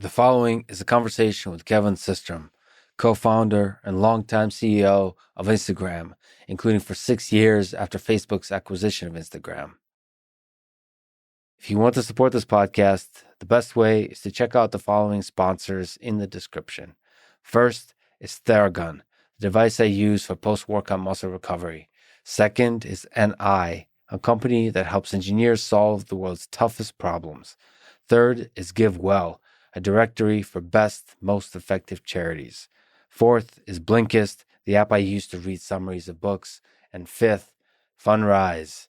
The following is a conversation with Kevin Systrom, co-founder and longtime CEO of Instagram, including for 6 years after Facebook's acquisition of Instagram. If you want to support this podcast, the best way is to check out the following sponsors in the description. First is Theragun, the device I use for post-workout muscle recovery. Second is NI, a company that helps engineers solve the world's toughest problems. Third is GiveWell, a directory for best, most effective charities. Fourth is Blinkist, the app I use to read summaries of books. And fifth, Fundrise,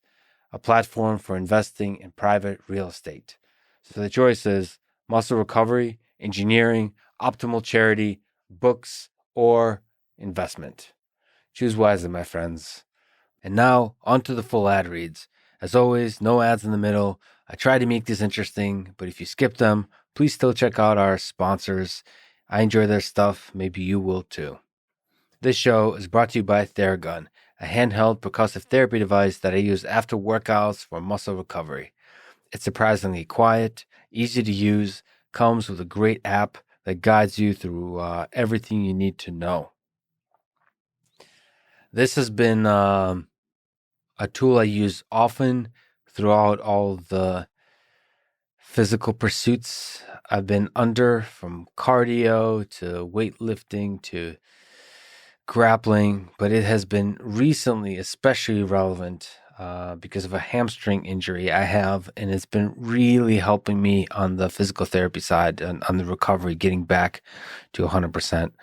a platform for investing in private real estate. So the choice is muscle recovery, engineering, optimal charity, books, or investment. Choose wisely, my friends. And now, on to the full ad reads. As always, no ads in the middle. I try to make this interesting, but if you skip them, please still check out our sponsors. I enjoy their stuff. Maybe you will too. This show is brought to you by Theragun, a handheld percussive therapy device that I use after workouts for muscle recovery. It's surprisingly quiet, easy to use, comes with a great app that guides you through everything you need to know. This has been a tool I use often throughout all the physical pursuits I've been under, from cardio to weightlifting to grappling, but it has been recently especially relevant because of a hamstring injury I have, and it's been really helping me on the physical therapy side and on the recovery, getting back to 100%.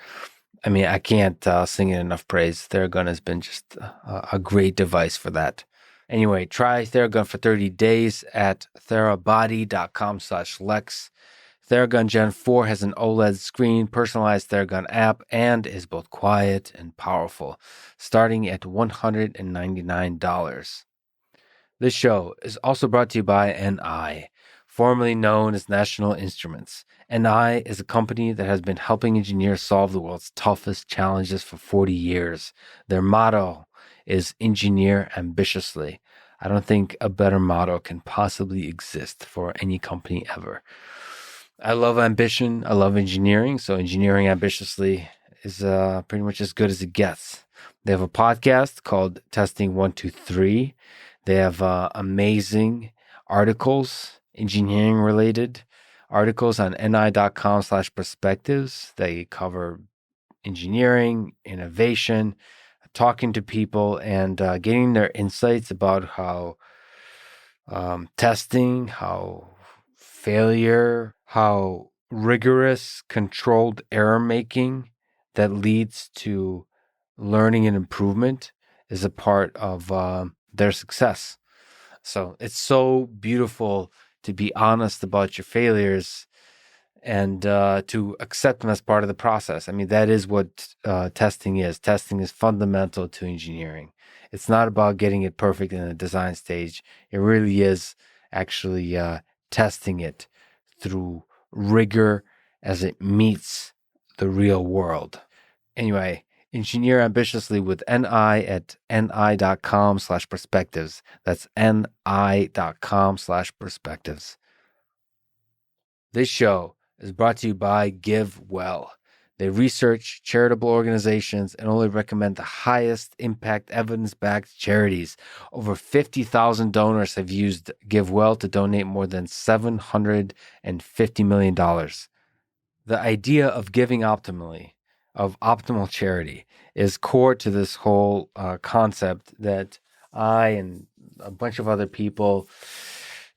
I mean, I can't sing it enough praise. Theragun has been just a great device for that. Anyway, try Theragun for 30 days at therabody.com/Lex. Theragun Gen 4 has an OLED screen, personalized Theragun app, and is both quiet and powerful, starting at $199. This show is also brought to you by NI, formerly known as National Instruments. NI is a company that has been helping engineers solve the world's toughest challenges for 40 years. Their motto is engineer ambitiously. I don't think a better motto can possibly exist for any company ever. I love ambition. I love engineering. So engineering ambitiously is pretty much as good as it gets. They have a podcast called Testing 123. They have amazing articles, engineering related articles on ni.com/perspectives. They cover engineering, innovation, talking to people, and getting their insights about how testing, how failure, how rigorous, controlled error making that leads to learning and improvement is a part of their success. So it's so beautiful to be honest about your failures and to accept them as part of the process. I mean, that is what testing is. Testing is fundamental to engineering. It's not about getting it perfect in the design stage. It really is actually testing it through rigor as it meets the real world. Anyway, engineer ambitiously with NI at ni.com/perspectives. That's ni.com/perspectives. This show is brought to you by GiveWell. They research charitable organizations and only recommend the highest impact evidence-backed charities. Over 50,000 donors have used GiveWell to donate more than $750 million. The idea of giving optimally, of optimal charity, is core to this whole concept that I and a bunch of other people,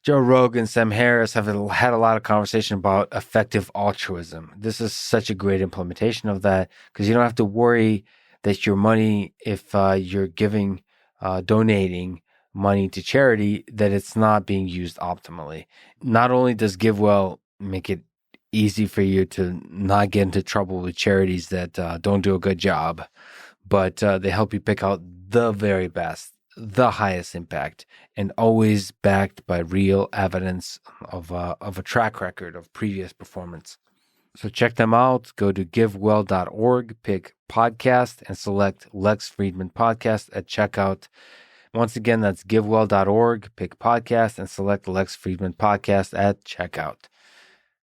Joe Rogan, Sam Harris, have had a lot of conversation about effective altruism. This is such a great implementation of that because you don't have to worry that your money, if you're giving, donating money to charity, that it's not being used optimally. Not only does GiveWell make it easy for you to not get into trouble with charities that don't do a good job, but they help you pick out the very best, the highest impact, and always backed by real evidence of a track record of previous performance. So check them out. Go to givewell.org, pick podcast, and select Lex Friedman Podcast at checkout. Once again, that's givewell.org, pick podcast, and select Lex Friedman Podcast at checkout.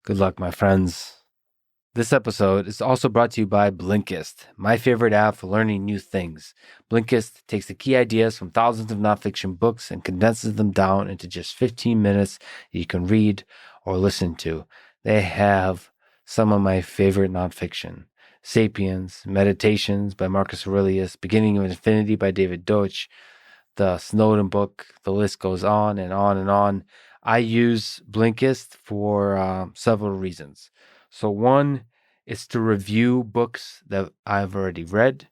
Good luck, my friends. This episode is also brought to you by Blinkist, my favorite app for learning new things. Blinkist takes the key ideas from thousands of nonfiction books and condenses them down into just 15 minutes that you can read or listen to. They have some of my favorite nonfiction: Sapiens, Meditations by Marcus Aurelius, Beginning of Infinity by David Deutsch, the Snowden book. The list goes on and on and on. I use Blinkist for several reasons. So one is to review books that I've already read.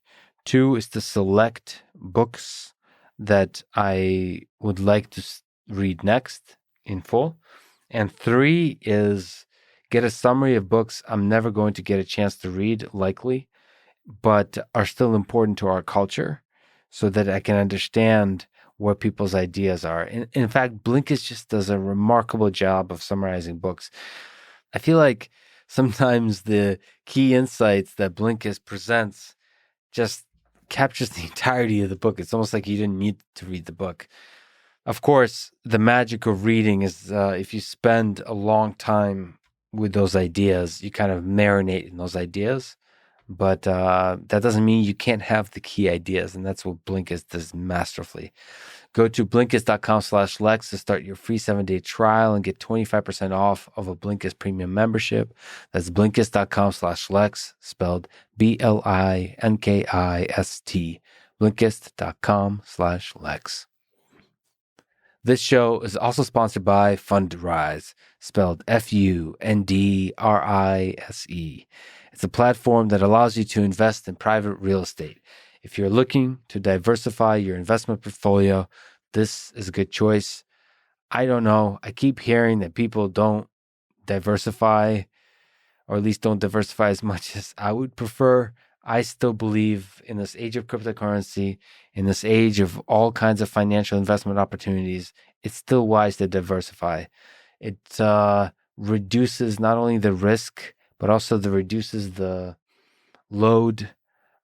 Two is to select books that I would like to read next in full. And three is get a summary of books I'm never going to get a chance to read, likely, but are still important to our culture, so that I can understand what people's ideas are. In fact, Blinkist just does a remarkable job of summarizing books. I feel like sometimes the key insights that Blinkist presents just captures the entirety of the book. It's almost like you didn't need to read the book. Of course, the magic of reading is if you spend a long time with those ideas, you kind of marinate in those ideas. But that doesn't mean you can't have the key ideas, and that's what Blinkist does masterfully. Go to Blinkist.com/Lex to start your free 7-day trial and get 25% off of a Blinkist premium membership. That's Blinkist.com/Lex, spelled Blinkist. Blinkist.com/Lex. This show is also sponsored by Fundrise, spelled Fundrise. It's a platform that allows you to invest in private real estate. If you're looking to diversify your investment portfolio, this is a good choice. I don't know. I keep hearing that people don't diversify, or at least don't diversify as much as I would prefer. I still believe in this age of cryptocurrency, in this age of all kinds of financial investment opportunities, it's still wise to diversify. It reduces not only the risk, but also reduces the load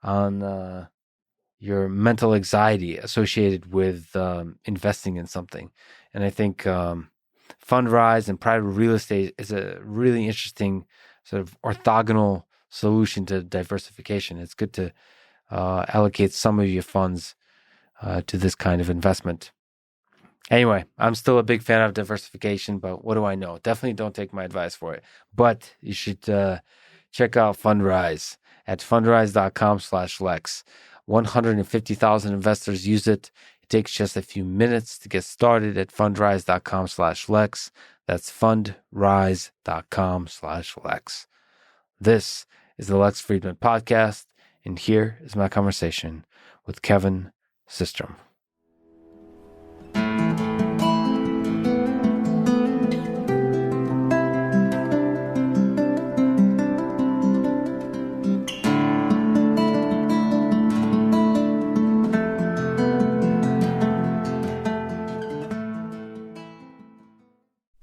on your mental anxiety associated with investing in something. And I think Fundrise and private real estate is a really interesting sort of orthogonal solution to diversification. It's good to allocate some of your funds to this kind of investment. Anyway, I'm still a big fan of diversification, but what do I know? Definitely don't take my advice for it. But you should check out Fundrise at fundrise.com/Lex. 150,000 investors use it. It takes just a few minutes to get started at fundrise.com/Lex. That's fundrise.com/Lex. This is the Lex Friedman Podcast, and here is my conversation with Kevin Systrom.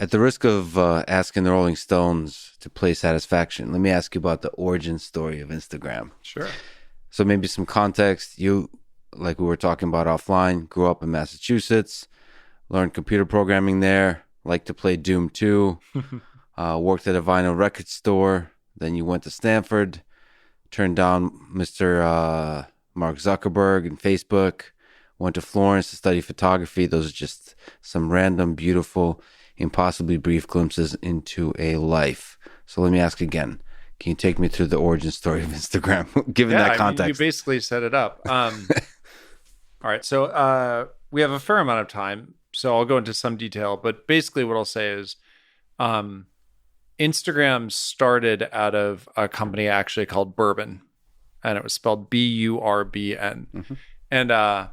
At the risk of asking the Rolling Stones to play Satisfaction, let me ask you about the origin story of Instagram. Sure. So maybe some context. You, like we were talking about offline, grew up in Massachusetts, learned computer programming there, liked to play Doom 2, worked at a vinyl record store. Then you went to Stanford, turned down Mr. Mark Zuckerberg and Facebook, went to Florence to study photography. Those are just some random, beautiful, impossibly brief glimpses into a life. So let me ask again. Can you take me through the origin story of Instagram, given that context? You basically set it up. All right. So we have a fair amount of time, so I'll go into some detail. But basically what I'll say is Instagram started out of a company actually called Bourbon, and it was spelled Burbn. Mm-hmm. And a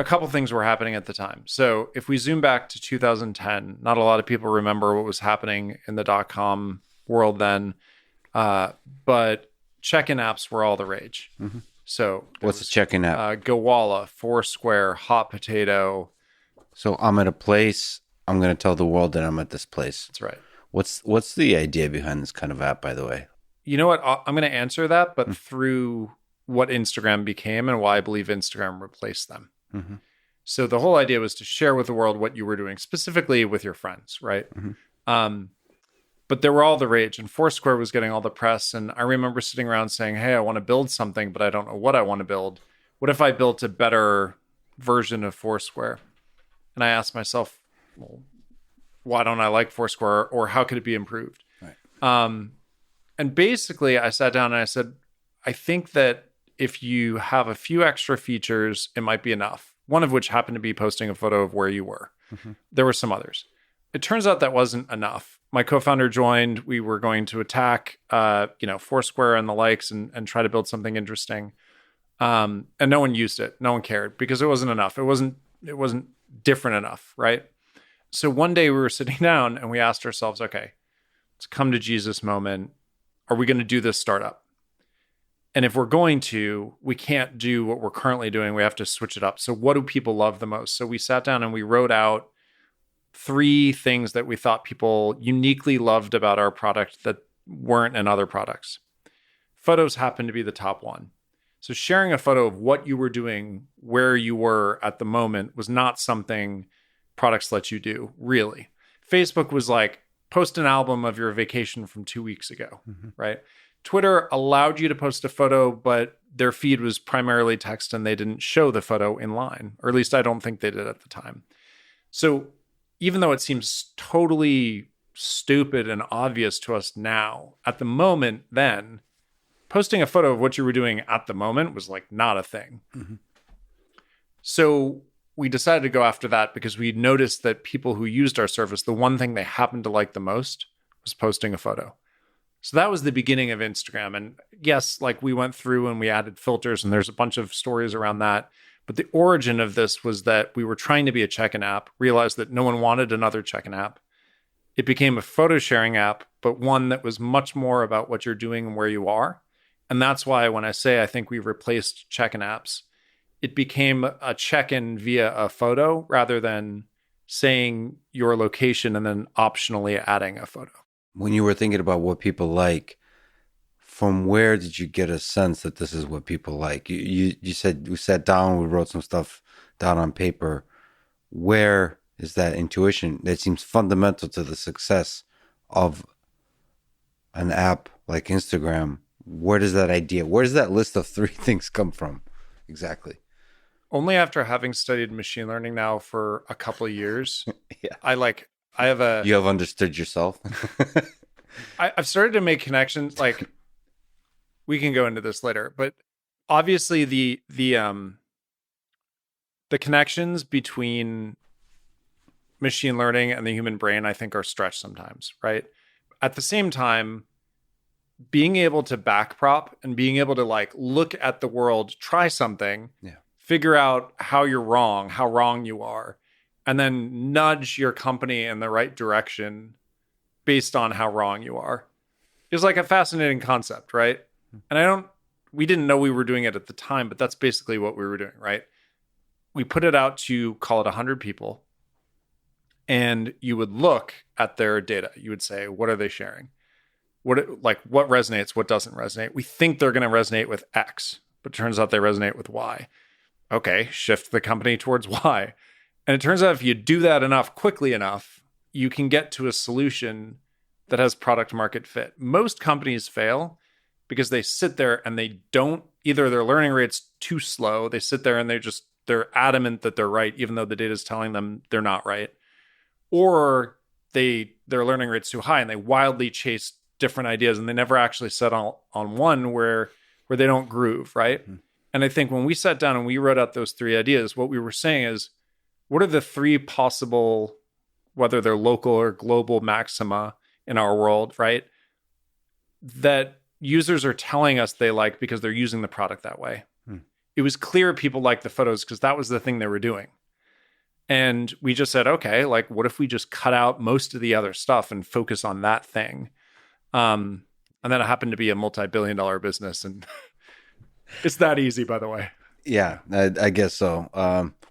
couple things were happening at the time. So if we zoom back to 2010, not a lot of people remember what was happening in the .com world then, but check-in apps were all the rage. Mm-hmm. So what's a check-in app? Gowalla, Foursquare, Hot Potato. So I'm at a place. I'm going to tell the world that I'm at this place. That's right. What's the idea behind this kind of app, by the way? You know what? I'm going to answer that, but through what Instagram became and why I believe Instagram replaced them. Mm-hmm. So the whole idea was to share with the world what you were doing, specifically with your friends, right? Mm-hmm. but they were all the rage, and Foursquare was getting all the press. And I remember sitting around saying, hey, I want to build something, but I don't know what I want to build. What if I built a better version of Foursquare? And I asked myself, well, why don't I like Foursquare, or how could it be improved? Right. And basically I sat down and I said, I think that if you have a few extra features, it might be enough. One of which happened to be posting a photo of where you were. Mm-hmm. There were some others. It turns out that wasn't enough. My co-founder joined. We were going to attack, Foursquare and the likes and try to build something interesting. And no one used it. No one cared because it wasn't enough. It wasn't different enough, right? So one day we were sitting down and we asked ourselves, okay, it's a come to Jesus moment. Are we going to do this startup? And if we're going to, we can't do what we're currently doing. We have to switch it up. So what do people love the most? So we sat down and we wrote out 3 things that we thought people uniquely loved about our product that weren't in other products. Photos happened to be the top one. So sharing a photo of what you were doing, where you were at the moment, was not something products let you do, really. Facebook was like, post an album of your vacation from 2 weeks ago, right? Twitter allowed you to post a photo, but their feed was primarily text and they didn't show the photo in line, or at least I don't think they did at the time. So even though it seems totally stupid and obvious to us now, at the moment then, posting a photo of what you were doing at the moment was like not a thing. Mm-hmm. So we decided to go after that because we noticed that people who used our service, the one thing they happened to like the most was posting a photo. So that was the beginning of Instagram. And yes, like we went through and we added filters and there's a bunch of stories around that. But the origin of this was that we were trying to be a check-in app, realized that no one wanted another check-in app. It became a photo sharing app, but one that was much more about what you're doing and where you are. And that's why when I say I think we replaced check-in apps, it became a check-in via a photo rather than saying your location and then optionally adding a photo. When you were thinking about what people like, from where did you get a sense that this is what people like? You said we sat down, we wrote some stuff down on paper. Where is that intuition that seems fundamental to the success of an app like Instagram? Where does that list of 3 things come from exactly? Only after having studied machine learning now for a couple of years, yeah. You have understood yourself. I've started to make connections. Like, we can go into this later, but obviously the connections between machine learning and the human brain, I think, are stretched sometimes, right? At the same time, being able to backprop and being able to like look at the world, try something, figure out how wrong you are, and then nudge your company in the right direction based on how wrong you are is like a fascinating concept, right? And we didn't know we were doing it at the time, but that's basically what we were doing, right? We put it out to, call it 100 people, and you would look at their data. You would say, what are they sharing? What resonates, what doesn't resonate? We think they're going to resonate with X, but it turns out they resonate with Y. Okay, shift the company towards Y. And it turns out if you do that quickly enough, you can get to a solution that has product market fit. Most companies fail because they sit there and they don't, either their learning rate's too slow, they sit there and they're adamant that they're right, even though the data is telling them they're not right. Or their learning rate's too high and they wildly chase different ideas and they never actually settle on one where they don't groove, right? Mm-hmm. And I think when we sat down and we wrote out those 3 ideas, what we were saying is, what are the 3 possible, whether they're local or global maxima in our world, right? That users are telling us they like because they're using the product that way. It was clear people liked the photos because that was the thing they were doing. And we just said, okay, like, what if we just cut out most of the other stuff and focus on that thing? And then it happened to be a multi-billion-dollar business. And it's that easy, by the way. Yeah, I guess so.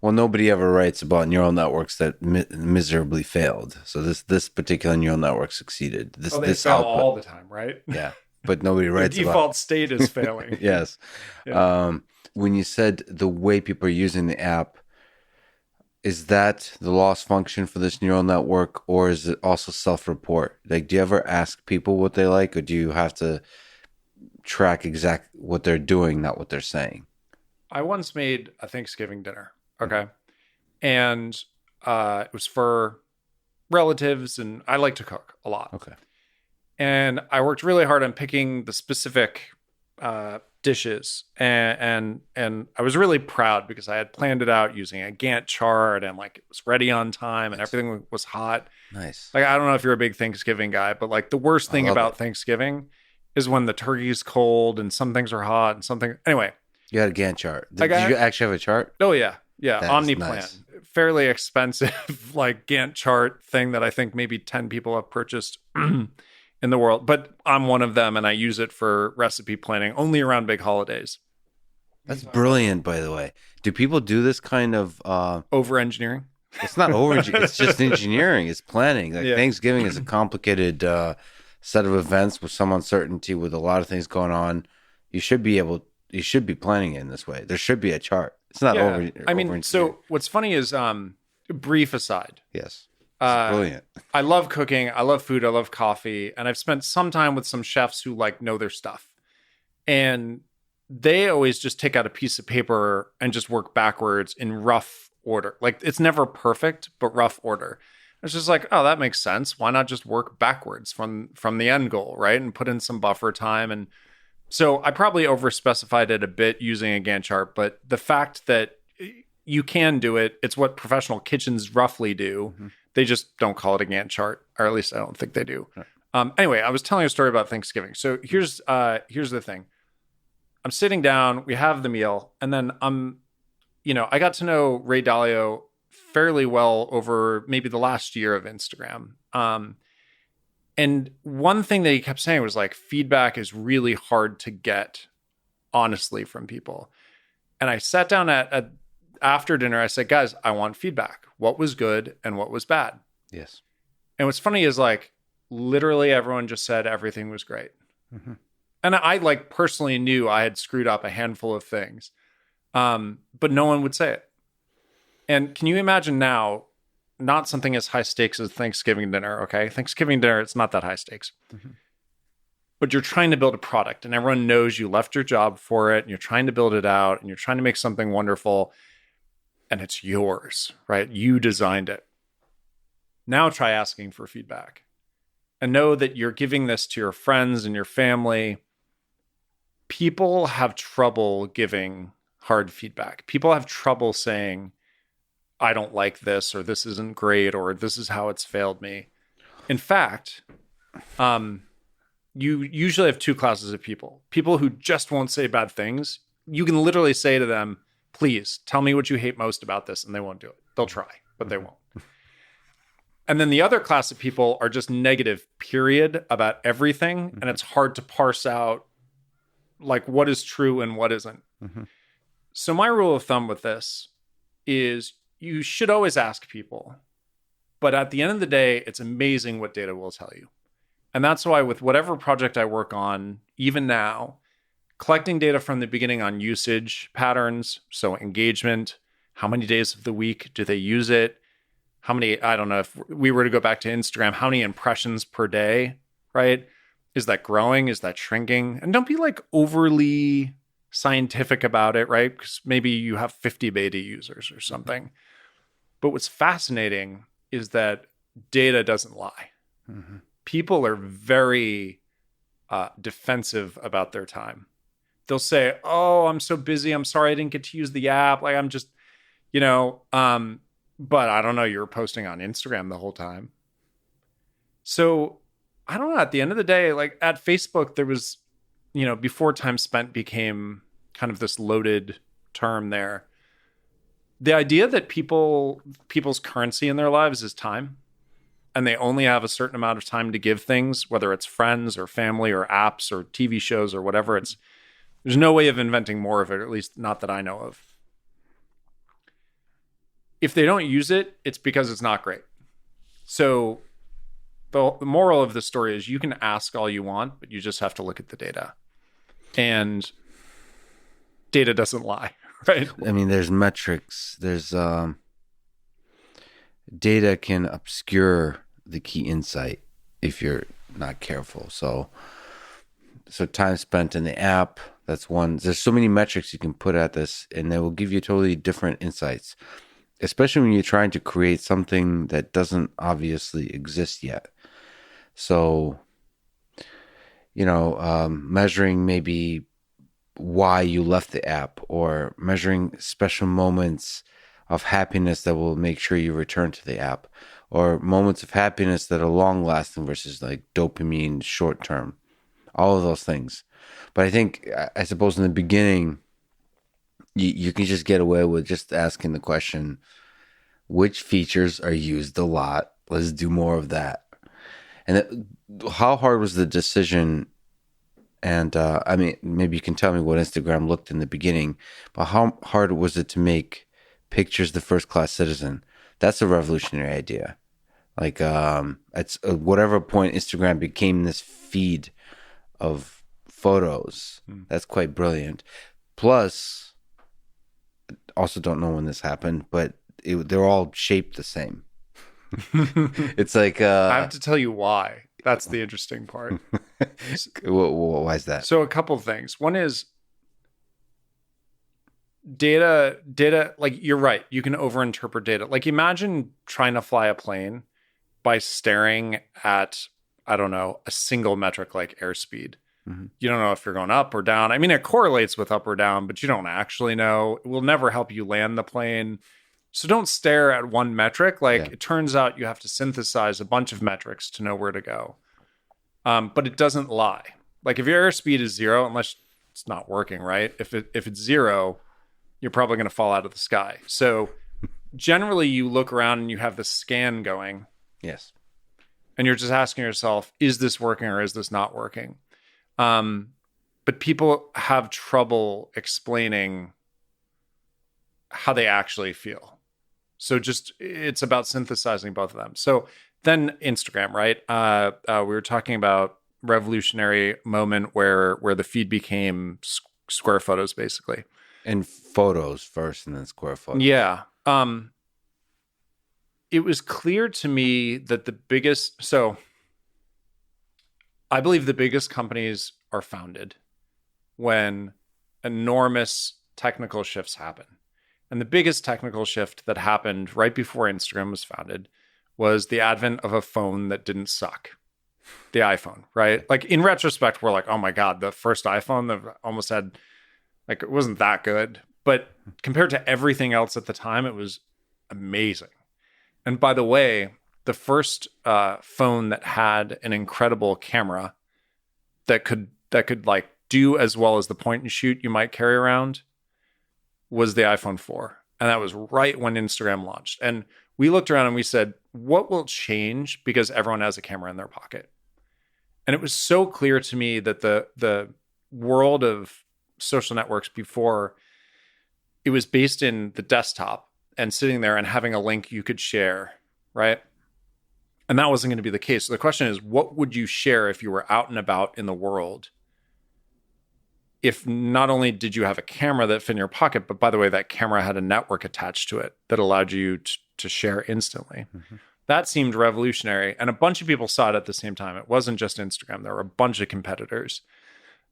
Well, nobody ever writes about neural networks that miserably failed. So this particular neural network succeeded. They fail all the time, right? Yeah, but nobody writes the default state is failing. Yes. Yeah. When you said the way people are using the app, Is that the loss function for this neural network, or is it also self-report? Like, do you ever ask people what they like, or do you have to track exact what they're doing, not what they're saying? I once made a Thanksgiving dinner. Okay. And it was for relatives, and I like to cook a lot. Okay. And I worked really hard on picking the specific dishes, and I was really proud because I had planned it out using a Gantt chart, and like it was ready on time, and everything was hot. Nice. Like, I don't know if you're a big Thanksgiving guy, but like the worst thing about Thanksgiving is when the turkey's cold and some things are hot and something. Anyway, You had a Gantt chart. Did you actually have a chart? oh yeah, yeah, That is OmniPlan, nice. fairly expensive like Gantt chart thing that I think maybe 10 people have purchased in the world, but I'm one of them, and I use it for recipe planning only around big holidays. That's brilliant, by the way. Do people do this kind of Over engineering. it's not over it's just engineering, it's planning. Like Yeah. Thanksgiving is a complicated set of events with some uncertainty, with a lot of things going on. You should be planning it in this way. There should be a chart. It's not over. I mean, so what's funny is, brief aside, yes. It's brilliant. I love cooking. I love food. I love coffee. And I've spent some time with some chefs who like know their stuff. And they always just take out a piece of paper and just work backwards in rough order. Like, it's never perfect, but rough order. It's just like, oh, that makes sense. Why not just work backwards from the end goal, right? And put in some buffer time. And so I probably overspecified it a bit using a Gantt chart, but the fact that you can do it, it's what professional kitchens roughly do. Mm-hmm. They just don't call it a Gantt chart, or at least I don't think they do. Right. Anyway, I was telling a story about Thanksgiving. So here's the thing. I'm sitting down, we have the meal, and then I got to know Ray Dalio fairly well over maybe the last year of Instagram. And one thing that he kept saying was like, feedback is really hard to get, honestly, from people. And I sat down at after dinner, I said, guys, I want feedback. What was good and what was bad? Yes. And what's funny is like literally everyone just said everything was great. Mm-hmm. And I like personally knew I had screwed up a handful of things, but no one would say it. And can you imagine now, not something as high stakes as Thanksgiving dinner, okay? Thanksgiving dinner, it's not that high stakes. Mm-hmm. But you're trying to build a product and everyone knows you left your job for it and you're trying to build it out and you're trying to make something wonderful and it's yours, right? You designed it. Now try asking for feedback and know that you're giving this to your friends and your family. People have trouble giving hard feedback. People have trouble saying, I don't like this, or this isn't great, or this is how it's failed me. In fact, you usually have two classes of people. People who just won't say bad things. You can literally say to them, please tell me what you hate most about this, and they won't do it. They'll try, but they won't. And then the other class of people are just negative, period, about everything. And it's hard to parse out like what is true and what isn't. Mm-hmm. So my rule of thumb with this is you should always ask people. But at the end of the day, it's amazing what data will tell you. And that's why with whatever project I work on, even now, collecting data from the beginning on usage patterns, so engagement, how many days of the week do they use it? How many, I don't know, if we were to go back to Instagram, how many impressions per day, right? Is that growing? Is that shrinking? And don't be like overly scientific about it, right? Because maybe you have 50 beta users or something. But what's fascinating is that data doesn't lie. Mm-hmm. People are very defensive about their time. They'll say, oh, I'm so busy. I'm sorry I didn't get to use the app. Like I'm just, but I don't know, you were posting on Instagram the whole time. So I don't know, at the end of the day, like at Facebook, there was, before time spent became kind of this loaded term there. The idea that people's currency in their lives is time, and they only have a certain amount of time to give things, whether it's friends or family or apps or TV shows or whatever, there's no way of inventing more of it, or at least not that I know of. If they don't use it, it's because it's not great. So the moral of the story is you can ask all you want, but you just have to look at the data. And data doesn't lie, right? I mean, there's metrics. There's data can obscure the key insight if you're not careful. So time spent in the app, that's one. There's so many metrics you can put at this, and they will give you totally different insights, especially when you're trying to create something that doesn't obviously exist yet. So, measuring maybe why you left the app, or measuring special moments of happiness that will make sure you return to the app, or moments of happiness that are long lasting versus like dopamine short term, all of those things. But I suppose in the beginning, you can just get away with just asking the question, which features are used a lot? Let's do more of that. And how hard was the decision? And I mean, maybe you can tell me what Instagram looked in the beginning, but how hard was it to make pictures the first class citizen? That's a revolutionary idea. Like, at whatever point Instagram became this feed of photos, that's quite brilliant. Plus, also don't know when this happened, but they're all shaped the same. It's like I have to tell you why. That's the interesting part. Why is that? So a couple of things. One is data, like you're right. You can overinterpret data. Like imagine trying to fly a plane by staring at, I don't know, a single metric like airspeed. Mm-hmm. You don't know if you're going up or down. I mean, it correlates with up or down, but you don't actually know. It will never help you land the plane. So don't stare at one metric. It turns out you have to synthesize a bunch of metrics to know where to go. But it doesn't lie. Like if your airspeed is 0, unless it's not working, right? If it's 0, you're probably going to fall out of the sky. So generally you look around and you have the scan going. Yes. And you're just asking yourself, is this working or is this not working? But people have trouble explaining how they actually feel. So it's about synthesizing both of them. So then Instagram, right? We were talking about revolutionary moment where the feed became square photos, basically. And photos first and then square photos. Yeah. It was clear to me that I believe the biggest companies are founded when enormous technical shifts happen. And the biggest technical shift that happened right before Instagram was founded was the advent of a phone that didn't suck. The iPhone, right? Like in retrospect, we're like, oh my God, the first iPhone that almost had, like, it wasn't that good. But compared to everything else at the time, it was amazing. And by the way, the first phone that had an incredible camera that could like do as well as the point and shoot you might carry around was the iPhone 4. And that was right when Instagram launched. And we looked around and we said, what will change because everyone has a camera in their pocket? And it was so clear to me that the world of social networks before, it was based in the desktop and sitting there and having a link you could share, right? And that wasn't going to be the case. So the question is, what would you share if you were out and about in the world? If not only did you have a camera that fit in your pocket, but by the way, that camera had a network attached to it that allowed you to share instantly. Mm-hmm. That seemed revolutionary. And a bunch of people saw it at the same time. It wasn't just Instagram. There were a bunch of competitors.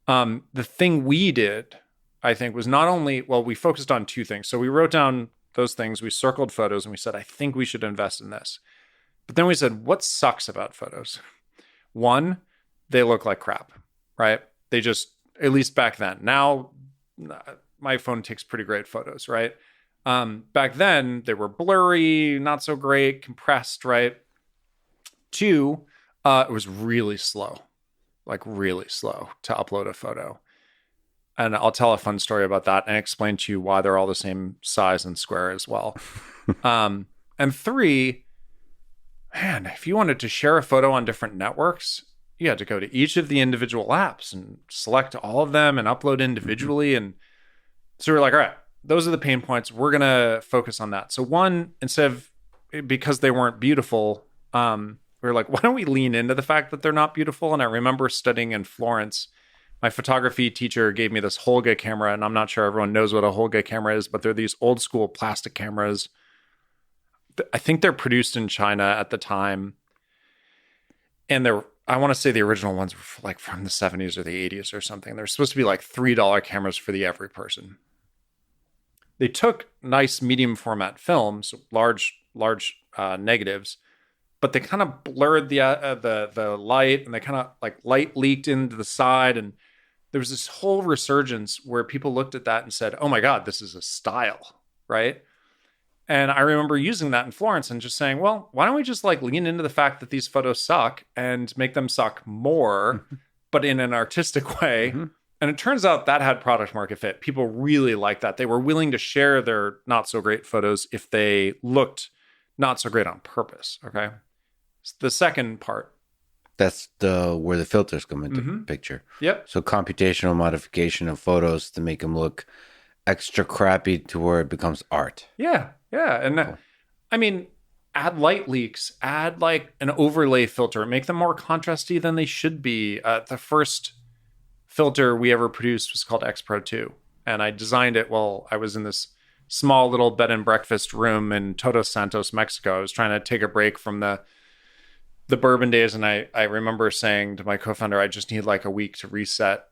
The thing we did, I think, was not only, we focused on two things. So we wrote down those things. We circled photos and we said, I think we should invest in this. But then we said, what sucks about photos? One, they look like crap, right? They just, at least back then. Now, my phone takes pretty great photos, right? Back then, they were blurry, not so great, compressed, right? Two, it was really slow, like really slow to upload a photo. And I'll tell a fun story about that and explain to you why they're all the same size and square as well. And three, man, if you wanted to share a photo on different networks, you had to go to each of the individual apps and select all of them and upload individually. And so we're like, all right, those are the pain points. We're going to focus on that. So one, instead of, because they weren't beautiful, we were like, why don't we lean into the fact that they're not beautiful? And I remember studying in Florence, my photography teacher gave me this Holga camera, and I'm not sure everyone knows what a Holga camera is, but they're these old school plastic cameras, I think they're produced in China at the time. And I want to say the original ones were like from the 70s or the 80s or something. They're supposed to be like $3 cameras for the every person. They took nice medium format films, large negatives, but they kind of blurred the light, and they kind of like light leaked into the side, and there was this whole resurgence where people looked at that and said, "Oh my God, this is a style," right? And I remember using that in Florence and just saying, "Well, why don't we just like lean into the fact that these photos suck and make them suck more, but in an artistic way?" Mm-hmm. And it turns out that had product market fit. People really liked that. They were willing to share their not so great photos if they looked not so great on purpose. Okay. It's the second part. That's where the filters come into the picture. Yep. So computational modification of photos to make them look extra crappy to where it becomes art. Yeah. Yeah. And cool. I mean, add light leaks, add like an overlay filter, make them more contrasty than they should be. The first filter we ever produced was called X Pro 2. And I designed it while I was in this small little bed and breakfast room in Todos Santos, Mexico. I was trying to take a break from the bourbon days. And I remember saying to my co-founder, I just need like a week to reset.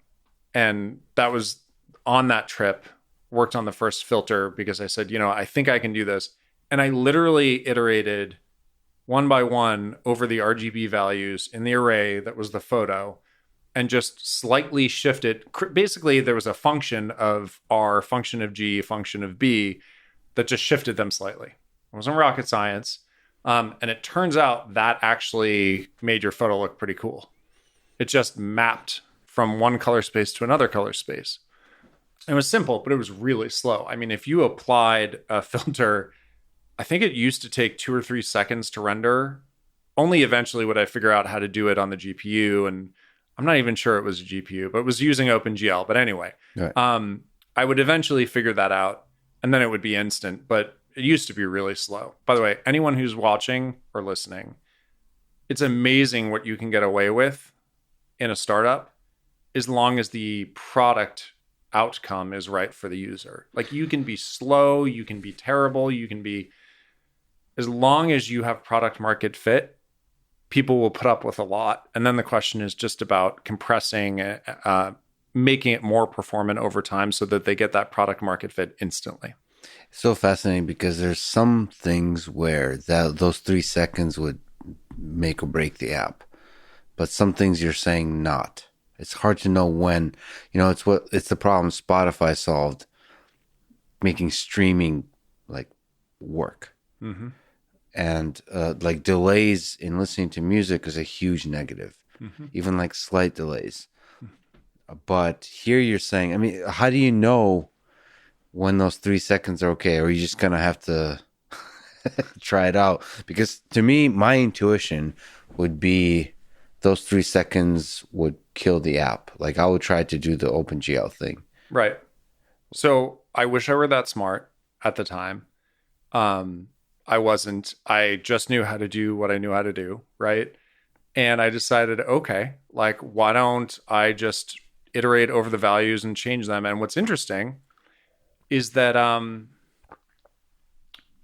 And that was on that trip, worked on the first filter because I said, I think I can do this. And I literally iterated one by one over the RGB values in the array that was the photo, and just slightly shifted. Basically, there was a function of R, function of G, function of B that just shifted them slightly. It wasn't rocket science. And it turns out that actually made your photo look pretty cool. It just mapped from one color space to another color space. It was simple, but it was really slow. I mean, if you applied a filter, I think it used to take 2 or 3 seconds to render. Only eventually would I figure out how to do it on the GPU, and I'm not even sure it was a GPU, but it was using OpenGL. But anyway, right. I would eventually figure that out, and then it would be instant. But it used to be really slow. By the way, anyone who's watching or listening, it's amazing what you can get away with in a startup as long as the product outcome is right for the user. Like, you can be slow, you can be terrible, you can be, as long as you have product market fit, people will put up with a lot. And then the question is just about compressing, making it more performant over time so that they get that product market fit instantly. So fascinating, because there's some things where those 3 seconds would make or break the app, but some things you're saying not. It's hard to know when. It's the problem Spotify solved, making streaming like work. Mm-hmm. And like delays in listening to music is a huge negative, even like slight delays. But here you're saying, I mean, how do you know when those 3 seconds are okay? Or you just gonna have to try it out? Because to me, my intuition would be those 3 seconds would kill the app. Like, I would try to do the OpenGL thing. Right. So I wish I were that smart at the time. I wasn't. I just knew how to do what I knew how to do, right? And I decided, okay, like, why don't I just iterate over the values and change them? And what's interesting is that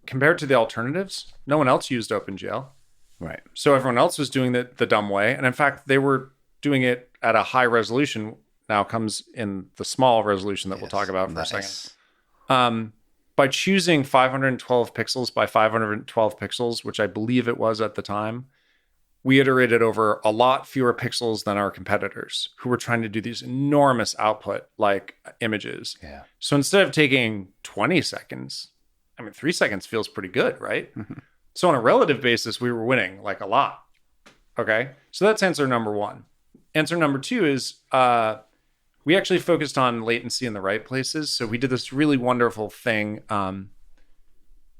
compared to the alternatives, no one else used OpenGL. Right. So everyone else was doing it the dumb way. And in fact, they were doing it at a high resolution. Now comes in the small resolution that we'll talk about for a second. By choosing 512 pixels by 512 pixels, which I believe it was at the time, we iterated over a lot fewer pixels than our competitors who were trying to do these enormous output like images. Yeah. So instead of taking 20 seconds, 3 seconds feels pretty good, right? Mm-hmm. So on a relative basis, we were winning like a lot. Okay. So that's answer number one. Answer number two is, we actually focused on latency in the right places. So we did this really wonderful thing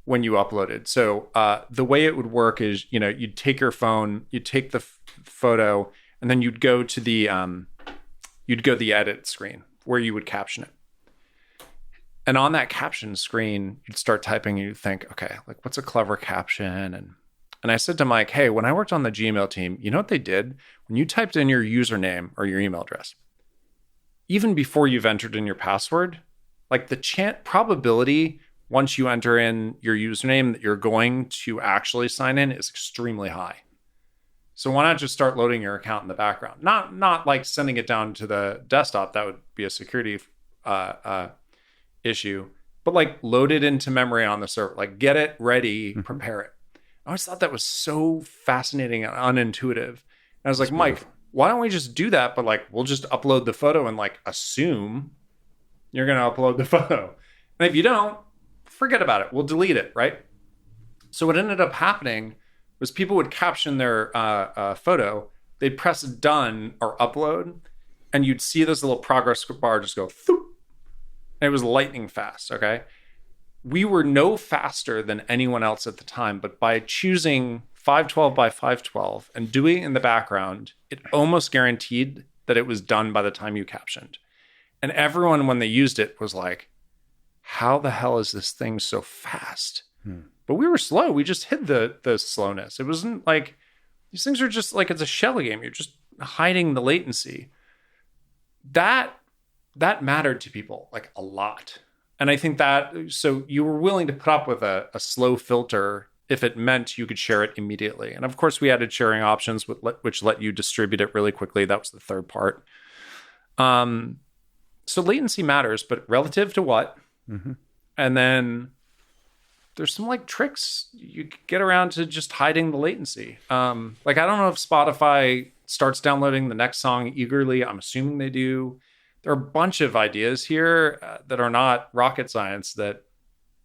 when you uploaded. So the way it would work is, you'd take your phone, you'd take the photo, and then you'd go to the edit screen where you would caption it. And on that caption screen, you'd start typing and you'd think, okay, like, what's a clever caption? And I said to Mike, hey, when I worked on the Gmail team, you know what they did? When you typed in your username or your email address, even before you've entered in your password, like, the probability once you enter in your username that you're going to actually sign in is extremely high. So why not just start loading your account in the background? Not like sending it down to the desktop. That would be a security issue. But like load it into memory on the server. Like get it ready, prepare it. I always thought that was so fascinating and unintuitive. And I was like, Mike, why don't we just do that? But like, we'll just upload the photo and like assume you're going to upload the photo. And if you don't, forget about it. We'll delete it, right? So what ended up happening was people would caption their photo. They'd press done or upload, and you'd see this little progress bar just go, thoop, and it was lightning fast, okay? We were no faster than anyone else at the time, but by choosing 512 by 512 and doing it in the background, it almost guaranteed that it was done by the time you captioned. And everyone, when they used it, was like, how the hell is this thing so fast? But we were slow. We just hid the slowness. It wasn't like, these things are just like, it's a shell game. You're just hiding the latency. That mattered to people like a lot. And I think that, so you were willing to put up with a slow filter if it meant you could share it immediately. And of course, we added sharing options which let you distribute it really quickly. That was the third part. So latency matters, but relative to what? And then there's some like tricks you get around to just hiding the latency. Like, I don't know if Spotify starts downloading the next song eagerly. I'm assuming they do. There are a bunch of ideas here that are not rocket science that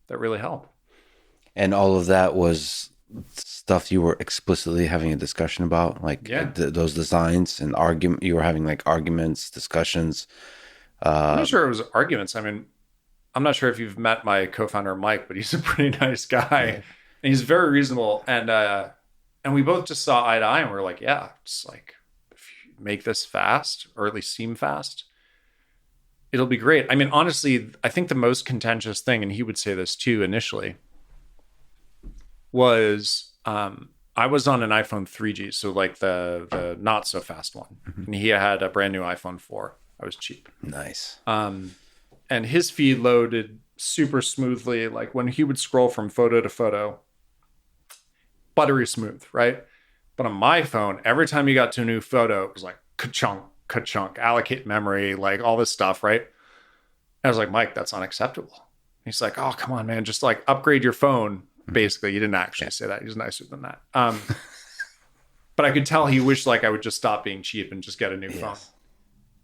really help. And all of that was stuff you were explicitly having a discussion about, like those designs and argument. You were having like arguments, discussions. I'm not sure it was arguments. I mean, I'm not sure if you've met my co-founder Mike, but he's a pretty nice guy, and he's very reasonable. And we both just saw eye to eye, and we were like, yeah, just like if you make this fast, or at least seem fast, it'll be great. I mean, honestly, I think the most contentious thing, and he would say this too initially, was I was on an iPhone 3G, so like the not so fast one, and he had a brand new iPhone 4. I was cheap. Nice. And his feed loaded super smoothly. Like when he would scroll from photo to photo, buttery smooth, right? But on my phone, every time you got to a new photo, it was like ka-chunk, ka-chunk, allocate memory, like all this stuff, right? And I was like, Mike, that's unacceptable. He's like, oh, come on, man. Just like upgrade your phone. Basically, he didn't actually say that. He was nicer than that. But I could tell he wished like I would just stop being cheap and just get a new phone.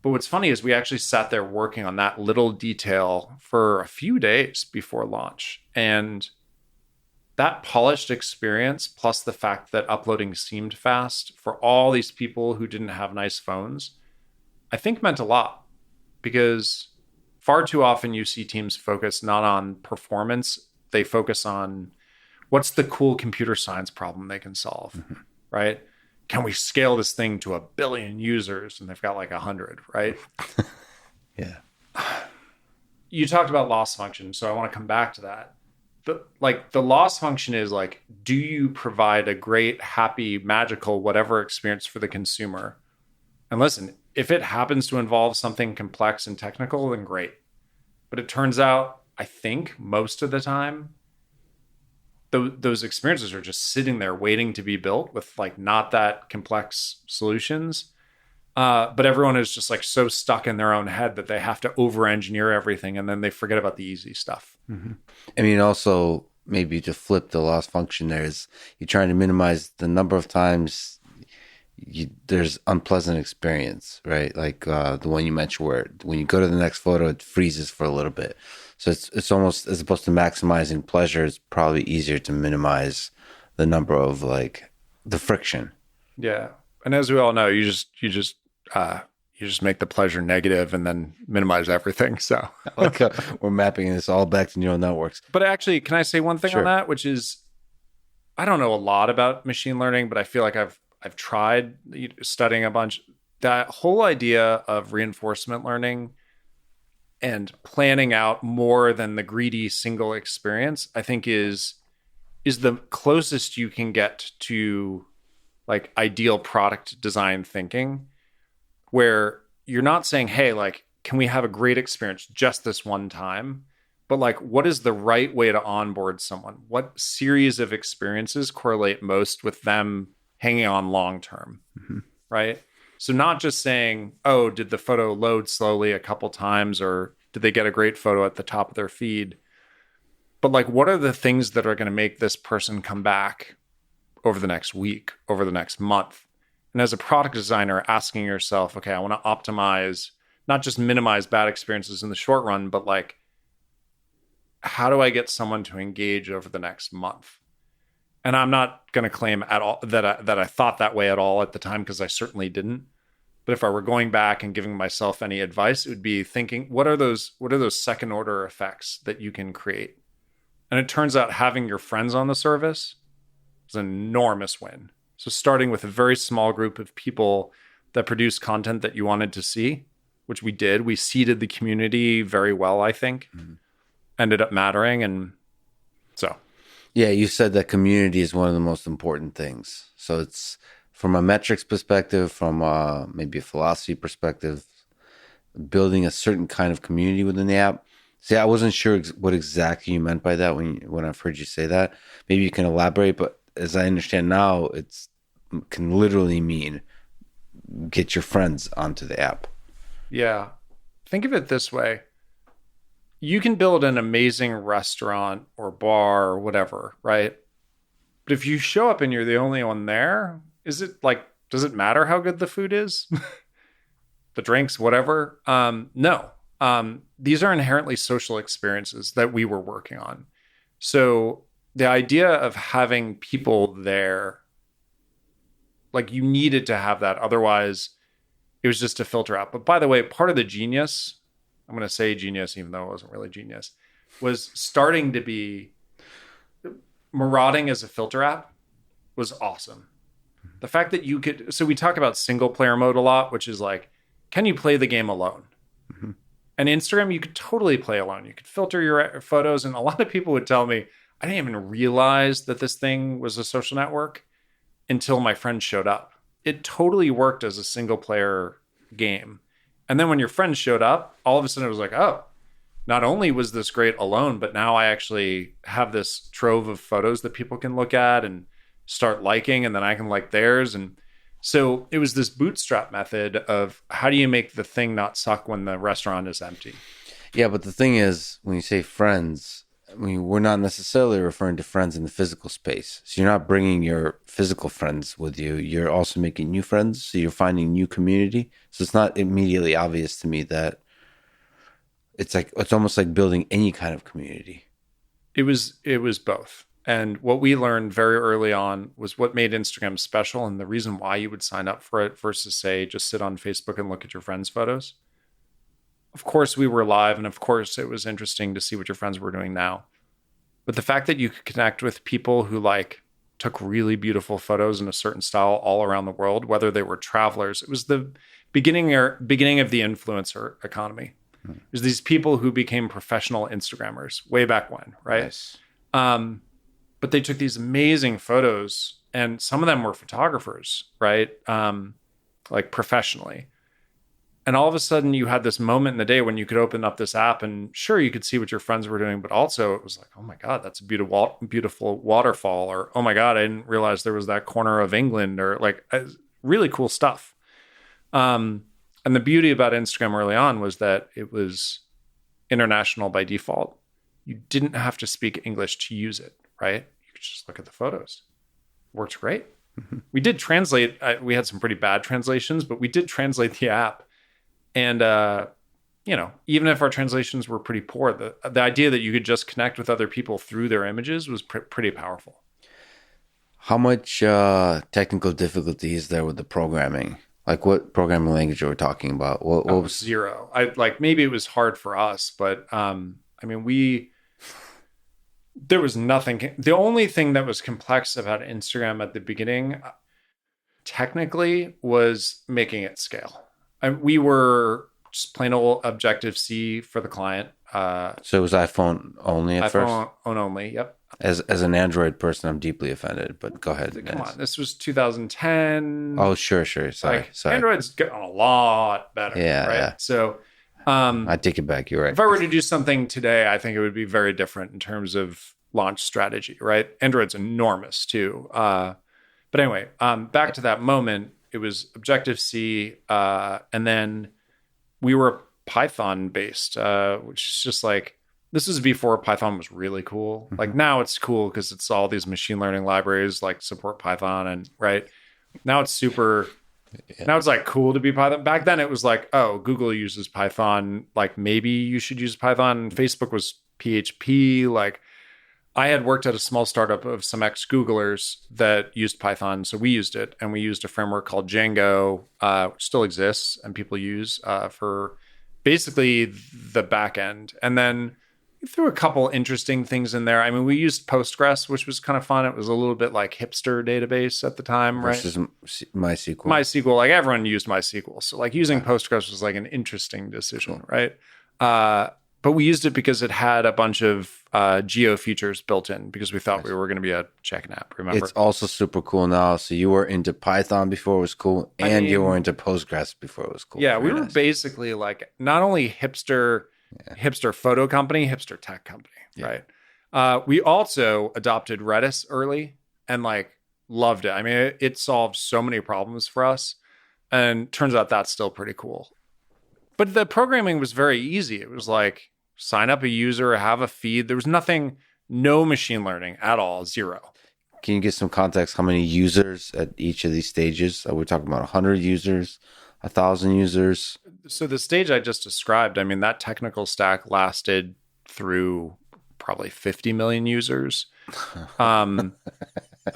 But what's funny is we actually sat there working on that little detail for a few days before launch. And that polished experience, plus the fact that uploading seemed fast for all these people who didn't have nice phones, I think meant a lot. Because far too often you see teams focus not on performance, they focus on what's the cool computer science problem they can solve, right? Can we scale this thing to 1 billion users? And they've got like 100, right? Yeah. You talked about loss function, so I want to come back to that. The loss function is like, do you provide a great, happy, magical, whatever experience for the consumer? And listen, if it happens to involve something complex and technical, then great. But it turns out, I think most of the time, those experiences are just sitting there waiting to be built with like not that complex solutions. But everyone is just like so stuck in their own head that they have to over-engineer everything, and then they forget about the easy stuff. I mean, also maybe to flip the loss function there is you're trying to minimize the number of times there's unpleasant experience, right? Like the one you mentioned where when you go to the next photo, it freezes for a little bit. So it's almost, as opposed to maximizing pleasure, it's probably easier to minimize the number of like the friction. Yeah. And as we all know, you just make the pleasure negative and then minimize everything. So like we're mapping this all back to neural networks. But actually, can I say one thing Sure. on that, which is, I don't know a lot about machine learning, but I feel like I've tried studying a bunch. That whole idea of reinforcement learning and planning out more than the greedy single experience, I think is the closest you can get to like ideal product design thinking, where you're not saying, hey, like, can we have a great experience just this one time? but like, what is the right way to onboard someone? What series of experiences correlate most with them hanging on long term, right? So not just saying, oh, did the photo load slowly a couple times, or did they get a great photo at the top of their feed? But like, what are the things that are going to make this person come back over the next week, over the next month? And as a product designer, asking yourself, okay, I want to optimize, not just minimize bad experiences in the short run, but like, how do I get someone to engage over the next month? And I'm not going to claim at all that I thought that way at all at the time, because I certainly didn't. But if I were going back and giving myself any advice, it would be thinking, what are those second order effects that you can create? And it turns out having your friends on the service is an enormous win. So starting with a very small group of people that produce content that you wanted to see, which we did, we seeded the community very well, I think, ended up mattering. And so. Yeah, you said that community is one of the most important things. So it's from a metrics perspective, from maybe a philosophy perspective, building a certain kind of community within the app. See, I wasn't sure what exactly you meant by that when I've heard you say that. Maybe you can elaborate, but as I understand now, it can literally mean get your friends onto the app. Yeah. Think of it this way. You can build an amazing restaurant or bar or whatever, right? But if you show up and you're the only one there, does it matter how good the food is? The drinks, whatever? No. These are inherently social experiences that we were working on. So the idea of having people there, like, you needed to have that. Otherwise, it was just a filter out. But by the way, part of the genius, I'm going to say genius, even though it wasn't really genius, was starting to be marauding as a filter app was awesome. The fact that you could, so we talk about single player mode a lot, which is like, can you play the game alone? Mm-hmm. And Instagram, you could totally play alone. You could filter your photos. And a lot of people would tell me, I didn't even realize that this thing was a social network until my friend showed up. It totally worked as a single player game. And then when your friends showed up, all of a sudden it was like, oh, not only was this great alone, but now I actually have this trove of photos that people can look at and start liking, and then I can like theirs. And so it was this bootstrap method of how do you make the thing not suck when the restaurant is empty? Yeah, but the thing is, when you say friends, I mean, we're not necessarily referring to friends in the physical space. So you're not bringing your physical friends with you. You're also making new friends. So you're finding new community. So it's not immediately obvious to me that it's almost like building any kind of community. It was both. And what we learned very early on was what made Instagram special and the reason why you would sign up for it versus, say, just sit on Facebook and look at your friends' photos. Of course, we were live, and of course, it was interesting to see what your friends were doing now. But the fact that you could connect with people who like took really beautiful photos in a certain style all around the world, whether they were travelers, it was the beginning of the influencer economy. It was these people who became professional Instagrammers way back when, right? Nice. But they took these amazing photos, and some of them were photographers, right? Like professionally. And all of a sudden you had this moment in the day when you could open up this app and sure, you could see what your friends were doing, but also it was like, oh my God, that's a beautiful waterfall. Or, oh my God, I didn't realize there was that corner of England, or like really cool stuff. And the beauty about Instagram early on was that it was international by default. You didn't have to speak English to use it, right? You could just look at the photos. Worked great. Mm-hmm. We did translate. We had some pretty bad translations, but we did translate the app. And, even if our translations were pretty poor, the idea that you could just connect with other people through their images was pretty powerful. How much technical difficulty is there with the programming? Like, what programming language are we talking about? What was zero? Maybe it was hard for us, but there was nothing. The only thing that was complex about Instagram at the beginning, technically, was making it scale. We were just plain old Objective-C for the client. So it was iPhone only at first? iPhone only, yep. As an Android person, I'm deeply offended, but go ahead. Come on, this was 2010. Oh, sure. Sorry. Android's gotten a lot better, right? Yeah. So I take it back. You're right. If I were to do something today, I think it would be very different in terms of launch strategy, right? Android's enormous too. But anyway, back to that moment, it was Objective-C, and then we were Python based, which is just like, this is before Python was really cool. Like now it's cool because it's all these machine learning libraries like support Python, and right now it's super. Now it's like cool to be Python. Back then it was like, oh, Google uses Python. Like maybe you should use Python. Facebook was PHP. Like I had worked at a small startup of some ex-Googlers that used Python. So we used it, and we used a framework called Django, which still exists and people use for basically the back end. And then we threw a couple interesting things in there. I mean, we used Postgres, which was kind of fun. It was a little bit like hipster database at the time, right? Versus MySQL. MySQL, like everyone used MySQL. So like using Postgres was like an interesting decision, right? But we used it because it had a bunch of geo features built in because we thought we were going to be a check-in app, remember? It's also super cool now. So you were into Python before it was cool, and you were into Postgres before it was cool. Yeah, we were basically like not only hipster photo company, hipster tech company, right? We also adopted Redis early and like loved it. I mean, it solved so many problems for us, and turns out that's still pretty cool. But the programming was very easy. It was like sign up a user, have a feed. There was no machine learning at all, zero. Can you give some context? How many users at each of these stages? Are we talking about 100 users, 1,000 users? So the stage I just described, I mean, that technical stack lasted through probably 50 million users. I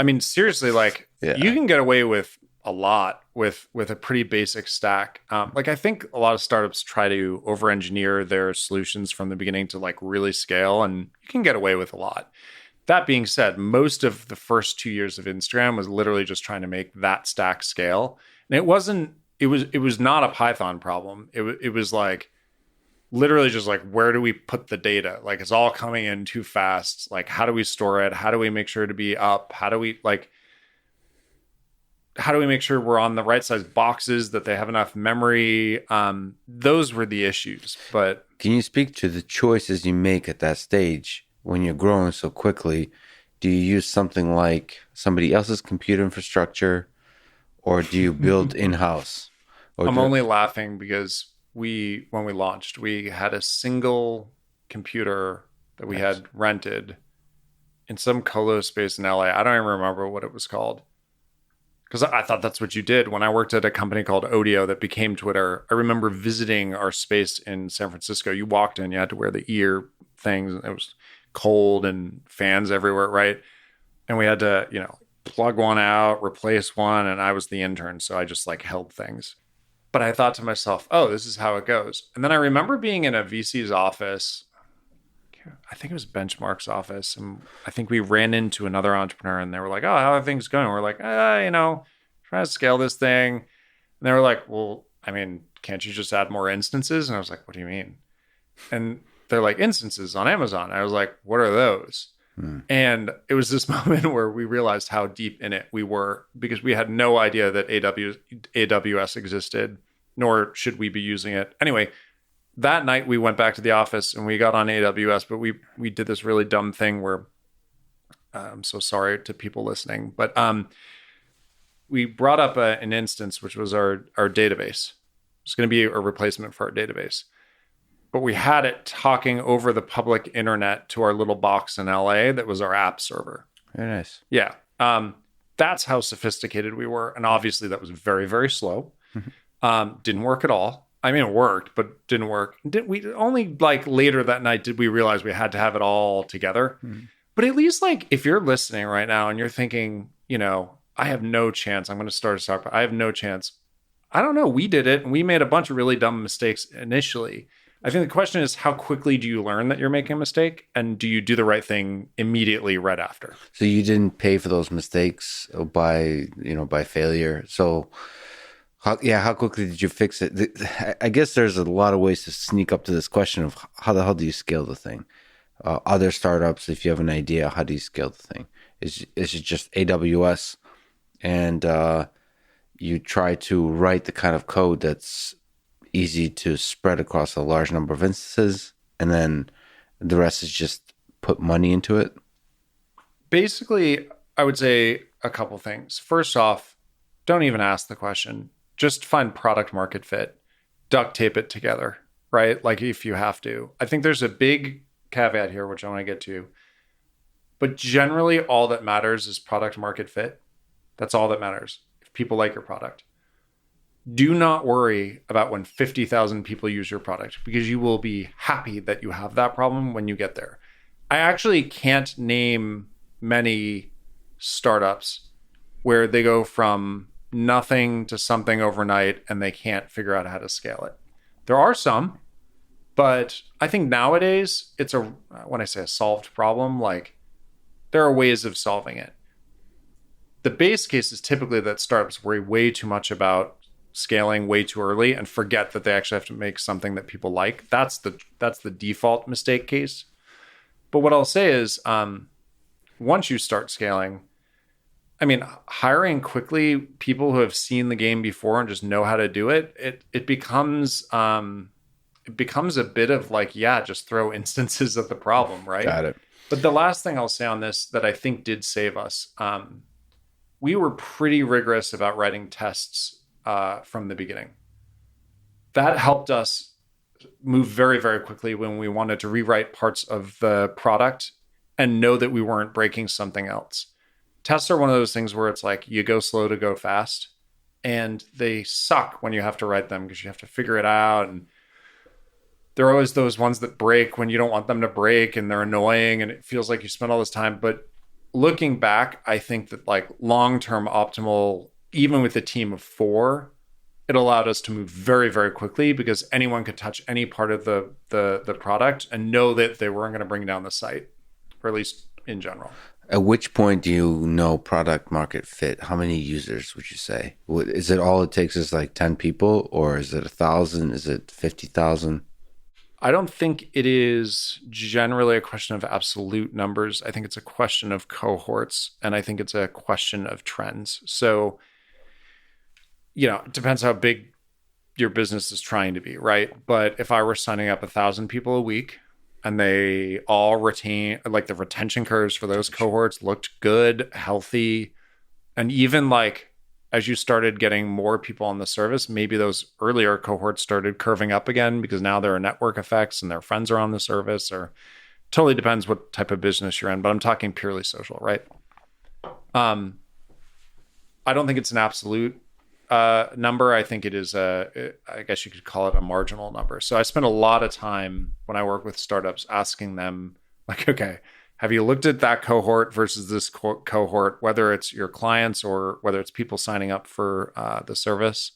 mean, seriously, like you can get away with a lot with a pretty basic stack. Like I think a lot of startups try to over-engineer their solutions from the beginning to like really scale, and you can get away with a lot. That being said, most of the first 2 years of Instagram was literally just trying to make that stack scale. And it was not a Python problem. It was like literally just like, where do we put the data? Like it's all coming in too fast. Like how do we store it? How do we make sure to be up? How do we make sure we're on the right size boxes, that they have enough memory? Those were the issues. But can you speak to the choices you make at that stage when you're growing so quickly? Do you use something like somebody else's computer infrastructure, or do you build in-house? I'm only laughing because when we launched, we had a single computer that we had rented in some colo space in LA. I don't even remember what it was called, because I thought that's what you did. When I worked at a company called Odeo that became Twitter, I remember visiting our space in San Francisco. You walked in, you had to wear the ear things. It was cold and fans everywhere, right? And we had to, plug one out, replace one, and I was the intern, so I just like held things. But I thought to myself, oh, this is how it goes. And then I remember being in a VC's office. I think it was Benchmark's office. And I think we ran into another entrepreneur, and they were like, oh, how are things going? We're like, trying to scale this thing. And they were like, well, I mean, can't you just add more instances? And I was like, what do you mean? And they're like, instances on Amazon. I was like, what are those? And it was this moment where we realized how deep in it we were, because we had no idea that AWS existed, nor should we be using it. Anyway, that night we went back to the office and we got on AWS, but we did this really dumb thing where I'm so sorry to people listening, but we brought up an instance, which was our database. It's going to be a replacement for our database. But we had it talking over the public internet to our little box in LA that was our app server. Very nice. Yeah. That's how sophisticated we were. And obviously that was very, very slow. Didn't work at all. I mean, it worked, but didn't work. We only like later that night did we realize we had to have it all together. But at least like if you're listening right now and you're thinking, I have no chance. I'm going to start a startup. I have no chance. I don't know. We did it, and we made a bunch of really dumb mistakes initially. I think the question is, how quickly do you learn that you're making a mistake, and do you do the right thing immediately right after? So you didn't pay for those mistakes by failure. So how quickly did you fix it? I guess there's a lot of ways to sneak up to this question of how the hell do you scale the thing? Other startups, if you have an idea, how do you scale the thing? Is it just AWS, and you try to write the kind of code that's easy to spread across a large number of instances, and then the rest is just put money into it? Basically, I would say a couple things. First off, don't even ask the question. Just find product market fit, duct tape it together, right? Like if you have to. I think there's a big caveat here, which I want to get to. But generally, all that matters is product market fit. That's all that matters. If people like your product, do not worry about when 50,000 people use your product, because you will be happy that you have that problem when you get there. I actually can't name many startups where they go from nothing to something overnight and they can't figure out how to scale it. There are some, but I think nowadays it's when I say a solved problem, like there are ways of solving it. The base case is typically that startups worry way too much about scaling way too early and forget that they actually have to make something that people like. That's the default mistake case. But what I'll say is, once you start scaling, I mean, hiring quickly people who have seen the game before and just know how to do it, it becomes a bit of like, yeah, just throw instances of the problem, right? Got it. But the last thing I'll say on this that I think did save us, we were pretty rigorous about writing tests from the beginning. That helped us move very, very quickly when we wanted to rewrite parts of the product and know that we weren't breaking something else. Tests are one of those things where it's like you go slow to go fast, and they suck when you have to write them because you have to figure it out. And there are always those ones that break when you don't want them to break, and they're annoying, and it feels like you spent all this time. But looking back, I think that like long-term optimal, even with a team of 4, it allowed us to move very, very quickly because anyone could touch any part of the product and know that they weren't going to bring down the site, or at least in general. At which point do you know product market fit? How many users would you say? Is it all it takes is like 10 people, or is it 1,000? Is it 50,000? I don't think it is generally a question of absolute numbers. I think it's a question of cohorts, and I think it's a question of trends. So, it depends how big your business is trying to be, right? But if I were signing up 1,000 people a week and they all retain, like the retention curves for those cohorts looked good, healthy, and even like as you started getting more people on the service, maybe those earlier cohorts started curving up again because now there are network effects and their friends are on the service, or totally depends what type of business you're in, but I'm talking purely social, right? I don't think it's an absolute number. I think it is I guess you could call it a marginal number. So I spend a lot of time when I work with startups asking them like, okay, have you looked at that cohort versus this cohort, whether it's your clients or whether it's people signing up for the service?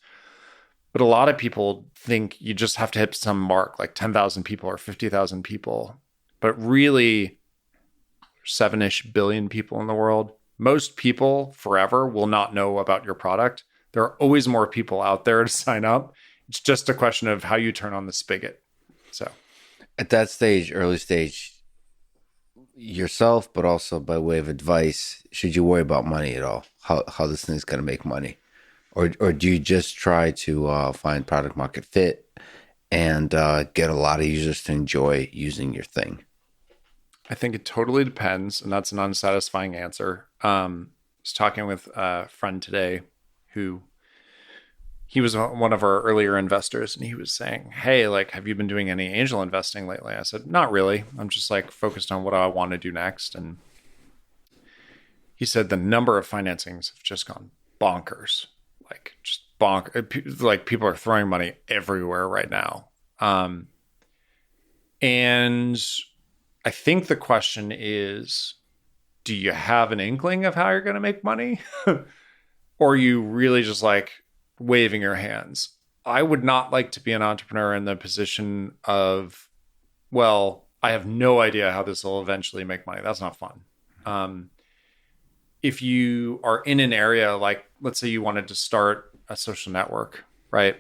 But a lot of people think you just have to hit some mark, like 10,000 people or 50,000 people. But really, 7-ish billion people in the world. Most people forever will not know about your product. There are always more people out there to sign up. It's just a question of how you turn on the spigot. So at that stage, early stage, yourself, but also by way of advice, should you worry about money at all? How this thing is going to make money? Or do you just try to find product market fit and get a lot of users to enjoy using your thing? I think it totally depends, and that's an unsatisfying answer. I was talking with a friend today who he was one of our earlier investors, and he was saying, hey, like, have you been doing any angel investing lately? I said, not really. I'm just like focused on what I want to do next. And he said the number of financings have just gone bonkers, like just bonkers. Like people are throwing money everywhere right now. And I think the question is, do you have an inkling of how you're going to make money? Or are you really just like waving your hands? I would not like to be an entrepreneur in the position of, well, I have no idea how this will eventually make money. That's not fun. If you are in an area like, let's say you wanted to start a social network, right?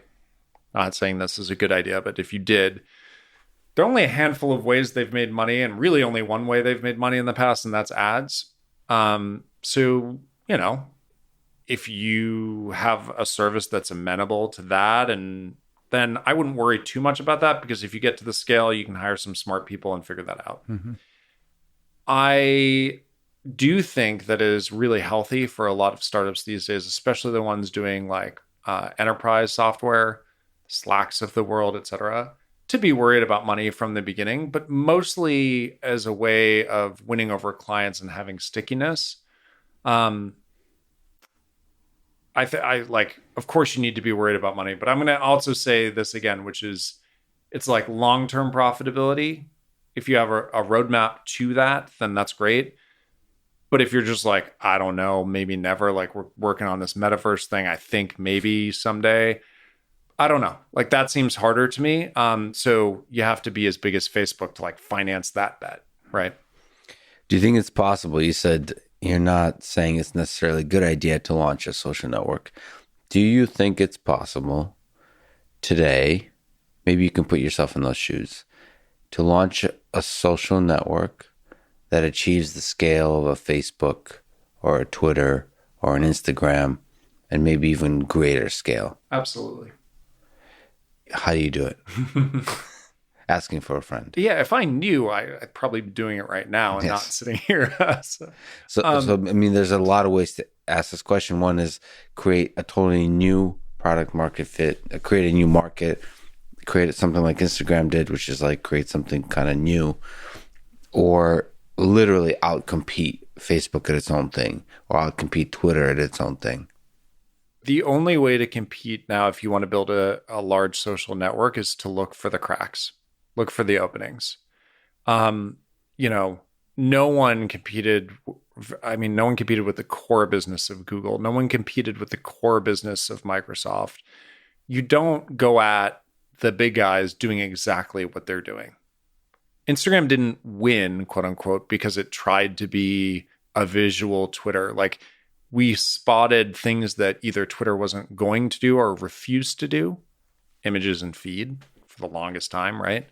Not saying this is a good idea, but if you did, there are only a handful of ways they've made money, and really only one way they've made money in the past, and that's ads. So, if you have a service that's amenable to that and then I wouldn't worry too much about that, because if you get to the scale, you can hire some smart people and figure that out. Mm-hmm. I do think that it is really healthy for a lot of startups these days, especially the ones doing like enterprise software, Slacks of the world, etc., to be worried about money from the beginning, but mostly as a way of winning over clients and having stickiness. I like, of course you need to be worried about money, but I'm going to also say this again, which is it's like long-term profitability. If you have a roadmap to that, then that's great. But if you're just like, I don't know, maybe never, like we're working on this metaverse thing, I think maybe someday, I don't know. Like that seems harder to me. So you have to be as big as Facebook to like finance that bet, right? Do you think it's possible? You said you're not saying it's necessarily a good idea to launch a social network. Do you think it's possible today, maybe you can put yourself in those shoes, to launch a social network that achieves the scale of a Facebook or a Twitter or an Instagram, and maybe even greater scale? Absolutely. How do you do it? Asking for a friend. Yeah, if I knew, I'd probably be doing it right now and not sitting here. So, I mean, there's a lot of ways to ask this question. One is create a totally new product market fit, create a new market, create something like Instagram did, which is like create something kind of new, or literally outcompete Facebook at its own thing, or outcompete Twitter at its own thing. The only way to compete now, if you want to build a large social network, is to look for the cracks, look for the openings. No one competed. No one competed with the core business of Google. No one competed with the core business of Microsoft. You don't go at the big guys doing exactly what they're doing. Instagram didn't win, quote unquote, because it tried to be a visual Twitter. Like, we spotted things that either Twitter wasn't going to do or refused to do, images and feed for the longest time, right?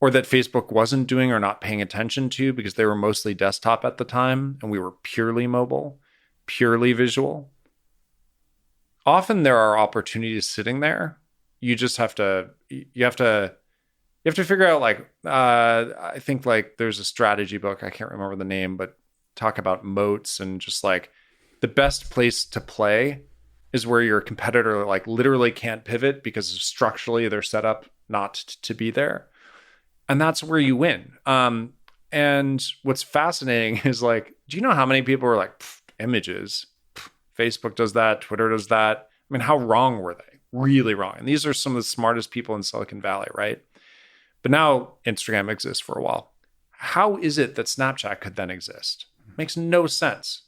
Or that Facebook wasn't doing or not paying attention to because they were mostly desktop at the time and we were purely mobile, purely visual. Often there are opportunities sitting there. You just have to figure out, like, I think like there's a strategy book, I can't remember the name, but talk about moats, and just like the best place to play is where your competitor like literally can't pivot because structurally they're set up not to be there. And that's where you win. And what's fascinating is, like, do you know how many people were like, images? Facebook does that. Twitter does that. I mean, how wrong were they? Really wrong. And these are some of the smartest people in Silicon Valley, right? But now Instagram exists for a while. How is it that Snapchat could then exist? Makes no sense.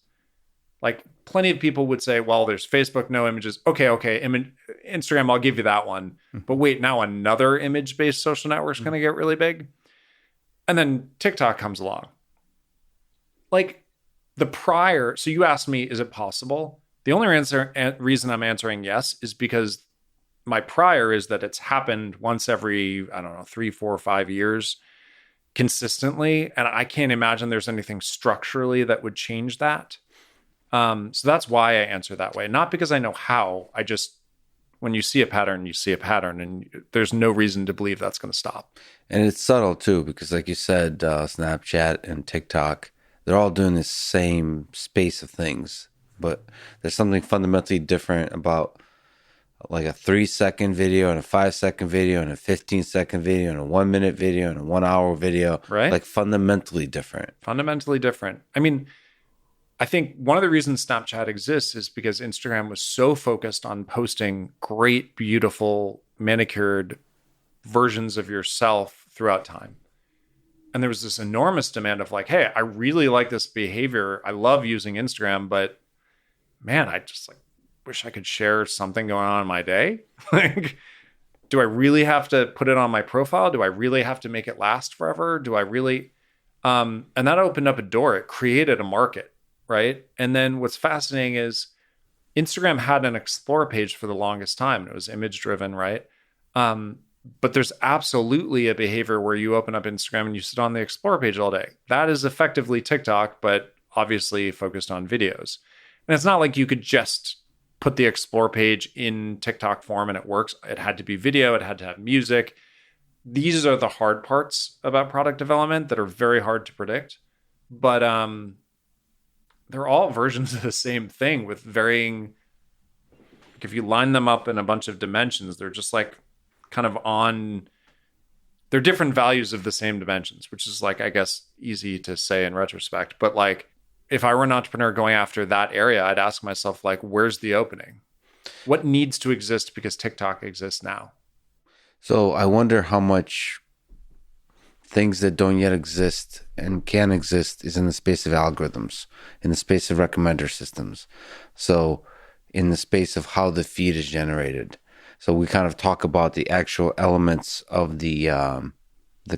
Like, plenty of people would say, well, there's Facebook, no images. Okay. Instagram, I'll give you that one. But wait, now another image-based social network is going to get really big. And then TikTok comes along. Like, so you asked me, is it possible? The only reason I'm answering yes is because my prior is that it's happened once every, 3, 4, 5 years consistently. And I can't imagine there's anything structurally that would change that. So that's why I answer that way. Not because I know how. I just, when you see a pattern, you see a pattern, and there's no reason to believe that's going to stop. And it's subtle too, because like you said, Snapchat and TikTok, they're all doing the same space of things, but there's something fundamentally different about like a 3-second video and a 5-second video and a 15-second video and a 1-minute video and a 1-hour video. Right. Like fundamentally different. Fundamentally different. I mean, I think one of the reasons Snapchat exists is because Instagram was so focused on posting great, beautiful, manicured versions of yourself throughout time. And there was this enormous demand of like, hey, I really like this behavior. I love using Instagram, but man, I just like wish I could share something going on in my day. Like, do I really have to put it on my profile? Do I really have to make it last forever? Do I really? And that opened up a door. It created a market. Right. And then what's fascinating is Instagram had an explore page for the longest time. And it was image driven. Right. But there's absolutely a behavior where you open up Instagram and you sit on the explore page all day. That is effectively TikTok, but obviously focused on videos. And it's not like you could just put the explore page in TikTok form and it works. It had to be video. It had to have music. These are the hard parts about product development that are very hard to predict. But they're all versions of the same thing with varying. If you line them up in a bunch of dimensions, they're just like kind of on. They're different values of the same dimensions, which is like, I guess, easy to say in retrospect. But like, if I were an entrepreneur going after that area, I'd ask myself, like, where's the opening? What needs to exist because TikTok exists now? So I wonder how much things that don't yet exist and can exist is in the space of algorithms, in the space of recommender systems. So in the space of how the feed is generated. So we kind of talk about the actual elements of the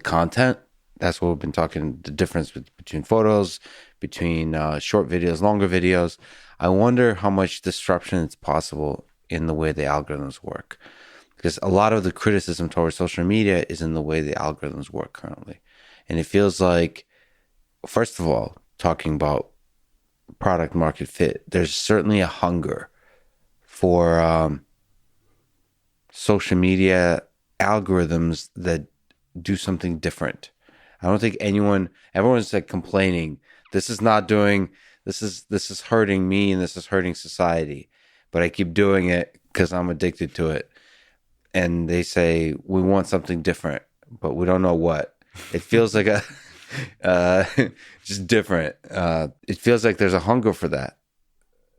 content. That's what we've been talking, the difference between photos, between short videos, longer videos. I wonder how much disruption is possible in the way the algorithms work. Because a lot of the criticism towards social media is in the way the algorithms work currently. And it feels like, first of all, talking about product market fit, there's certainly a hunger for social media algorithms that do something different. I don't think everyone's like complaining, this is hurting me and this is hurting society, but I keep doing it because I'm addicted to it. And they say, we want something different, but we don't know what. It feels like just different. It feels like there's a hunger for that,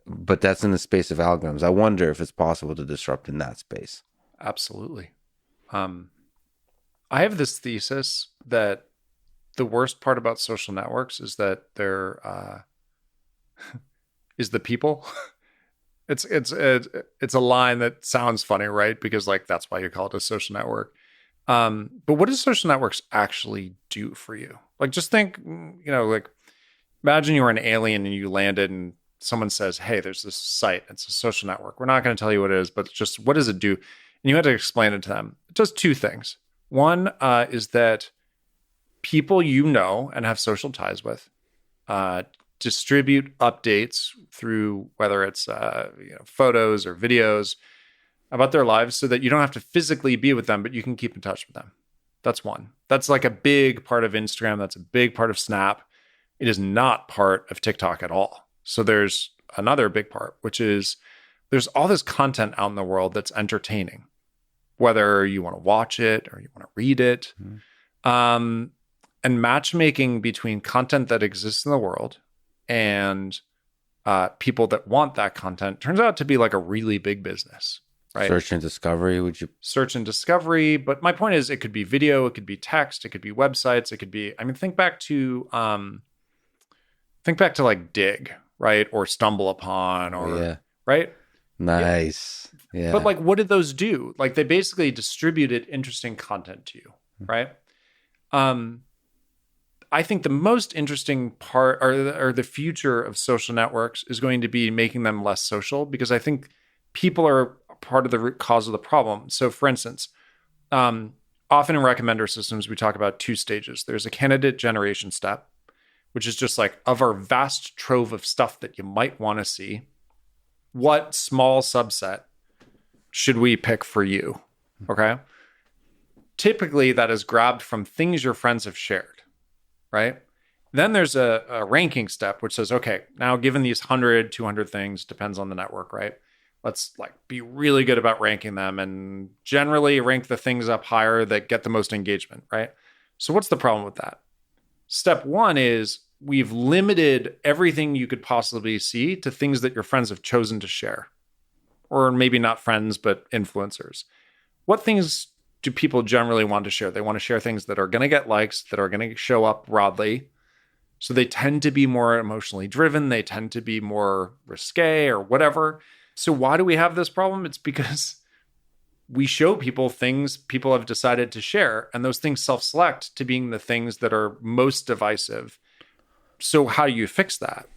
but that's in the space of algorithms. I wonder if it's possible to disrupt in that space. Absolutely. I have this thesis that the worst part about social networks is that they're is the people. It's a line that sounds funny, right? Because like that's why you call it a social network. But what do social networks actually do for you? Like just think, like imagine you were an alien and you landed and someone says, "Hey, there's this site. It's a social network. We're not going to tell you what it is, but just what does it do?" And you had to explain it to them. It does two things. One is that people you know and have social ties with distribute updates through whether it's photos or videos about their lives so that you don't have to physically be with them, but you can keep in touch with them. That's one. That's like a big part of Instagram. That's a big part of Snap. It is not part of TikTok at all. So there's another big part, which is there's all this content out in the world that's entertaining, whether you want to watch it or you want to read it. Mm-hmm. And matchmaking between content that exists in the world and people that want that content turns out to be like a really big business, right? Search and discovery, Search and discovery. But my point is it could be video, it could be text, it could be websites, it could be, think back to like Dig, right? Or Stumble Upon right? Nice. Yeah. But like, what did those do? Like they basically distributed interesting content to you, right? I think the most interesting part or the future of social networks is going to be making them less social, because I think people are part of the root cause of the problem. So for instance, often in recommender systems, we talk about two stages. There's a candidate generation step, which is just like of our vast trove of stuff that you might want to see, what small subset should we pick for you? Okay. Typically that is grabbed from things your friends have shared, right? Then there's a ranking step, which says, okay, now given these 100, 200 things, depends on the network, right? Let's like be really good about ranking them and generally rank the things up higher that get the most engagement, right? So what's the problem with that? Step one is we've limited everything you could possibly see to things that your friends have chosen to share. Or maybe not friends, but influencers. What things do people generally want to share? They want to share things that are going to get likes, that are going to show up broadly. So they tend to be more emotionally driven. They tend to be more risque or whatever. So why do we have this problem? It's because we show people things people have decided to share, and those things self-select to being the things that are most divisive. So how do you fix that?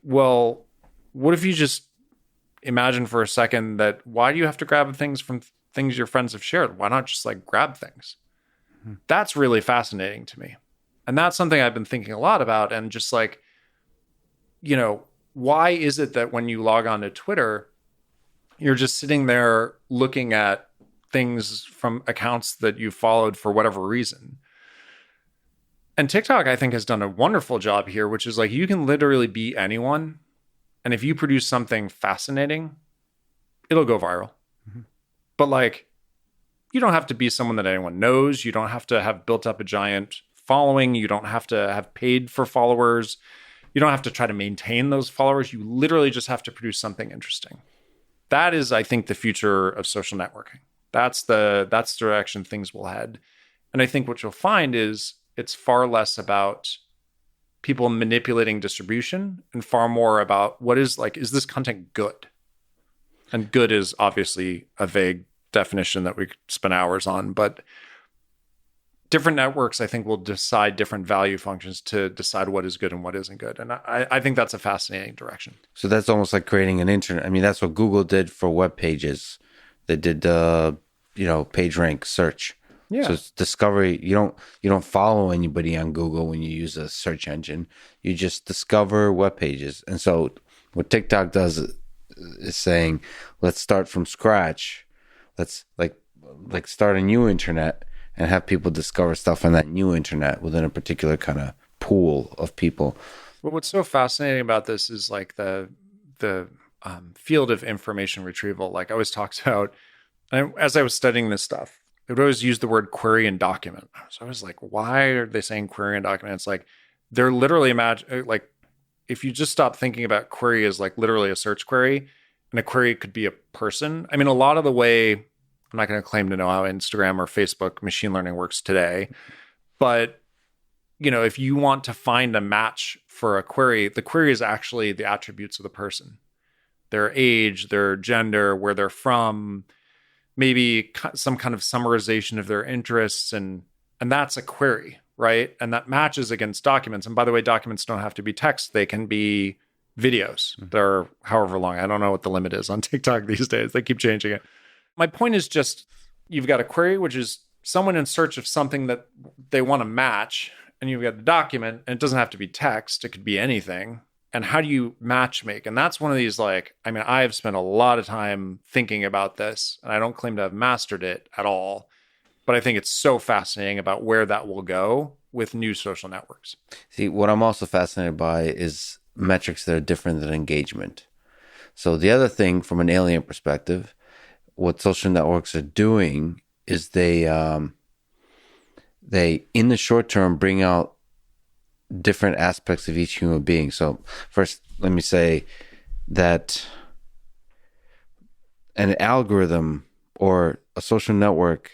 Well, what if you just imagine for a second that why do you have to grab things from things your friends have shared? Why not just like grab things? Mm-hmm. That's really fascinating to me. And that's something I've been thinking a lot about. And just like, why is it that when you log on to Twitter, you're just sitting there looking at things from accounts that you followed for whatever reason. And TikTok, I think, has done a wonderful job here, which is like you can literally be anyone. And if you produce something fascinating, it'll go viral. Mm-hmm. But like, you don't have to be someone that anyone knows. You don't have to have built up a giant following. You don't have to have paid for followers. You don't have to try to maintain those followers. You literally just have to produce something interesting. That is, I think, the future of social networking. That's the direction things will head. And I think what you'll find is it's far less about people manipulating distribution and far more about what is like, is this content good? And good is obviously a vague definition that we could spend hours on, but different networks, I think, will decide different value functions to decide what is good and what isn't good. And I think that's a fascinating direction. So that's almost like creating an internet. I mean, that's what Google did for web pages. They did page rank search. Yeah. So it's discovery. You don't follow anybody on Google when you use a search engine. You just discover web pages. And so what TikTok does is saying, let's start from scratch. Let's like start a new internet and have people discover stuff on that new internet within a particular kind of pool of people. Well, what's so fascinating about this is like the field of information retrieval. Like I always talked about, as I was studying this stuff, I would always use the word query and document. So I was like, why are they saying query and document? It's like they're literally like if you just stop thinking about query as like literally a search query, and a query could be a person. I mean, a lot of the way, I'm not going to claim to know how Instagram or Facebook machine learning works today, but if you want to find a match for a query, the query is actually the attributes of the person, their age, their gender, where they're from, maybe some kind of summarization of their interests, and that's a query, right? And that matches against documents. And by the way, documents don't have to be text; they can be videos. They're however long. I don't know what the limit is on TikTok these days. They keep changing it. My point is just, you've got a query, which is someone in search of something that they want to match, and you've got the document, and it doesn't have to be text. It could be anything. And how do you match make? And that's one of these, like, I mean, I've spent a lot of time thinking about this, and I don't claim to have mastered it at all, but I think it's so fascinating about where that will go with new social networks. See, what I'm also fascinated by is metrics that are different than engagement. So the other thing from an alien perspective, what social networks are doing is they in the short term bring out different aspects of each human being. So first, let me say that an algorithm or a social network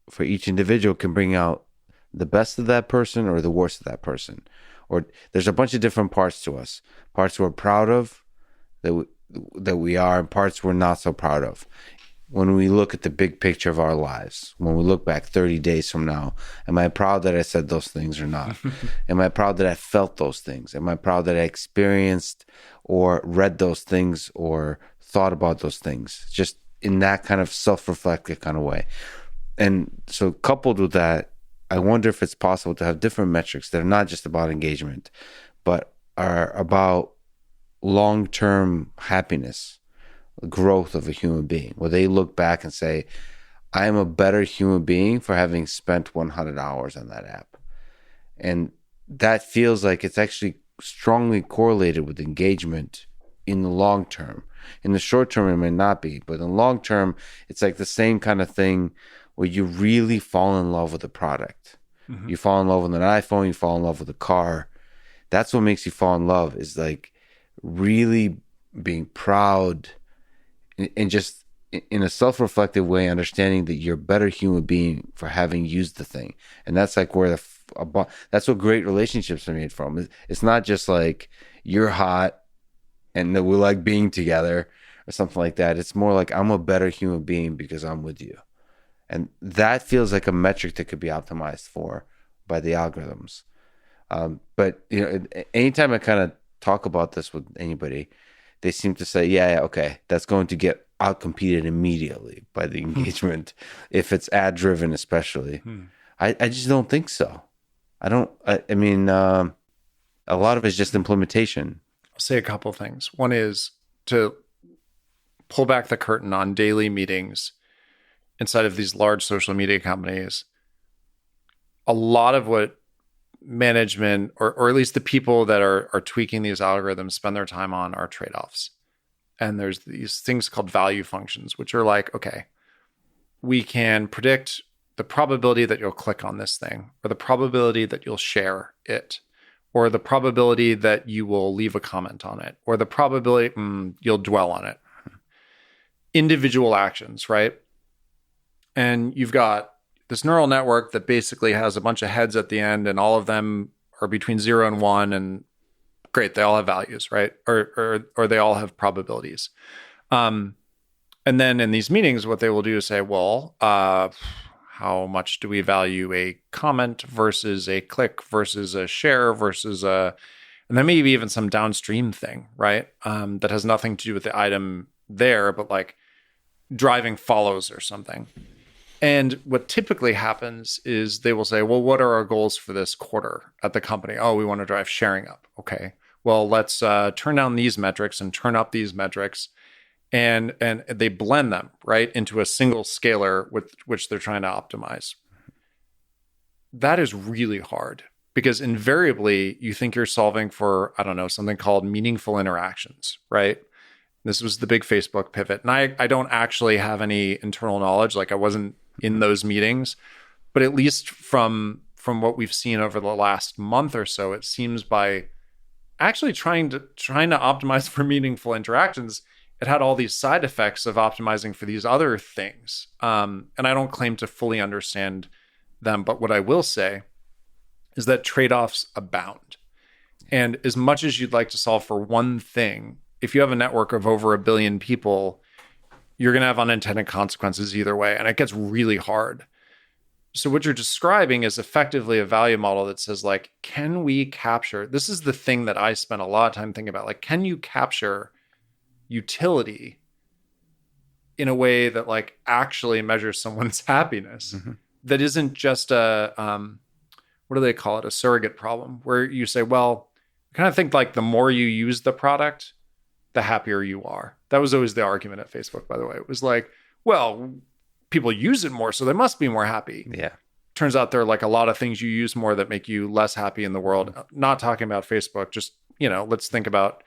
for each individual can bring out the best of that person or the worst of that person. Or there's a bunch of different parts to us. Parts we're proud of that we are, and parts we're not so proud of. When we look at the big picture of our lives, when we look back 30 days from now, am I proud that I said those things or not? Am I proud that I felt those things? Am I proud that I experienced or read those things or thought about those things? Just in that kind of self-reflective kind of way. And so coupled with that, I wonder if it's possible to have different metrics that are not just about engagement, but are about long-term happiness, growth of a human being, where they look back and say, I am a better human being for having spent 100 hours on that app. And that feels like it's actually strongly correlated with engagement in the long term. In the short term, it may not be, but in the long term, it's like the same kind of thing where you really fall in love with the product. Mm-hmm. You fall in love with an iPhone, you fall in love with a car. That's what makes you fall in love, is like really being proud and just in a self-reflective way, understanding that you're a better human being for having used the thing. And that's like where that's what great relationships are made from. It's not just like you're hot and that we like being together or something like that. It's more like I'm a better human being because I'm with you. And that feels like a metric that could be optimized for by the algorithms. But anytime I kind of talk about this with anybody, they seem to say, yeah, okay, that's going to get outcompeted immediately by the engagement, if it's ad driven, especially. I just don't think so. I mean, a lot of it's just implementation. I'll say a couple of things. One is to pull back the curtain on daily meetings inside of these large social media companies, a lot of what management, or at least the people that are tweaking these algorithms, spend their time on are trade-offs. And there's these things called value functions, which are like, okay, we can predict the probability that you'll click on this thing, or the probability that you'll share it, or the probability that you will leave a comment on it, or the probability you'll dwell on it. Individual actions, right? And you've got this neural network that basically has a bunch of heads at the end, and all of them are between 0 and 1, and great, they all have values, right? Or they all have probabilities. And then in these meetings, what they will do is say, well, how much do we value a comment versus a click versus a share versus and then maybe even some downstream thing, right? That has nothing to do with the item there, but like driving follows or something. And what typically happens is they will say, well, what are our goals for this quarter at the company? Oh, we want to drive sharing up. Okay, well, let's turn down these metrics and turn up these metrics. And they blend them, right, into a single scalar with which they're trying to optimize. That is really hard because invariably you think you're solving for, I don't know, something called meaningful interactions, right? This was the big Facebook pivot. And I don't actually have any internal knowledge. Like I wasn't in those meetings, but at least from what we've seen over the last month or so, it seems by actually trying to optimize for meaningful interactions, it had all these side effects of optimizing for these other things. And I don't claim to fully understand them, but what I will say is that trade-offs abound. And as much as you'd like to solve for one thing, if you have a network of over 1 billion people, you're going to have unintended consequences either way. And it gets really hard. So what you're describing is effectively a value model that says, like, can we capture, this is the thing that I spent a lot of time thinking about, like, can you capture utility in a way that like actually measures someone's happiness, that isn't just a what do they call it, a surrogate problem, where you say, well, I kind of think like the more you use the product, the happier you are. That was always the argument at Facebook, by the way. It was like, well, people use it more, so they must be more happy. Yeah. Turns out there are like a lot of things you use more that make you less happy in the world. Not talking about Facebook, just, let's think about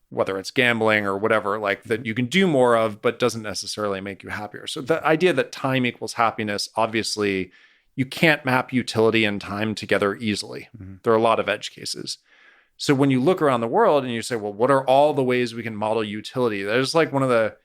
whether it's gambling or whatever, like that you can do more of, but doesn't necessarily make you happier. So the idea that time equals happiness, obviously you can't map utility and time together easily. There are a lot of edge cases. So when you look around the world and you say, well, what are all the ways we can model utility? There's like one of the,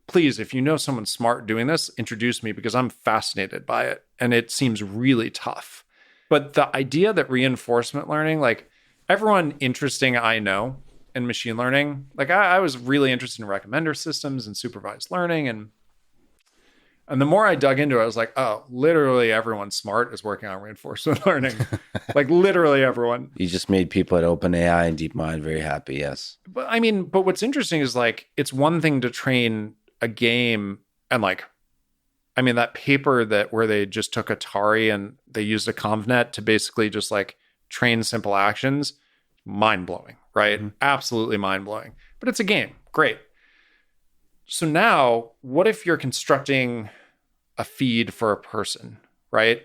please, if you know someone smart doing this, introduce me because I'm fascinated by it. And it seems really tough. But the idea that reinforcement learning, like everyone interesting I know in machine learning, like I was really interested in recommender systems and supervised learning. And the more I dug into it, I was like, oh, literally everyone smart is working on reinforcement learning. Like literally everyone. You just made people at OpenAI and DeepMind very happy, yes. But what's interesting is like, it's one thing to train a game and like, that paper where they just took Atari and they used a ConvNet to basically just like train simple actions, mind-blowing, right? Absolutely mind-blowing. But it's a game. Great. So now, what if you're constructing a feed for a person, right?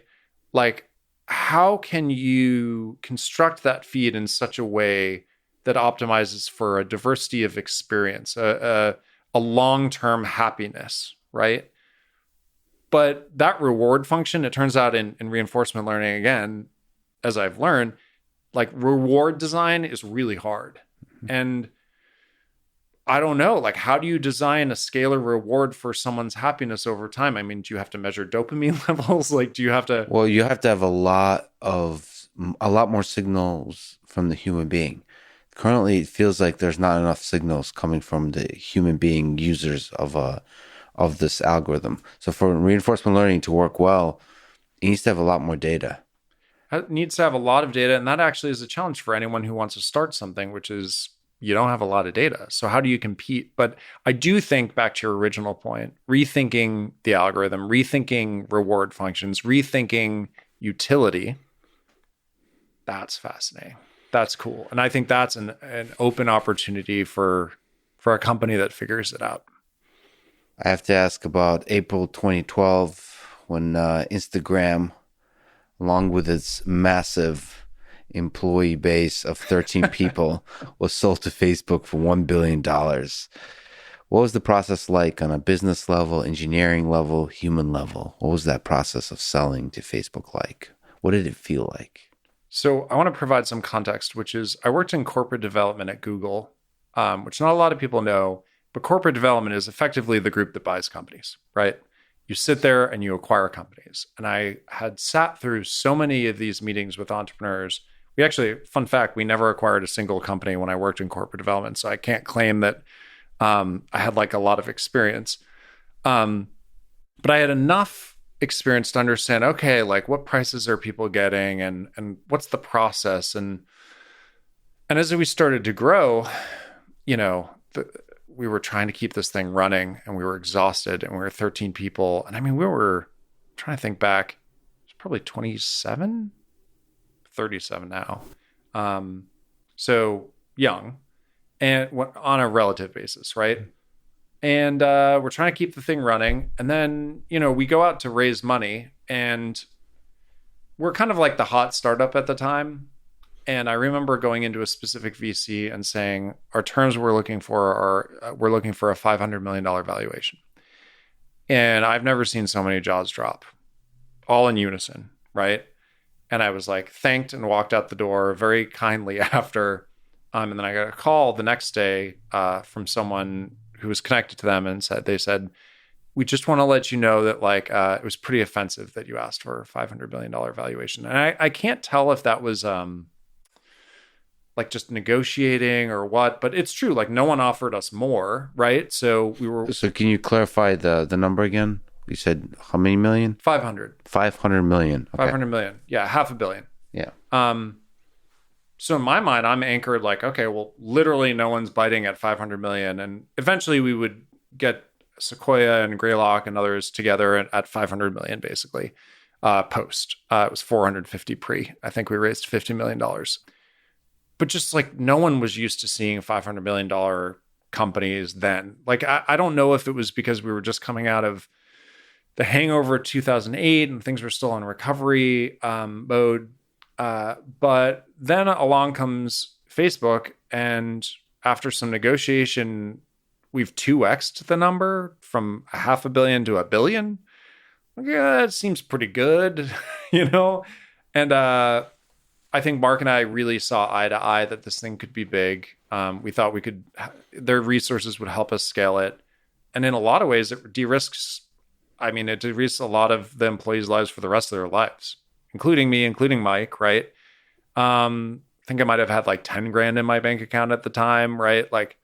Like, how can you construct that feed in such a way that optimizes for a diversity of experience, a long-term happiness, right? But that reward function, it turns out in reinforcement learning, again, as I've learned, like reward design is really hard. And I don't know, like how do you design a scalar reward for someone's happiness over time? Do you have to measure dopamine levels? Like, do you have to? Well, you have to have a lot more signals from the human being. Currently, it feels like there's not enough signals coming from the human being users of this algorithm. So for reinforcement learning to work well, it needs to have a lot more data. It needs to have a lot of data. And that actually is a challenge for anyone who wants to start something, which is you don't have a lot of data. So how do you compete? But I do think, back to your original point, rethinking the algorithm, rethinking reward functions, rethinking utility, that's fascinating. That's cool. And I think that's an open opportunity for a company that figures it out. I have to ask about April 2012 when Instagram, along with its massive employee base of 13 people, was sold to Facebook for $1 billion. What was the process like on a business level, engineering level, human level? What was that process of selling to Facebook like? What did it feel like? So I want to provide some context, which is I worked in corporate development at Google, which not a lot of people know, but corporate development is effectively the group that buys companies, right? You sit there and you acquire companies. And I had sat through so many of these meetings with entrepreneurs. We actually, fun fact, we never acquired a single company when I worked in corporate development. So I can't claim that I had like a lot of experience. But I had enough experience to understand, okay, like what prices are people getting and what's the process? And as we started to grow, you know, we were trying to keep this thing running and we were exhausted and we were 13 people. And I mean, we were trying to think back, it's probably 27, 37 now. So young and on a relative basis, right? And we're trying to keep the thing running. And then, you know, we go out to raise money and we're kind of like the hot startup at the time. And I remember going into a specific VC and saying, our terms we're looking for are, we're looking for a $500 million valuation. And I've never seen so many jaws drop, all in unison, right? And I was like, thanked and walked out the door very kindly after. And then I got a call the next day from someone who was connected to them and they said, we just want to let you know that like it was pretty offensive that you asked for a $500 million valuation. And I can't tell if that was like just negotiating or what, but it's true. Like no one offered us more, right? So we were. So can you clarify the number again? You said how many million? 500. 500 million. Okay. 500 million. Yeah, $500 million. Yeah. So in my mind, I'm anchored like, okay, well, literally no one's biting at 500 million. And eventually we would get Sequoia and Greylock and others together at 500 million, basically, post. It was 450 pre. I think we raised $50 million. But just like no one was used to seeing $500 million companies then. Like, I don't know if it was because we were just coming out of the hangover of 2008 and things were still in recovery mode. But then along comes Facebook, and after some negotiation, we've 2x'd the number from $500 million to $1 billion. Like, yeah, that seems pretty good, you know? And I think Mark and I really saw eye to eye that this thing could be big. We thought their resources would help us scale it. And in a lot of ways, it de-risks a lot of the employees' lives for the rest of their lives, including me, including Mike, right? I think I might have had like 10 grand in my bank account at the time, right? Like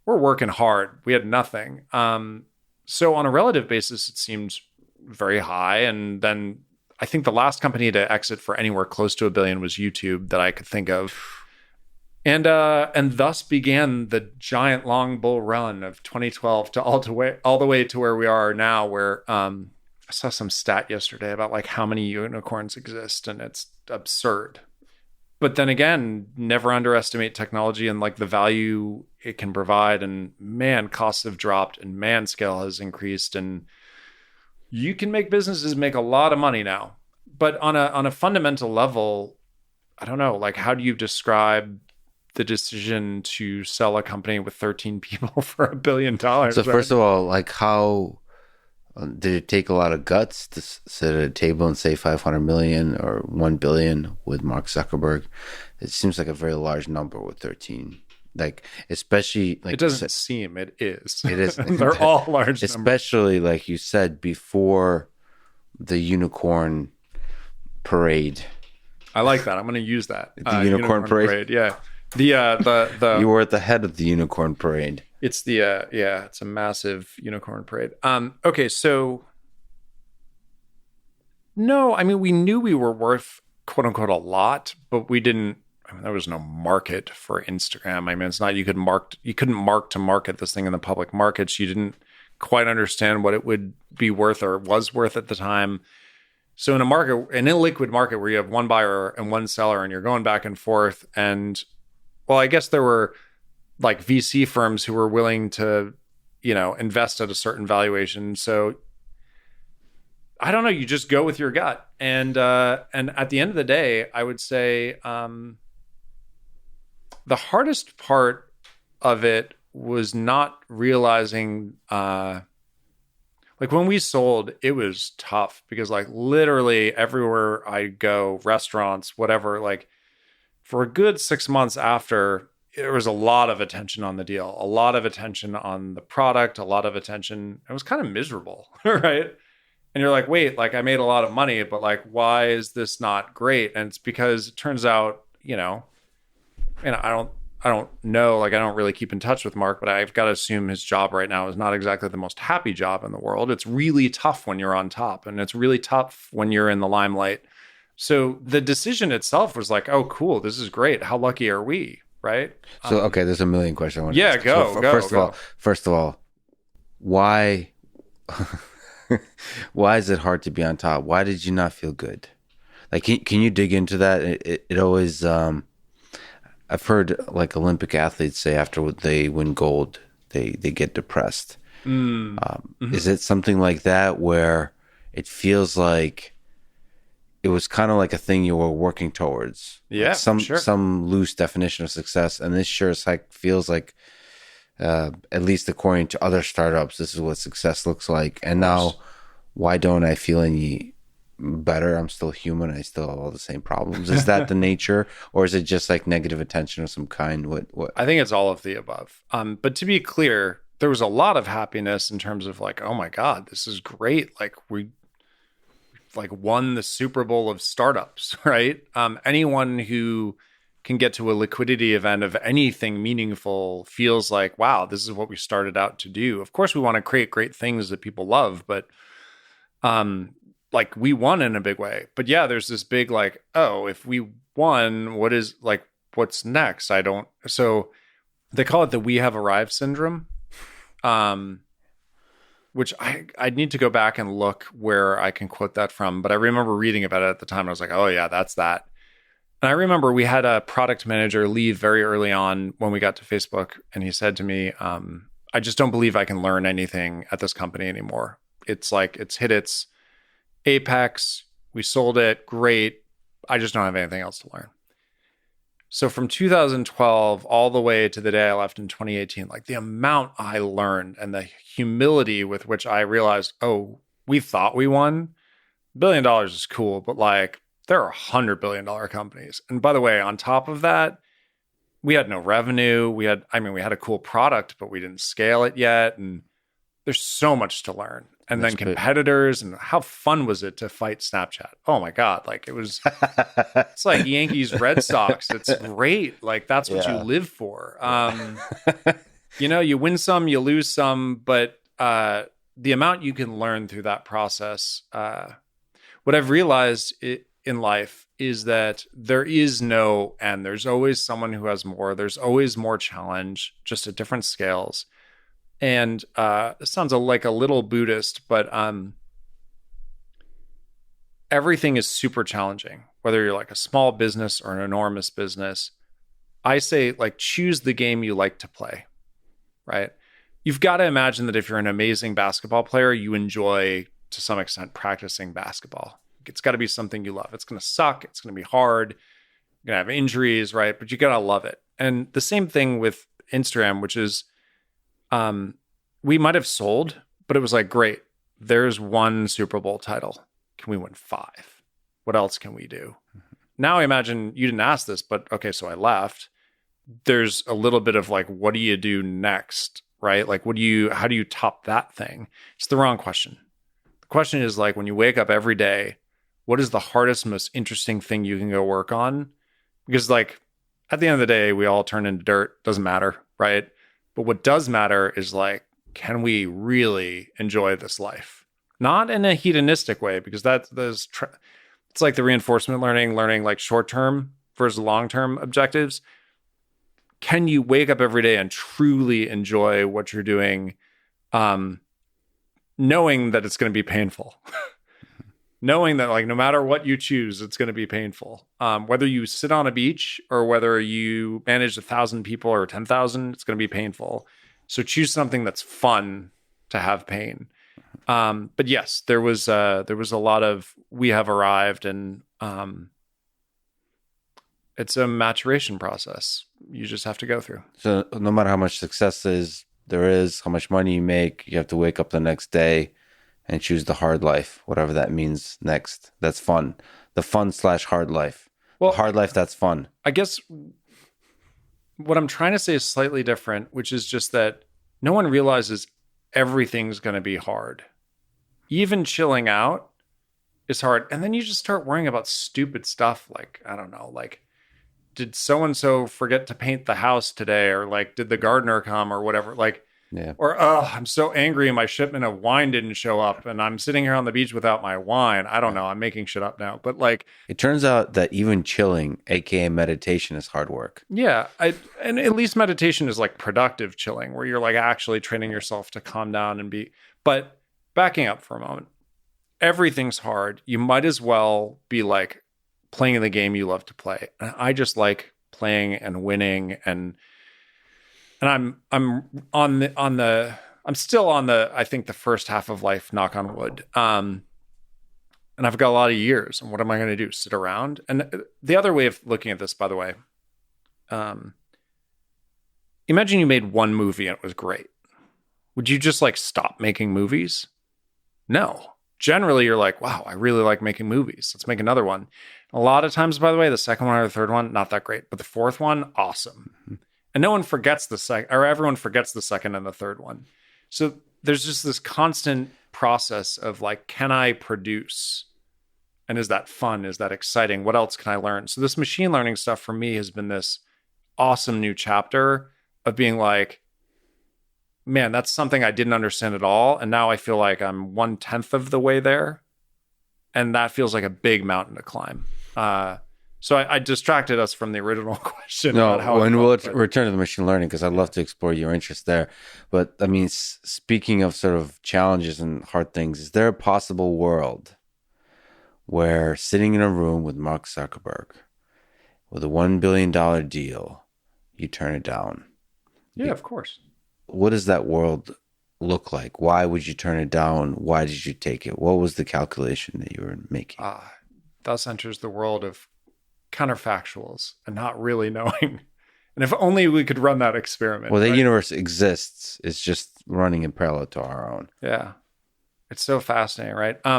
we're working hard. We had nothing. So on a relative basis, it seemed very high. And then I think the last company to exit for anywhere close to $1 billion was YouTube that I could think of. And thus began the giant long bull run of 2012 to all the way to where we are now, where I saw some stat yesterday about like how many unicorns exist, and it's absurd. But then again, never underestimate technology and like the value it can provide. And man, costs have dropped and man, scale has increased, and you can make businesses make a lot of money now. But on a fundamental level, I don't know, like how do you describe the decision to sell a company with 13 people for $1 billion? So first of all, like how did it take a lot of guts to sit at a table and say 500 million or 1 billion with Mark Zuckerberg? It seems like a very large number with 13. Like, especially like it doesn't seem, it is. It is. They're all large especially numbers. Like you said, before the unicorn parade. I like that. I'm going to use that. The unicorn parade. Yeah. The you were at the head of the unicorn parade. It's it's a massive unicorn parade. Okay, so no, I mean we knew we were worth quote unquote a lot, but we didn't. I mean, there was no market for Instagram. I mean, it's not you couldn't mark to market this thing in the public markets. You didn't quite understand what it would be worth or was worth at the time. So in an illiquid market where you have one buyer and one seller and you're going back and forth, and well, I guess there were like VC firms who were willing to, invest at a certain valuation. So I don't know. You just go with your gut. And at the end of the day, I would say the hardest part of it was not realizing, like when we sold, it was tough because like literally everywhere I go, restaurants, whatever, like for a good 6 months after, there was a lot of attention on the deal, a lot of attention on the product, a lot of attention. It was kind of miserable, right? And you're like, wait, like I made a lot of money, but like, why is this not great? And it's because it turns out, and I don't know, like I don't really keep in touch with Mark, but I've got to assume his job right now is not exactly the most happy job in the world. It's really tough when you're on top, and it's really tough when you're in the limelight. So the decision itself was like, oh, cool, this is great. How lucky are we, right? So, okay, there's a million questions I want to Yeah, ask. go, So, go. First of all, why why is it hard to be on top? Why did you not feel good? Like, can you dig into that? It always, I've heard like Olympic athletes say after they win gold, they get depressed. Is it something like that where it feels like it was kind of like a thing you were working towards? Yeah, like sure. some loose definition of success, and this sure as heck feels like, at least according to other startups, this is what success looks like. And now, why don't I feel any better? I'm still human. I still have all the same problems. Is that the nature, or is it just like negative attention of some kind? What? I think it's all of the above. But to be clear, there was a lot of happiness in terms of like, oh my God, this is great. Like we like won the Super Bowl of startups, right? Anyone who can get to a liquidity event of anything meaningful feels like, wow, this is what we started out to do. Of course, we want to create great things that people love, but like we won in a big way. But yeah, there's this big like, oh, if we won, what's next? So they call it the "we have arrived" syndrome, which I need to go back and look where I can quote that from. But I remember reading about it at the time. And I was like, oh yeah, that's that. And I remember we had a product manager leave very early on when we got to Facebook. And he said to me, I just don't believe I can learn anything at this company anymore. It's like it's hit its apex. We sold it. Great. I just don't have anything else to learn. So from 2012 all the way to the day I left in 2018, like the amount I learned and the humility with which I realized, oh, we thought we won. $1 billion is cool, but like there are $100 billion companies. And by the way, on top of that, we had no revenue. We had a cool product, but we didn't scale it yet. And there's so much to learn. And then competitors, and how fun was it to fight Snapchat? Oh my God. Like it's like Yankees, Red Sox. It's great. Like that's what you live for. You win some, you lose some, but the amount you can learn through that process, what I've realized in life is that there is no end. There's always someone who has more. There's always more challenge, just at different scales. And this sounds like a little Buddhist, but everything is super challenging, whether you're like a small business or an enormous business. I say, like, choose the game you like to play, right? You've got to imagine that if you're an amazing basketball player, you enjoy, to some extent, practicing basketball. It's got to be something you love. It's going to suck. It's going to be hard. You're going to have injuries, right? But you got to love it. And the same thing with Instagram, which is, we might have sold, but it was like, great, there's one Super Bowl title. Can we win 5? What else can we do? Now I imagine you didn't ask this, but okay, so I left. There's a little bit of like, what do you do next? Right? Like, how do you top that thing? It's the wrong question. The question is like, when you wake up every day, what is the hardest, most interesting thing you can go work on? Because like, at the end of the day, we all turn into dirt. Doesn't matter, right? But what does matter is like, can we really enjoy this life? Not in a hedonistic way, because it's like the reinforcement learning like short-term versus long-term objectives. Can you wake up every day and truly enjoy what you're doing, knowing that it's going to be painful? Knowing that like no matter what you choose, it's going to be painful. Whether you sit on a beach or whether you manage 1,000 people or 10,000, it's going to be painful. So choose something that's fun to have pain. But yes, there was a lot of we have arrived, and it's a maturation process you just have to go through. So no matter how much success there is, how much money you make, you have to wake up the next day and choose the hard life, whatever that means next. That's fun. The fun/hard life. Well, the hard life that's fun. I guess what I'm trying to say is slightly different, which is just that no one realizes everything's going to be hard. Even chilling out is hard. And then you just start worrying about stupid stuff like, I don't know, like, did so-and-so forget to paint the house today? Or like, did the gardener come or whatever? Like, Yeah. or, oh, I'm so angry my shipment of wine didn't show up and I'm sitting here on the beach without my wine. I don't know. I'm making shit up now. But like, It turns out that even chilling, aka meditation, is hard work. yeah, and at least meditation is like productive chilling where you're like actually training yourself to calm down and be, but backing up for a moment, everything's hard. You might as well be like playing the game you love to play. And I just like playing and winning, and I'm still on the I think the first half of life, knock on wood. And I've got a lot of years, and what am I going to do? Sit around? And the other way of looking at this, by the way, imagine you made one movie and it was great. Would you just like stop making movies? No. Generally, you're like, wow, I really like making movies. Let's make another one. A lot of times, by the way, the second one or the third one, not that great. But the fourth one, awesome. Mm-hmm. And no one forgets the second, or everyone forgets the second and the third one. So there's just this constant process of like, can I produce? And is that fun? Is that exciting? What else can I learn? So this machine learning stuff for me has been this awesome new chapter of being like, man, that's something I didn't understand at all. And now I feel like I'm 1/10 of the way there. And that feels like a big mountain to climb. So I distracted us from the original question. No, about how when we'll return to the machine learning, because I'd love to explore your interest there. But I mean, speaking of sort of challenges and hard things, is there a possible world where sitting in a room with Mark Zuckerberg with a $1 billion deal, you turn it down? Yeah, of course. What does that world look like? Why would you turn it down? Why did you take it? What was the calculation that you were making? Thus enters the world of counterfactuals and not really knowing. And if only we could run that experiment. Well, the right? universe exists. It's just running in parallel to our own. Yeah. It's so fascinating, right? I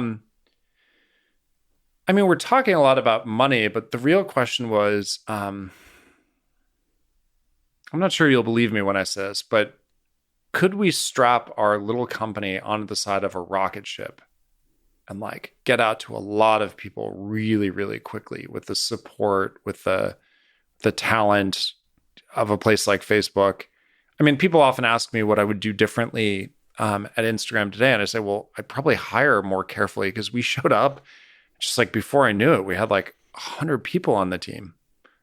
mean, we're talking a lot about money, but the real question was, I'm not sure you'll believe me when I say this, but could we strap our little company onto the side of a rocket ship and like get out to a lot of people really, really quickly with the support, with the talent of a place like Facebook? I mean, people often ask me what I would do differently at Instagram today. And I say, well, I'd probably hire more carefully, because we showed up just like before I knew it, we had like 100 people on the team,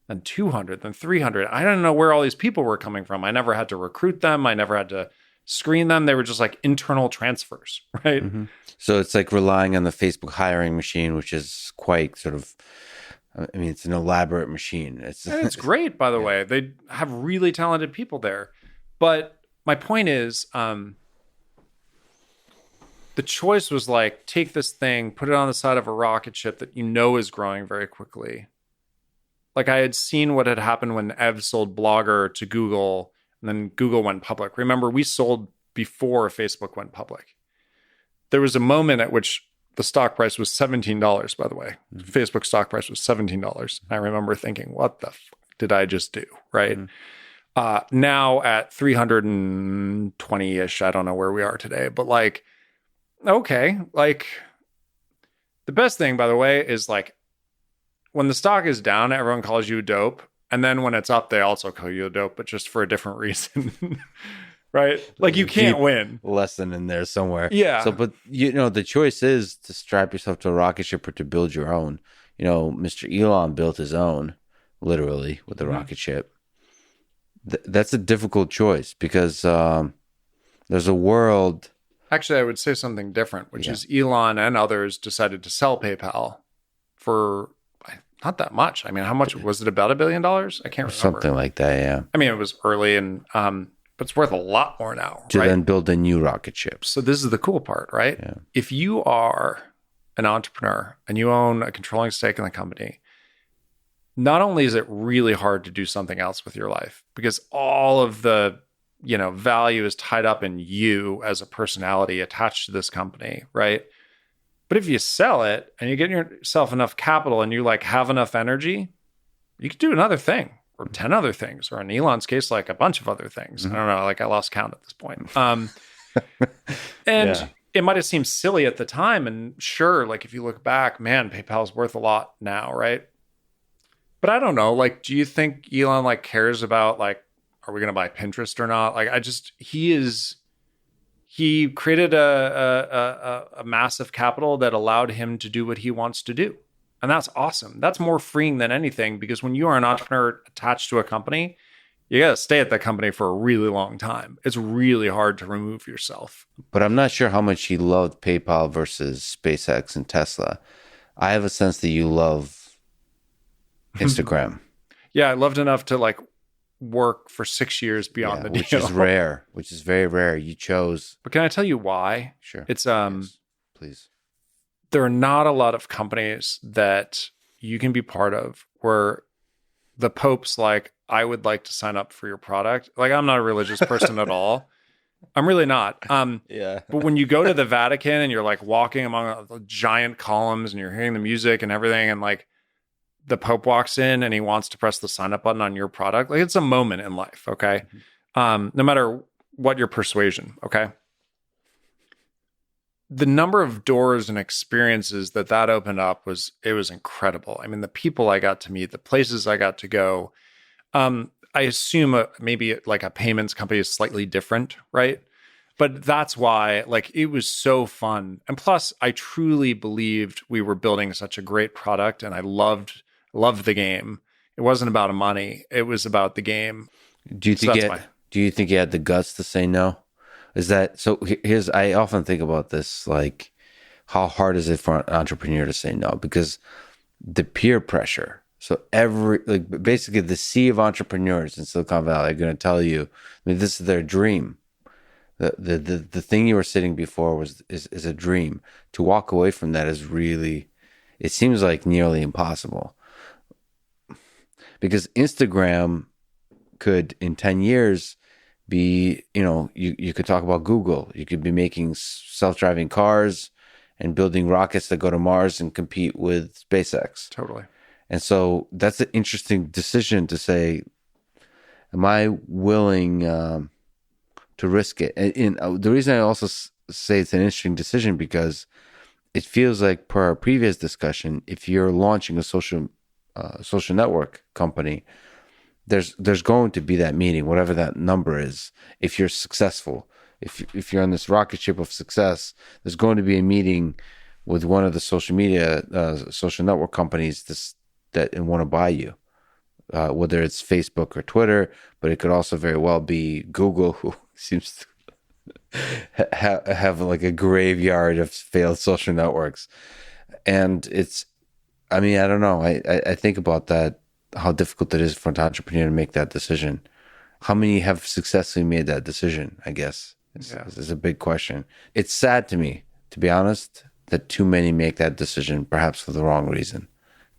then 200, then 300. I don't know where all these people were coming from. I never had to recruit them. I never had to screen them. They were just like internal transfers, right? Mm-hmm. So it's like relying on the Facebook hiring machine, which is quite sort of, I mean, it's an elaborate machine. It's great, by the way. They have really talented people there. But my point is, the choice was like, take this thing, put it on the side of a rocket ship that you know is growing very quickly. Like I had seen what had happened when Ev sold Blogger to Google, and then Google went public. Remember, we sold before Facebook went public. There was a moment at which the stock price was $17, by the way. Mm-hmm. Facebook stock price was $17. I remember thinking, what the fuck did I just do, right? Mm-hmm. Now at 320-ish, I don't know where we are today, but like, okay, like the best thing, by the way, is like when the stock is down, everyone calls you dope. And then when it's up, they also call you a dope, but just for a different reason, right? Like you can't win. Lesson in there somewhere. Yeah. So, but you know, the choice is to strap yourself to a rocket ship or to build your own. You know, Mr. Elon built his own, literally, with the rocket ship. That's a difficult choice because there's a world. Actually, I would say something different, which is Elon and others decided to sell PayPal for not that much. I mean, how much was it? About $1 billion? I can't remember. Something like that, yeah. I mean, it was early, and but but it's worth a lot more now, To right? then build a new rocket ship. So this is the cool part, right? Yeah. If you are an entrepreneur and you own a controlling stake in the company, not only is it really hard to do something else with your life because all of the, value is tied up in you as a personality attached to this company, right? But if you sell it and you get yourself enough capital and you like have enough energy, you could do another thing or 10 other things, or in Elon's case, like a bunch of other things. I don't know, like I lost count at this point. And it might have seemed silly at the time. And sure, like if you look back, man, PayPal's worth a lot now, right? But I don't know, like, do you think Elon like cares about like, are we going to buy Pinterest or not? Like, he created a massive capital that allowed him to do what he wants to do. And that's awesome. That's more freeing than anything, because when you are an entrepreneur attached to a company, you got to stay at that company for a really long time. It's really hard to remove yourself. But I'm not sure how much he loved PayPal versus SpaceX and Tesla. I have a sense that you love Instagram. Yeah, I loved enough to like work for 6 years beyond the deal. Which is rare, which is very rare. You chose. But can I tell you why? Sure. It's Yes, please. There are not a lot of companies that you can be part of where the Pope's like, I would like to sign up for your product. Like, I'm not a religious person at all. I'm really not. Yeah. But when you go to the Vatican and you're like walking among the giant columns and you're hearing the music and everything, and like the Pope walks in and he wants to press the sign up button on your product, like it's a moment in life. Okay. No matter what your persuasion. Okay. The number of doors and experiences that opened up was incredible. I mean, the people I got to meet, the places I got to go. I assume maybe like a payments company is slightly different, right? But that's why, like, it was so fun. And plus, I truly believed we were building such a great product, and I loved the game. It wasn't about money; it was about the game. Do you think you had the guts to say no? Is that so? I often think about this, like, how hard is it for an entrepreneur to say no? Because the peer pressure. So basically the sea of entrepreneurs in Silicon Valley are going to tell you, I mean, this is their dream. The thing you were sitting before is a dream. To walk away from that is really, it seems like nearly impossible. Because Instagram could, in 10 years, be, you could talk about Google. You could be making self-driving cars and building rockets that go to Mars and compete with SpaceX. Totally. And so that's an interesting decision to say, am I willing to risk it? And the reason I also say it's an interesting decision, because it feels like, per our previous discussion, if you're launching a social network company, there's going to be that meeting, whatever that number is. If you're successful, if you're on this rocket ship of success, there's going to be a meeting with one of the social network companies that want to buy you, whether it's Facebook or Twitter, but it could also very well be Google, who seems to have like a graveyard of failed social networks. And I don't know. I think about that, how difficult it is for an entrepreneur to make that decision. How many have successfully made that decision, I guess, is a big question. It's sad to me, to be honest, that too many make that decision, perhaps for the wrong reason.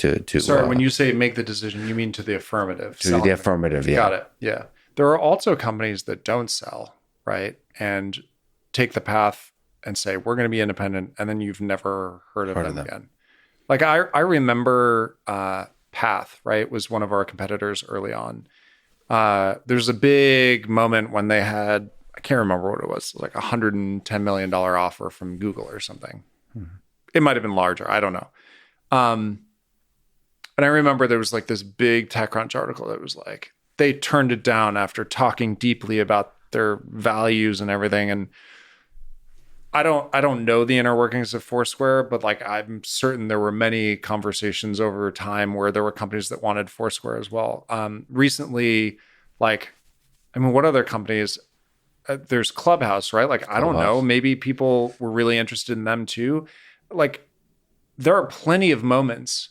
Sorry, when you say make the decision, you mean to the affirmative. To the affirmative, yeah. Got it, yeah. There are also companies that don't sell, right? And take the path and say, we're going to be independent, and then you've never heard of them again. Like, I remember Path, right, was one of our competitors early on. There's a big moment when they had, I can't remember what it was like $110 million offer from Google or something. Mm-hmm. It might have been larger. I don't know. And I remember there was like this big TechCrunch article that was like, they turned it down after talking deeply about their values and everything. And I don't know the inner workings of Foursquare, but like, I'm certain there were many conversations over time where there were companies that wanted Foursquare as well. Recently, like, I mean, what other companies? There's Clubhouse, right? Like, I don't know. Maybe people were really interested in them too. Like, there are plenty of moments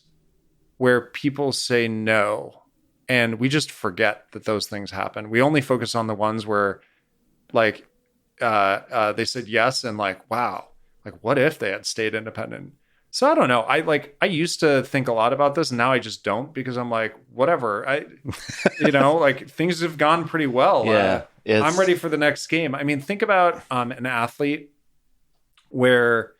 where people say no, and we just forget that those things happen. We only focus on the ones where like they said yes, and like, wow, like what if they had stayed independent? So I don't know. I used to think a lot about this, and now I just don't, because I'm like, whatever. Like things have gone pretty well. Yeah, I'm ready for the next game. I mean, think about an athlete where,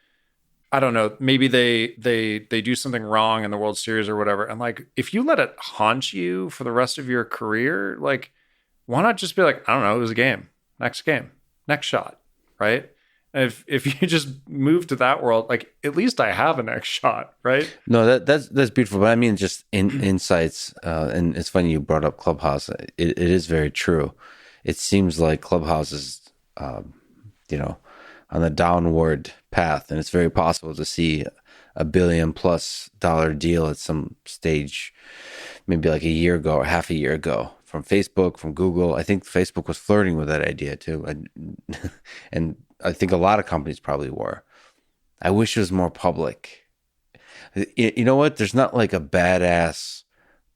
I don't know, maybe they do something wrong in the World Series or whatever, and like if you let it haunt you for the rest of your career, like why not just be like, I don't know, it was a game, next shot, right? And if you just move to that world, like at least I have a next shot, right? No, that's beautiful. But I mean, just insights, and it's funny you brought up Clubhouse. It is very true. It seems like Clubhouse is, on the downward path, and it's very possible to see $1 billion+ deal at some stage, maybe like a year ago or half a year ago, from Facebook, from Google. I think Facebook was flirting with that idea too, and I think a lot of companies probably were. I wish it was more public. You know what? There's not like a badass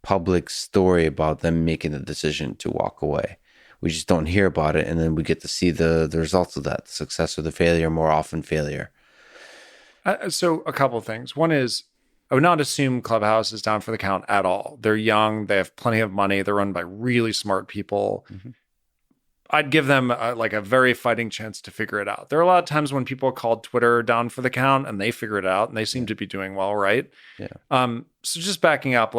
public story about them making the decision to walk away. We just don't hear about it, and then we get to see the results of that, the success or the failure, more often failure. So a couple of things. One is, I would not assume Clubhouse is down for the count at all. They're young. They have plenty of money. They're run by really smart people. Mm-hmm. I'd give them a very fighting chance to figure it out. There are a lot of times when people called Twitter down for the count and they figure it out and they seem to be doing well, right? Yeah. So just backing up,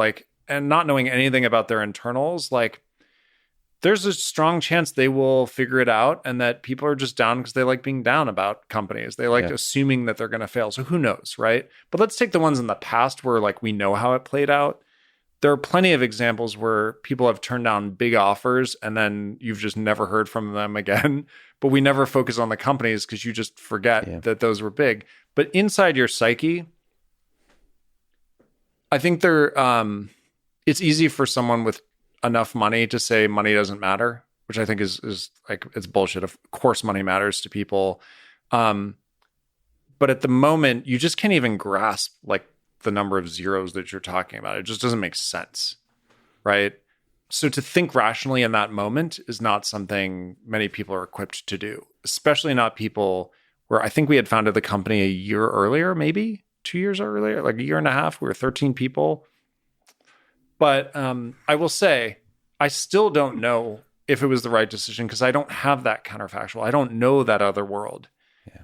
and not knowing anything about their internals, there's a strong chance they will figure it out, and that people are just down because they like being down about companies. They like assuming that they're going to fail. So who knows, right? But let's take the ones in the past where we know how it played out. There are plenty of examples where people have turned down big offers and then you've just never heard from them again. But we never focus on the companies because you just forget that those were big. But inside your psyche, I think it's easy for someone with enough money to say money doesn't matter, which I think is it's bullshit. Of course money matters to people. But at the moment, you just can't even grasp the number of zeros that you're talking about. It just doesn't make sense, right? So to think rationally in that moment is not something many people are equipped to do, especially not people where I think we had founded the company a year earlier, maybe 2 years earlier, like a year and a half. We were 13 people. But I will say, I still don't know if it was the right decision because I don't have that counterfactual. I don't know that other world. Yeah.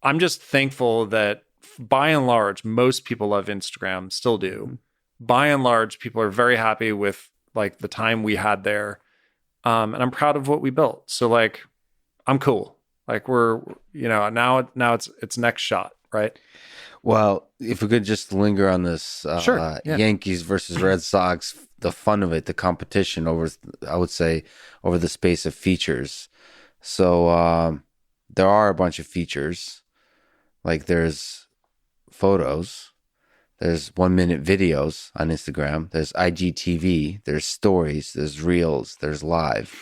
I'm just thankful that by and large, most people love Instagram, still do. Mm-hmm. By and large, people are very happy with the time we had there. And I'm proud of what we built. So I'm cool. We're, now it's next shot, right? Well, if we could just linger on this, Sure. Yankees versus Red Sox, the fun of it, the competition over the space of features. So there are a bunch of features. There's photos, there's 1-minute videos on Instagram, there's IGTV, there's stories, there's reels, there's live.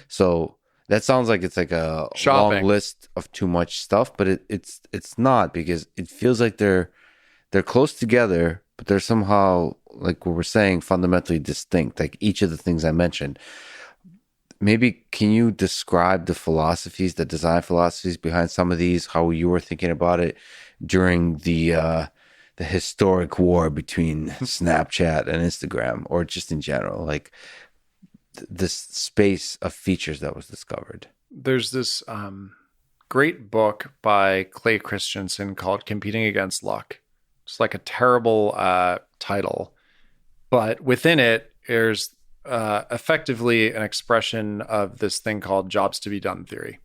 So that sounds like it's a shopping long list of too much stuff, but it's not, because it feels like they're close together, but they're somehow, like what we're saying, fundamentally distinct. Like each of the things I mentioned. Maybe can you describe the philosophies, the design philosophies behind some of these, how you were thinking about it during the historic war between Snapchat and Instagram, or just in general, this space of features that was discovered? There's this great book by Clay Christensen called Competing Against Luck. It's a terrible title, but within it, there's effectively an expression of this thing called jobs to be done theory.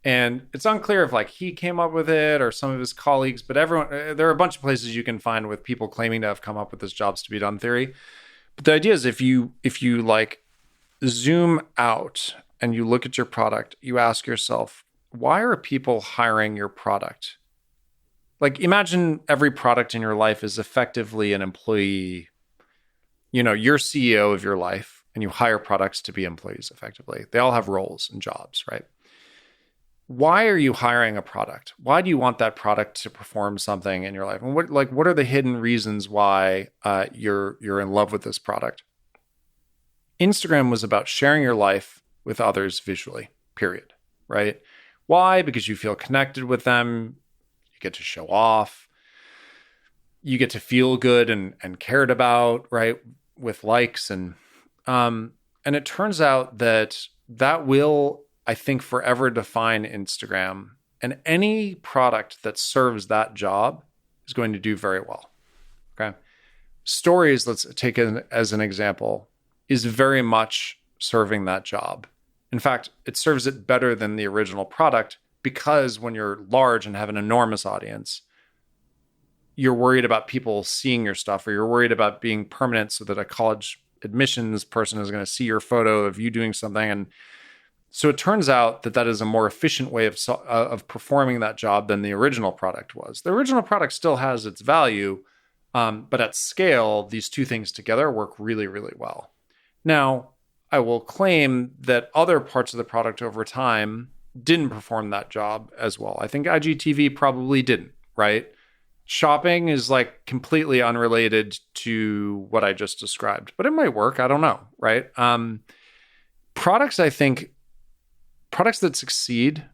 And it's unclear if he came up with it or some of his colleagues, but there are a bunch of places you can find with people claiming to have come up with this jobs to be done theory. But the idea is if you zoom out and you look at your product, you ask yourself, why are people hiring your product? Imagine every product in your life is effectively an employee. You're CEO of your life and you hire products to be employees effectively. They all have roles and jobs, right? Why are you hiring a product? Why do you want that product to perform something in your life? And what are the hidden reasons why you're in love with this product? Instagram was about sharing your life with others visually, period. right? Why? Because you feel connected with them. You get to show off. You get to feel good and cared about, right? With likes and it turns out that will, I think, forever define Instagram. And any product that serves that job is going to do very well. Okay. Stories, let's take it as an example, is very much serving that job. In fact, it serves it better than the original product because when you're large and have an enormous audience, you're worried about people seeing your stuff, or you're worried about being permanent so that a college admissions person is going to see your photo of you doing something. And so it turns out that is a more efficient way of performing that job than the original product was. The original product still has its value, but at scale, these two things together work really, really well. Now, I will claim that other parts of the product over time didn't perform that job as well. I think IGTV probably didn't, right? Shopping is like completely unrelated to what I just described, but it might work. I don't know, right? Products that succeed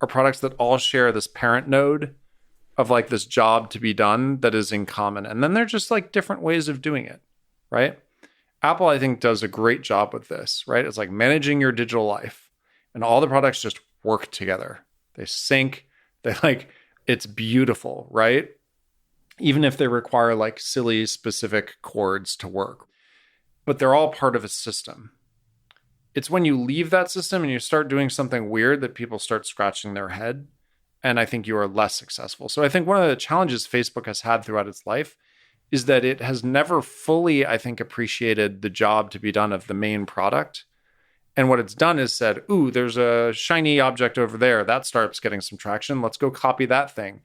are products that all share this parent node of like this job to be done that is in common. And then they're just like different ways of doing it, right? Apple, I think, does a great job with this, right? It's like managing your digital life, and all the products just work together. They sync. It's beautiful, right? Even if they require like silly specific chords to work, but they're all part of a system. It's when you leave that system and you start doing something weird that people start scratching their head. And I think you are less successful. So I think one of the challenges Facebook has had throughout its life is that it has never fully, I think, appreciated the job to be done of the main product. And what it's done is said, ooh, there's a shiny object over there. That starts getting some traction. Let's go copy that thing.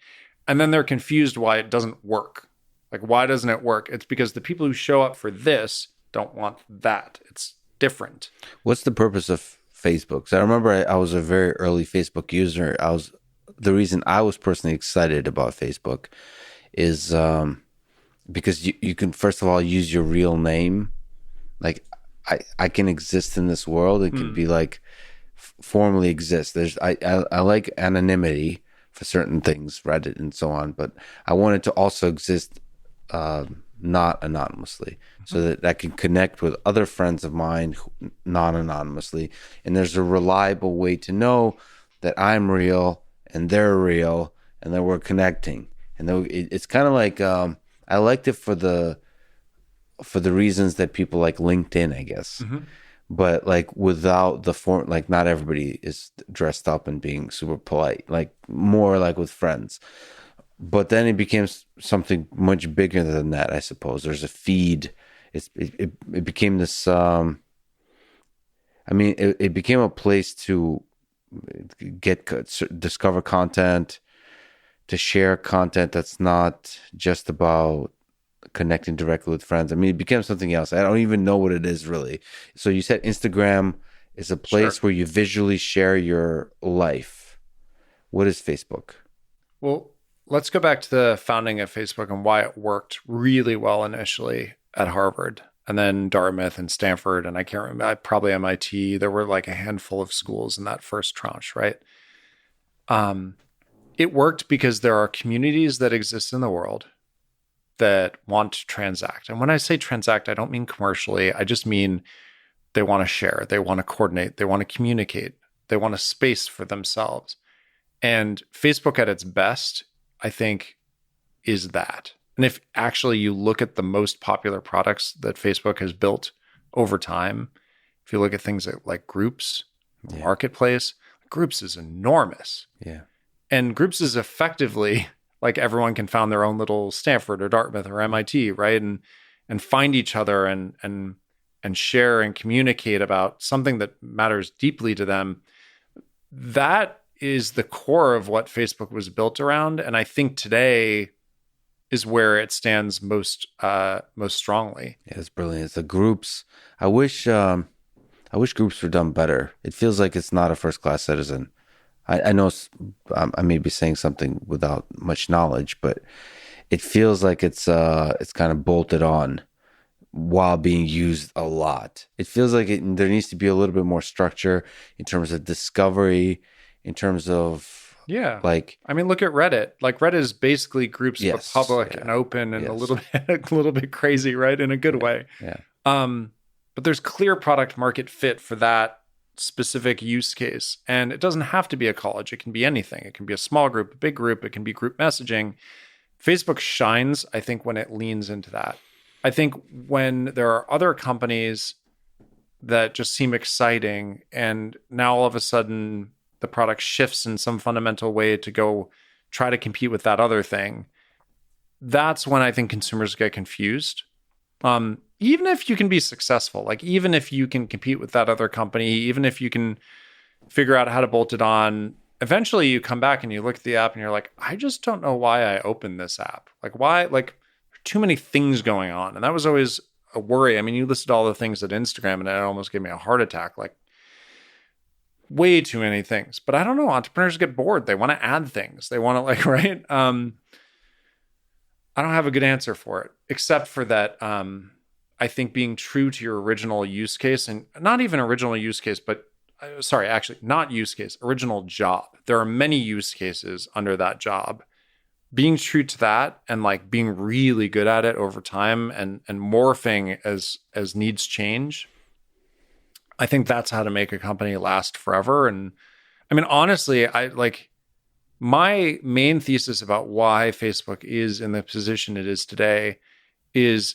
And then they're confused why it doesn't work. Like, why doesn't it work? It's because the people who show up for this don't want that. It's different. What's the purpose of Facebook? So I remember I was a very early Facebook user. The reason I was personally excited about Facebook is because you can, first of all, use your real name. Like, I can exist in this world. It can be like formally exist. I like anonymity for certain things, Reddit and so on, but I wanted to also exist not anonymously, so that I can connect with other friends of mine non-anonymously. And there's a reliable way to know that I'm real and they're real and that we're connecting. And it's kind of like I liked it for the reasons that people like LinkedIn, I guess. Mm-hmm. But like without the form, like not everybody is dressed up and being super polite, like more like with friends. But then it became something much bigger than that, I suppose. There's a feed. It became this, it became a place to discover content, to share content that's not just about connecting directly with friends. I mean, it became something else. I don't even know what it is really. So you said Instagram is a place where you visually share your life. What is Facebook? Well, let's go back to the founding of Facebook and why it worked really well initially at Harvard and then Dartmouth and Stanford. And I can't remember, probably MIT. There were like a handful of schools in that first tranche, right? It worked because there are communities that exist in the world that want to transact. And when I say transact, I don't mean commercially. I just mean they want to share, they want to coordinate, they want to communicate, they want a space for themselves. And Facebook at its best, I think, is that. And if actually you look at the most popular products that Facebook has built over time, if you look at things like Groups, Marketplace, Groups is enormous. Yeah. And Groups is effectively like everyone can found their own little Stanford or Dartmouth or MIT, right? And find each other and share and communicate about something that matters deeply to them. That is the core of what Facebook was built around. And I think today is where it stands most strongly. Yeah, it's brilliant. It's the Groups. I wish Groups were done better. It feels like it's not a first-class citizen. I know I may be saying something without much knowledge, but it feels like it's kind of bolted on while being used a lot. It feels like there needs to be a little bit more structure in terms of discovery in terms of Yeah. like, I mean, look at Reddit. Like Reddit is basically groups of yes, public yeah, and open and yes, a little bit crazy, right? In a good way. yeah. But there's clear product market fit for that specific use case. And it doesn't have to be a college. It can be anything. It can be a small group, a big group. It can be group messaging. Facebook shines, I think, when it leans into that. I think when there are other companies that just seem exciting and now all of a sudden the product shifts in some fundamental way to go try to compete with that other thing, that's when I think consumers get confused. Even if you can be successful, like even if you can compete with that other company, even if you can figure out how to bolt it on, eventually you come back and you look at the app and you're like, I just don't know why I opened this app. Like why, like too many things going on. And that was always a worry. I mean, you listed all the things at Instagram and it almost gave me a heart attack, like way too many things. But I don't know, entrepreneurs get bored. They want to add things. They want to like, right? I don't have a good answer for it, except for that I think being true to your original use case, and not even original use case, but sorry, actually not use case, original job. There are many use cases under that job. Being true to that and like being really good at it over time and morphing as needs change. I think that's how to make a company last forever. And I mean, honestly, I like my main thesis about why Facebook is in the position it is today is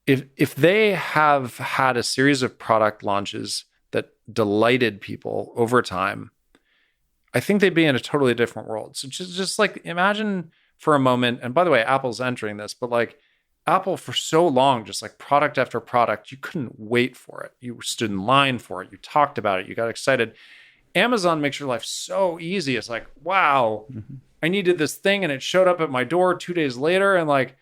if they have had a series of product launches that delighted people over time, I think they'd be in a totally different world. So just like imagine for a moment, and by the way, Apple's entering this, but like Apple for so long, just like product after product, you couldn't wait for it. You stood in line for it. You talked about it. You got excited. Amazon makes your life so easy. It's like, wow, I needed this thing and it showed up at my door 2 days later. And like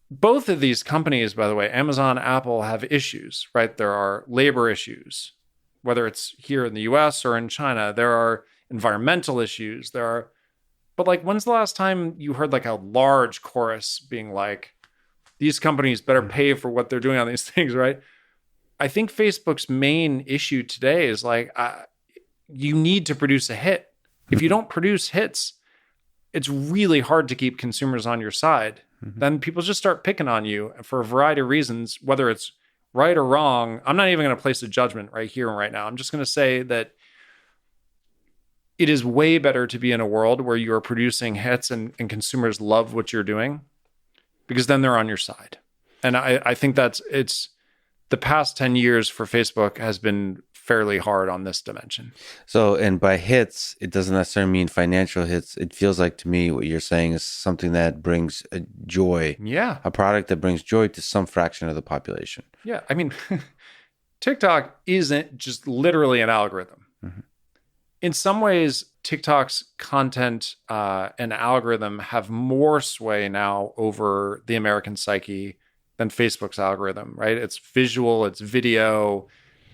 both of these companies, by the way, Amazon, Apple have issues, right? There are labor issues, whether it's here in the US or in China. There are environmental issues. But like, when's the last time you heard like a large chorus being like, these companies better pay for what they're doing on these things, right? I think Facebook's main issue today is like, you need to produce a hit. If you don't produce hits, it's really hard to keep consumers on your side. Then people just start picking on you for a variety of reasons, whether it's right or wrong. I'm not even going to place a judgment right here and right now. I'm just going to say that it is way better to be in a world where you are producing hits and consumers love what you're doing, because then they're on your side. And I think it's the past 10 years for Facebook has been fairly hard on this dimension. So, and by hits, it doesn't necessarily mean financial hits. It feels like to me what you're saying is something that brings joy. Yeah. A product that brings joy to some fraction of the population. Yeah. I mean, TikTok isn't just literally an algorithm. In some ways, TikTok's content and algorithm have more sway now over the American psyche than Facebook's algorithm, right? It's visual, it's video.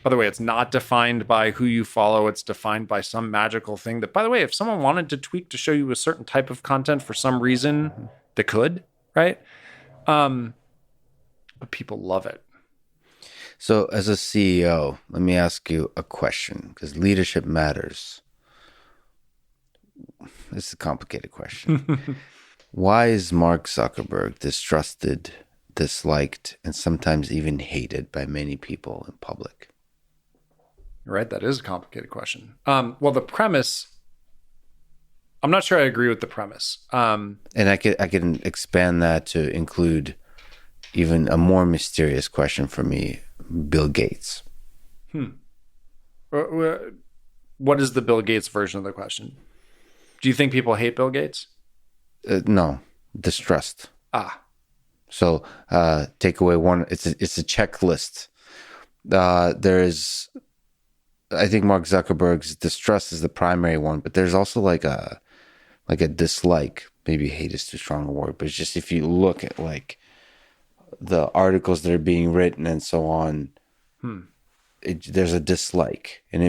By the way, it's not defined by who you follow. It's defined by some magical thing that, by the way, if someone wanted to tweak to show you a certain type of content for some reason, they could, right? But people love it. So as a CEO, let me ask you a question, because leadership matters. This is a complicated question. Why is Mark Zuckerberg distrusted, disliked, and sometimes even hated by many people in public? Right, that is a complicated question. Well, the premise, I'm not sure I agree with the premise. And I can expand that to include even a more mysterious question for me, Bill Gates. What is the Bill Gates version of the question? Do you think people hate Bill Gates? No, distrust. So take away one. It's a checklist. I think Mark Zuckerberg's distrust is the primary one, but there's also like a dislike. Maybe hate is too strong a word, but it's just if you look at like the articles that are being written and so on, there's a dislike, and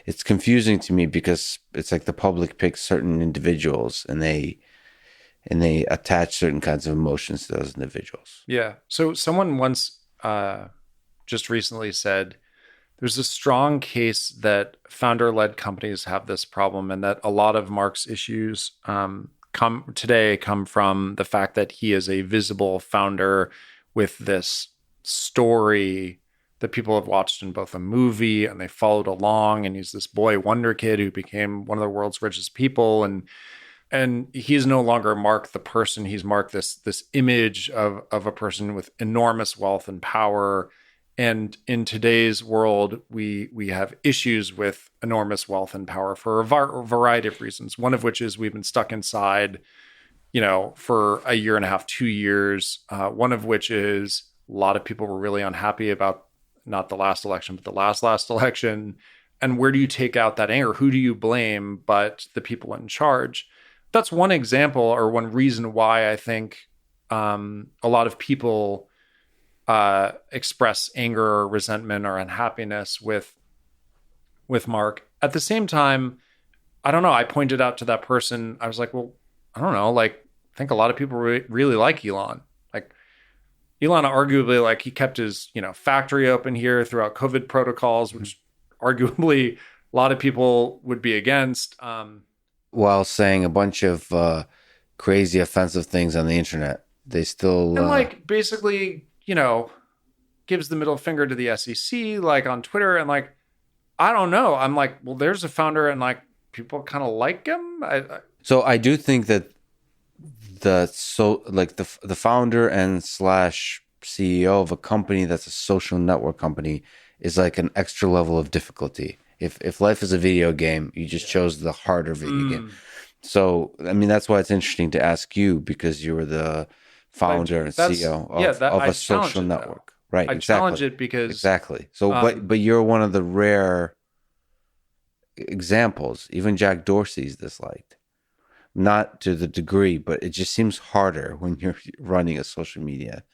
it's confusing to me because it's like the public picks certain individuals and they attach certain kinds of emotions to those individuals. Yeah. So someone once just recently said, there's a strong case that founder-led companies have this problem, and that a lot of Mark's issues come from the fact that he is a visible founder with this story that people have watched in both a movie and they followed along, and he's this boy wonder kid who became one of the world's richest people, and he's no longer Mark the person. He's Mark this image of a person with enormous wealth and power. And in today's world, we have issues with enormous wealth and power for a variety of reasons. One of which is we've been stuck inside, for a year and a half, 2 years. One of which is a lot of people were really unhappy about not the last election, but the last election. And where do you take out that anger? Who do you blame but the people in charge? That's one example, or one reason why I think a lot of people express anger or resentment or unhappiness with Mark. At the same time, I don't know. I pointed out to that person, I was like, well, I don't know. Like, I think a lot of people really like Elon. Like, Elon arguably, like, he kept his, factory open here throughout COVID protocols, which arguably a lot of people would be against. While saying a bunch of crazy offensive things on the internet, they still and like basically, gives the middle finger to the SEC, like on Twitter, and like, I don't know. I'm like, well, there's a founder, and like people kind of like him. So I do think that the founder and slash CEO of a company that's a social network company is like an extra level of difficulty. If life is a video game, you just chose the harder video game. So, I mean, that's why it's interesting to ask you, because you were the founder and CEO of a social network. Right, I challenge it because... Exactly. So, but you're one of the rare examples. Even Jack Dorsey's disliked. Not to the degree, but it just seems harder when you're running a social media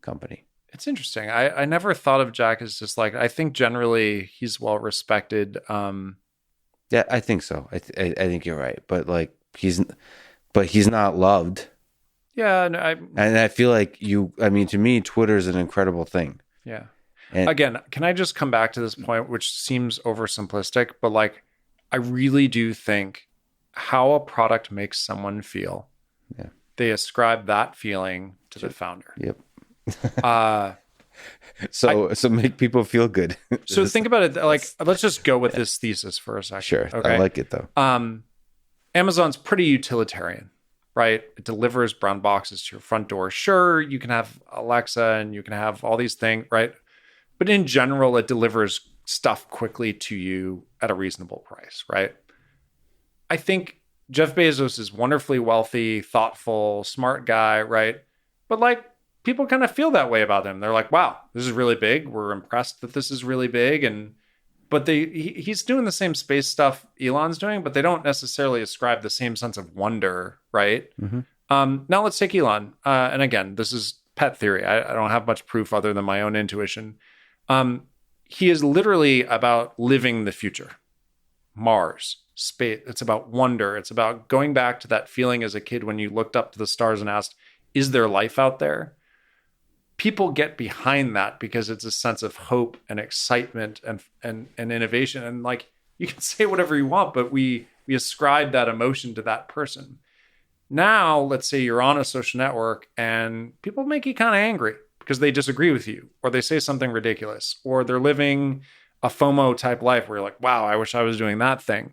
company. It's interesting. I never thought of Jack as just like, I think generally he's well respected. Yeah, I think so. I think you're right. But like he's not loved. Yeah, and I feel like to me, Twitter is an incredible thing. Yeah. And again, can I just come back to this point, which seems oversimplistic, but like, I really do think how a product makes someone feel. Yeah. They ascribe that feeling to the founder. Yep. So make people feel good. So think about it. Like, let's just go with this thesis for a second. Sure. Okay? I like it though. Amazon's pretty utilitarian, right? It delivers brown boxes to your front door. Sure, you can have Alexa and you can have all these things, right? But in general, it delivers stuff quickly to you at a reasonable price, right? I think Jeff Bezos is wonderfully wealthy, thoughtful, smart guy, right? But like, people kind of feel that way about him. They're like, wow, this is really big. We're impressed that this is really big. But he's doing the same space stuff Elon's doing, but they don't necessarily ascribe the same sense of wonder, right? Mm-hmm. Now let's take Elon. And again, this is pet theory. I don't have much proof other than my own intuition. He is literally about living the future. Mars, space. It's about wonder. It's about going back to that feeling as a kid when you looked up to the stars and asked, is there life out there? People get behind that because it's a sense of hope and excitement and innovation. And like, you can say whatever you want, but we ascribe that emotion to that person. Now, let's say you're on a social network and people make you kind of angry because they disagree with you, or they say something ridiculous, or they're living a FOMO type life where you're like, wow, I wish I was doing that thing.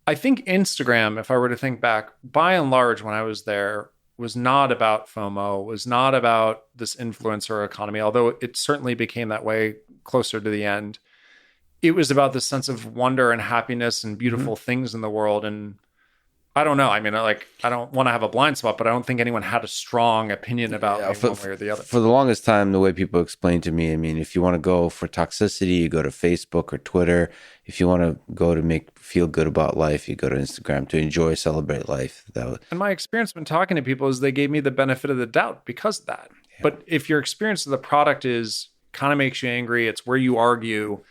I think Instagram, if I were to think back, by and large, when I was there, was not about FOMO, was not about this influencer economy, although it certainly became that way closer to the end. It was about this sense of wonder and happiness and beautiful things in the world. And I don't know. I mean, I don't want to have a blind spot, but I don't think anyone had a strong opinion about one way or the other. For the longest time, the way people explained to me, I mean, if you want to go for toxicity, you go to Facebook or Twitter. If you want to go to feel good about life, you go to Instagram to enjoy, celebrate life. And my experience when talking to people is they gave me the benefit of the doubt because of that. Yeah. But if your experience of the product is kind of makes you angry, it's where you argue.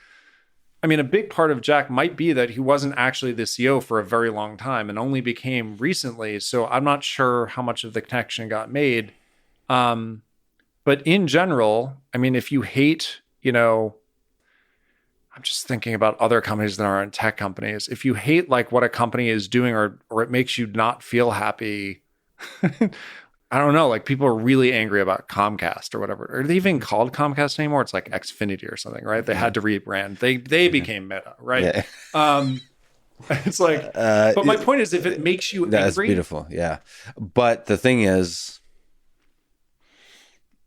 I mean, a big part of Jack might be that he wasn't actually the CEO for a very long time and only became recently. So I'm not sure how much of the connection got made. But in general, I mean, if you hate, I'm just thinking about other companies that aren't tech companies. If you hate like what a company is doing or it makes you not feel happy, I don't know, like people are really angry about Comcast or whatever. Are they even called Comcast anymore? It's like Xfinity or something, right? They had to rebrand. They became Meta, right? Yeah. It's like, but my point is, if it makes you That's angry, beautiful. Yeah. But the thing is,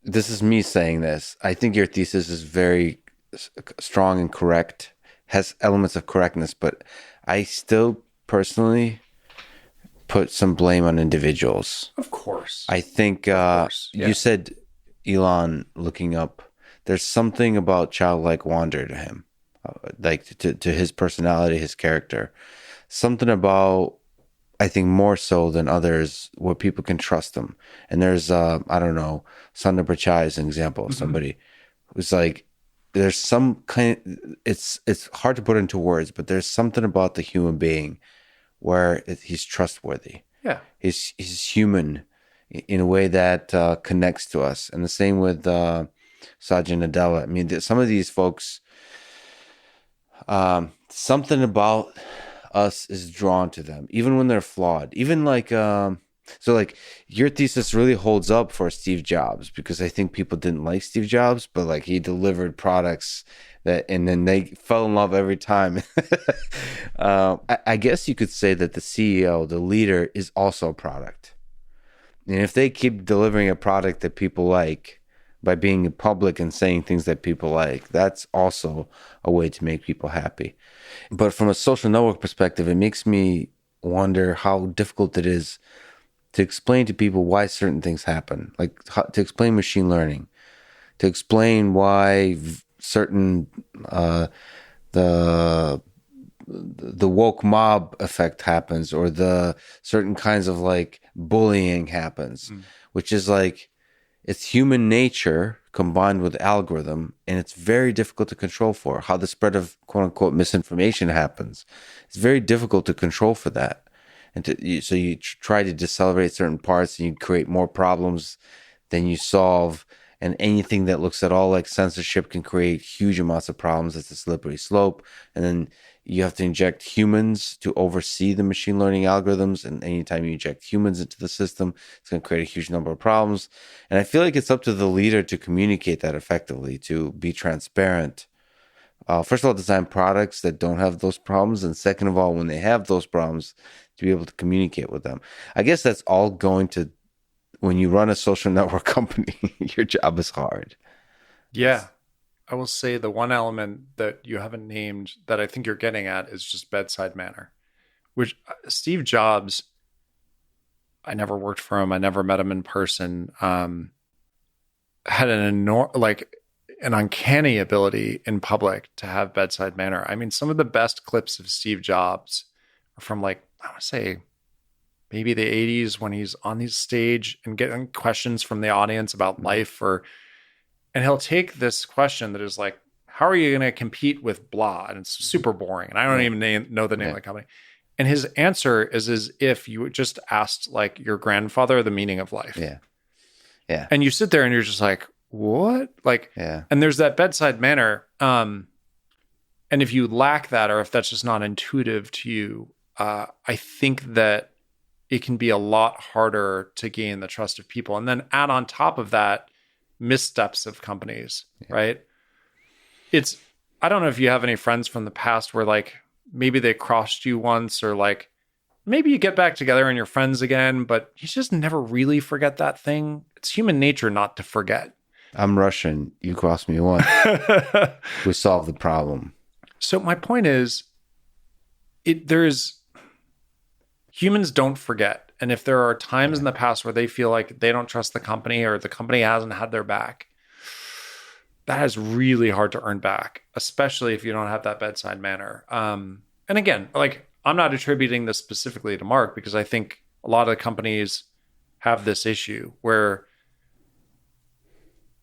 this is me saying this. I think your thesis is very strong and correct, has elements of correctness, but I still personally put some blame on individuals. of course, I think you said Elon looking up. There's something about childlike wonder to him, like to his personality, his character. Something about, I think more so than others, where people can trust him. And there's I don't know, Sundar Pichai is an example of somebody who's like, there's some kind. It's hard to put into words, but there's something about the human being where he's trustworthy. yeah. He's human in a way that connects to us. And the same with Satya Nadella. I mean, some of these folks, something about us is drawn to them, even when they're flawed. Even like, so like your thesis really holds up for Steve Jobs, because I think people didn't like Steve Jobs, but like he delivered products that, and then they fell in love every time. I guess you could say that the CEO, the leader, is also a product. And if they keep delivering a product that people like by being public and saying things that people like, that's also a way to make people happy. But from a social network perspective, it makes me wonder how difficult it is to explain to people why certain things happen, like to explain machine learning, to explain why certain the woke mob effect happens, or the certain kinds of like bullying happens, which is like, it's human nature combined with algorithm, and it's very difficult to control for. How the spread of quote unquote misinformation happens, it's very difficult to control for that. And so you try to decelerate certain parts, and you create more problems than you solve. And anything that looks at all like censorship can create huge amounts of problems. It's a slippery slope. And then you have to inject humans to oversee the machine learning algorithms. And anytime you inject humans into the system, it's going to create a huge number of problems. And I feel like it's up to the leader to communicate that effectively, to be transparent. First of all, design products that don't have those problems. And second of all, when they have those problems, to be able to communicate with them. I guess that's all going to, when you run a social network company, your job is hard. Yeah. I will say the one element that you haven't named that I think you're getting at is just bedside manner, which Steve Jobs, I never worked for him. I never met him in person. Had an uncanny ability in public to have bedside manner. I mean, some of the best clips of Steve Jobs are from like, I want to say maybe the 80s, when he's on his stage and getting questions from the audience about life, and he'll take this question that is like, how are you going to compete with blah? And it's super boring. And I don't even know the name of the company. And his answer is as if you just asked like your grandfather the meaning of life. Yeah. Yeah. And you sit there and you're just like, what? Like, yeah. And there's that bedside manner. And if you lack that, or if that's just not intuitive to you, I think that it can be a lot harder to gain the trust of people. And then add on top of that missteps of companies, right? I don't know if you have any friends from the past where like maybe they crossed you once, or like maybe you get back together and you're friends again, but you just never really forget that thing. It's human nature not to forget. I'm Russian. You crossed me once. We solved the problem. So my point is, humans don't forget. And if there are times in the past where they feel like they don't trust the company, or the company hasn't had their back, that is really hard to earn back, especially if you don't have that bedside manner. And again, like, I'm not attributing this specifically to Mark, because I think a lot of companies have this issue where,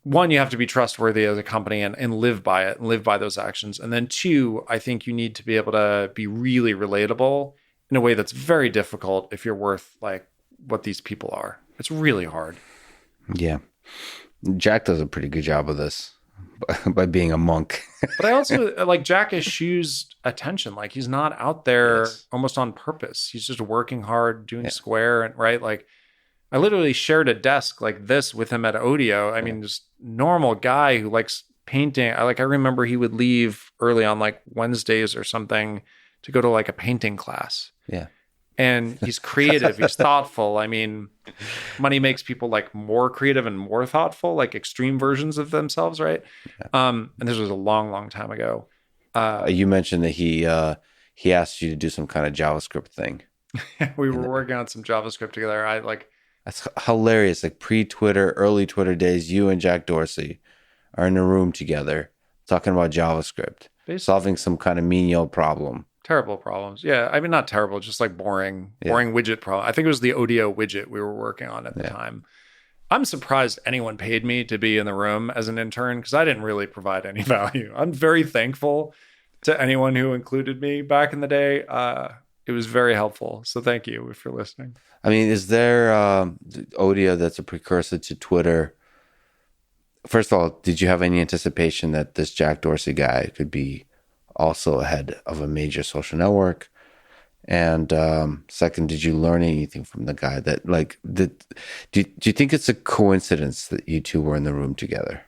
one, you have to be trustworthy as a company and live by it and live by those actions. And then two, I think you need to be able to be really relatable in a way that's very difficult if you're worth like what these people are. It's really hard. Yeah. Jack does a pretty good job of this. by being a monk. But I also like Jack eschews attention. Like he's not out there Yes. almost on purpose. He's just working hard, doing square and right. Like I literally shared a desk like this with him at Odeo. I mean, just normal guy who likes painting. I remember he would leave early on like Wednesdays or something to go to like a painting class. Yeah. And he's creative. He's thoughtful. I mean, money makes people like more creative and more thoughtful, like extreme versions of themselves, right? And this was a long, long time ago. You mentioned that he asked you to do some kind of JavaScript thing. We were working on some JavaScript together. That's hilarious. Like pre-Twitter, early Twitter days, you and Jack Dorsey are in a room together talking about JavaScript, solving some kind of menial problem. Terrible problems. Yeah. I mean, not terrible, just like boring widget problem. I think it was the Odeo widget we were working on at the time. I'm surprised anyone paid me to be in the room as an intern because I didn't really provide any value. I'm very thankful to anyone who included me back in the day. It was very helpful. So thank you if you're listening. I mean, is there Odeo that's a precursor to Twitter? First of all, did you have any anticipation that this Jack Dorsey guy could be also ahead of a major social network? And second, did you learn anything from the guy that do you think it's a coincidence that you two were in the room together?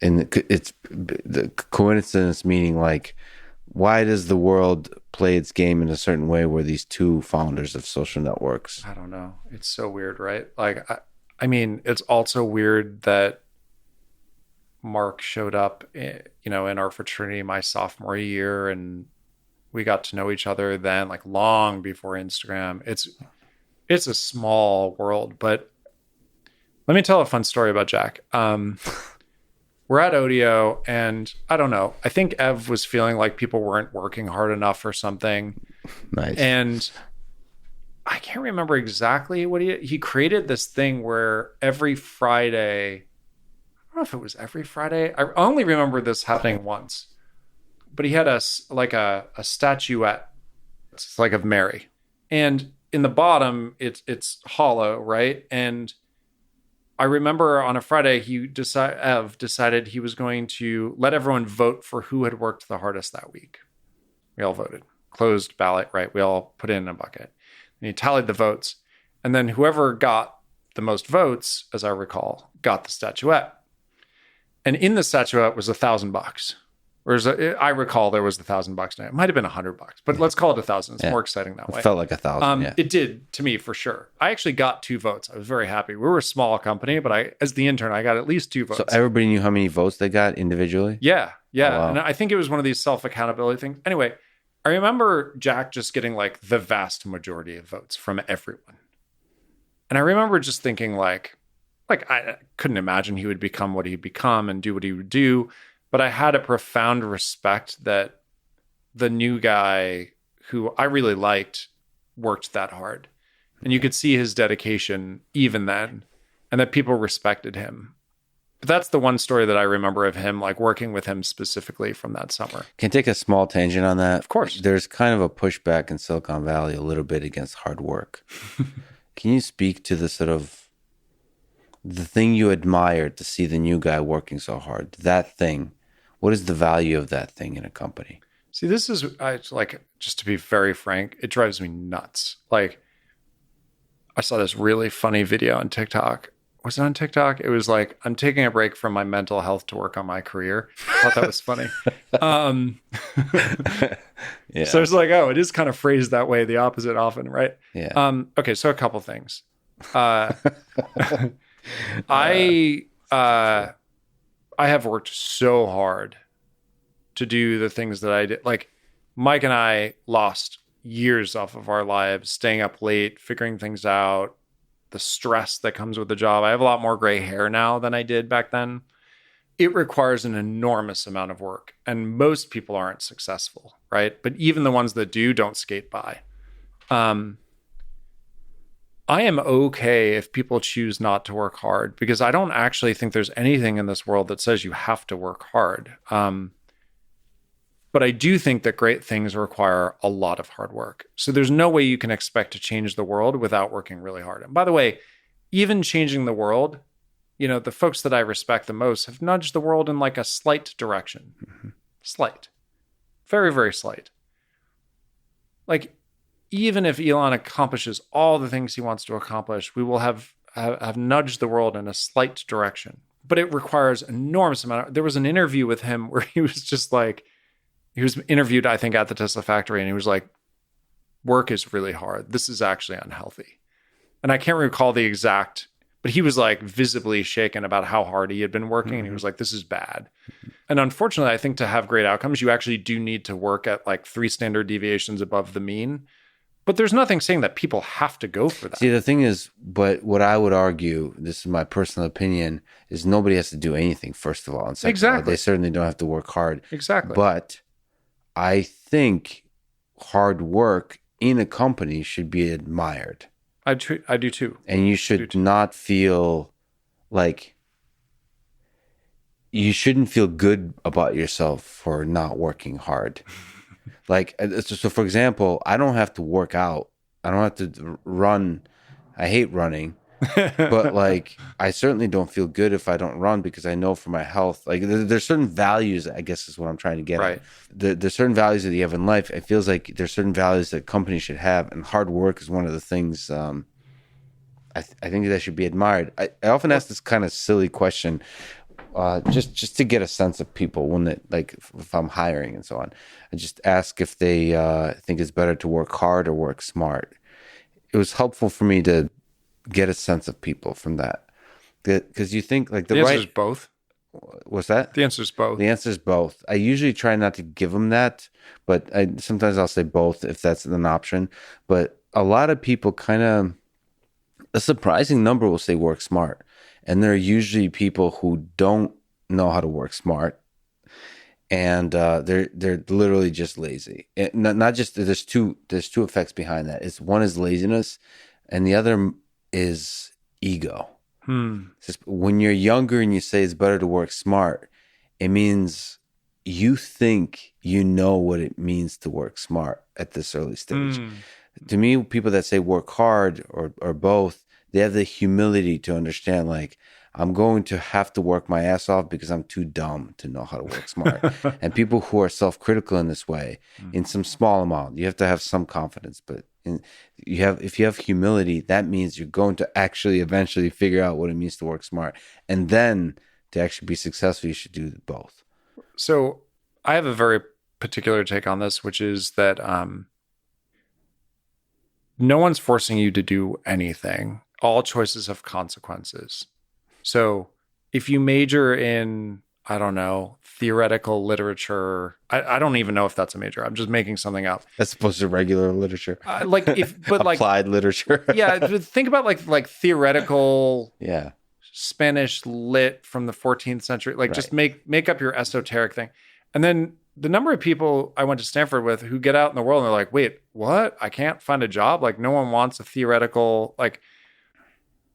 And it's the coincidence meaning like, why does the world play its game in a certain way where these two founders of social networks? I don't know. It's so weird, right? Like, I mean, it's also weird that Mark showed up, in our fraternity my sophomore year, and we got to know each other then, like long before Instagram. It's a small world, but let me tell a fun story about Jack. We're at Odeo, and I don't know. I think Ev was feeling like people weren't working hard enough or something. Nice. And I can't remember exactly what he created this thing where every Friday, I don't know if it was every Friday. I only remember this happening once, but he had a statuette. It's like of Mary, and in the bottom, it's hollow, right? And I remember on a Friday, Ev decided he was going to let everyone vote for who had worked the hardest that week. We all voted. Closed ballot, right? We all put it in a bucket. And he tallied the votes. And then whoever got the most votes, as I recall, got the statuette. And in the statuette was $1,000. Whereas I recall there was $1,000 in it. It might have been $100, but let's call it 1,000. It's more exciting that way. It felt like 1,000. It did to me for sure. I actually got 2 votes. I was very happy. We were a small company, but as the intern, I got at least 2 votes. So everybody knew how many votes they got individually? Yeah. Oh, wow. And I think it was one of these self-accountability things. Anyway, I remember Jack just getting like the vast majority of votes from everyone. And I remember just thinking like I couldn't imagine he would become what he'd become and do what he would do. But I had a profound respect that the new guy who I really liked worked that hard. And you could see his dedication even then, and that people respected him. But that's the one story that I remember of him, like working with him specifically from that summer. Can I take a small tangent on that? Of course. There's kind of a pushback in Silicon Valley a little bit against hard work. Can you speak to the sort of the thing you admired to see the new guy working so hard? That thing. What is the value of that thing in a company? See, this is just to be very frank, it drives me nuts. Like, I saw this really funny video on TikTok. Was it on TikTok? It was like, I'm taking a break from my mental health to work on my career. I thought that was funny. Yeah. So it's like, oh, it is kind of phrased that way, the opposite often, right? Yeah. Okay, so a couple things. I have worked so hard to do the things that I did. Like Mike and I lost years off of our lives, staying up late, figuring things out, the stress that comes with the job. I have a lot more gray hair now than I did back then. It requires an enormous amount of work, and most people aren't successful, right? But even the ones that do don't skate by. I am okay if people choose not to work hard, because I don't actually think there's anything in this world that says you have to work hard. But I do think that great things require a lot of hard work. So there's no way you can expect to change the world without working really hard. And by the way, even changing the world the folks that I respect the most have nudged the world in like a slight direction. Mm-hmm. Slight. Very, very slight. Like, even if Elon accomplishes all the things he wants to accomplish, we will have nudged the world in a slight direction. But it requires enormous amount. There was an interview with him where he was just like, he was interviewed, I think, at the Tesla factory, and he was like, work is really hard. This is actually unhealthy. And I can't recall the exact, but he was like visibly shaken about how hard he had been working. And he was like, this is bad. And unfortunately, I think to have great outcomes, you actually do need to work at like 3 standard deviations above the mean. But there's nothing saying that people have to go for that. See, the thing is, but what I would argue, this is my personal opinion, is nobody has to do anything, first of all. And second of all, they certainly don't have to work hard. Exactly. But I think hard work in a company should be admired. I do too. And you should not feel like you shouldn't feel good about yourself for not working hard. Like, so for example, I don't have to work out. I don't have to run. I hate running. But like, I certainly don't feel good if I don't run because I know for my health, like there's certain values, I guess is what I'm trying to get at. There's certain values that you have in life. It feels like there's certain values that companies should have. And hard work is one of the things I think that should be admired. I often ask this kind of silly question just to get a sense of people when they, like if I'm hiring and so on. I just ask if they think it's better to work hard or work smart. It was helpful for me to get a sense of people from that, because you think like the answer is both. What's that? The answer is both. The answer is both. I usually try not to give them that, but sometimes I'll say both if that's an option. But a lot of people a surprising number will say work smart, and there are usually people who don't know how to work smart, and they're literally just lazy. Not just there's two effects behind that. One is laziness, and the other is ego. Just when you're younger and you say it's better to work smart, it means you think you know what it means to work smart at this early stage. To me, people that say work hard or both, they have the humility to understand, like, I'm going to have to work my ass off because I'm too dumb to know how to work smart. And people who are self-critical in this way, in some small amount, you have to have some confidence, but if you have humility, that means you're going to actually eventually figure out what it means to work smart. And then to actually be successful, you should do both. So I have a very particular take on this, which is that no one's forcing you to do anything. All choices have consequences. So if you major in, I don't know, theoretical literature, I don't even know if that's a major. I'm just making something up. As opposed to regular literature. Applied literature. Yeah, think about like theoretical yeah. Spanish lit from the 14th century. Like, just make up your esoteric thing. And then the number of people I went to Stanford with who get out in the world and they're like, wait, what? I can't find a job? Like, no one wants a theoretical, like,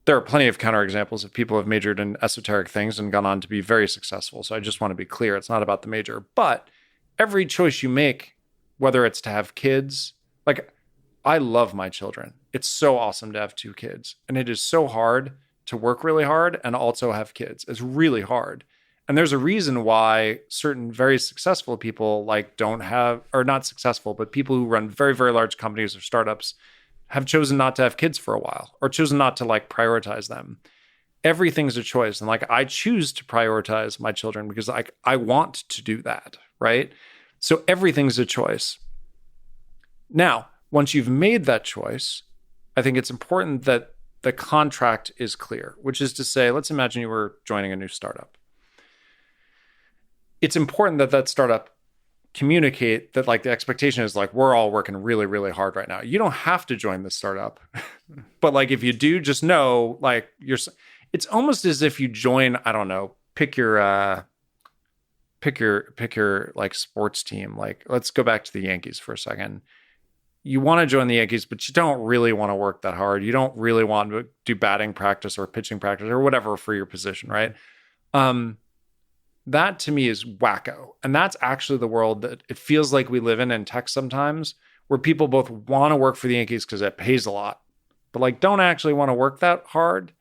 there are plenty of counterexamples of people who have majored in esoteric things and gone on to be very successful. So I just want to be clear. It's not about the major. But every choice you make, whether it's to have kids, like, I love my children. It's so awesome to have 2 kids. And it is so hard to work really hard and also have kids. It's really hard. And there's a reason why certain very successful people like don't have, or not successful, but people who run very, very large companies or startups have chosen not to have kids for a while, or chosen not to like prioritize them. Everything's a choice. And like, I choose to prioritize my children because like I want to do that, right? So everything's a choice. Now, once you've made that choice, I think it's important that the contract is clear, which is to say, let's imagine you were joining a new startup. It's important that that startup communicate that like the expectation is like, we're all working really, really hard right now. You don't have to join the startup, but like, if you do, just know, like, it's almost as if you join, I don't know, pick your like sports team. Like, let's go back to the Yankees for a second. You want to join the Yankees, but you don't really want to work that hard. You don't really want to do batting practice or pitching practice or whatever for your position, right? That to me is wacko. And that's actually the world that it feels like we live in tech sometimes, where people both want to work for the Yankees because it pays a lot, but like don't actually want to work that hard.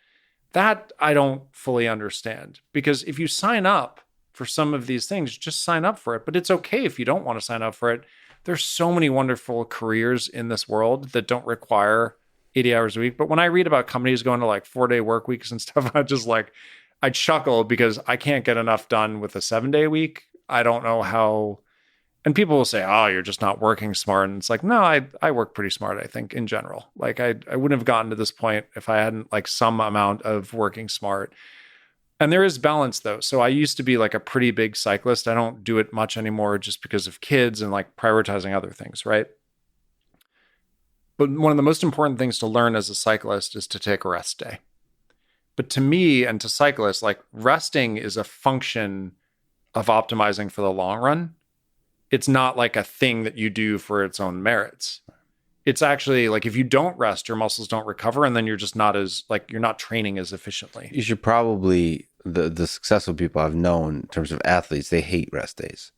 That I don't fully understand, because if you sign up for some of these things, just sign up for it. But it's okay if you don't want to sign up for it. There's so many wonderful careers in this world that don't require 80 hours a week. But when I read about companies going to like 4-day work weeks and stuff, I chuckle because I can't get enough done with a 7-day week. I don't know how. And people will say, oh, you're just not working smart. And it's like, no, I work pretty smart, I think, in general. Like I wouldn't have gotten to this point if I hadn't like some amount of working smart. And there is balance though. So I used to be like a pretty big cyclist. I don't do it much anymore just because of kids and like prioritizing other things, right? But one of the most important things to learn as a cyclist is to take a rest day. But to me and to cyclists, like resting is a function of optimizing for the long run. It's not like a thing that you do for its own merits. It's actually like if you don't rest, your muscles don't recover, and then you're just not as like you're not training as efficiently. You should probably the successful people I've known in terms of athletes, they hate rest days,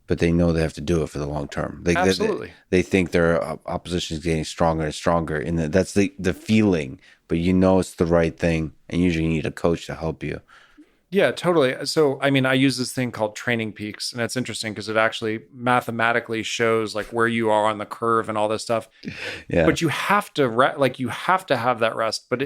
but they know they have to do it for the long term. Absolutely, they think their opposition is getting stronger and stronger, and that's the feeling. But you know it's the right thing, and usually you need a coach to help you. Yeah, totally. So, I mean, I use this thing called training peaks, and it's interesting because it actually mathematically shows like where you are on the curve and all this stuff. Yeah. But you have to you have to have that rest, but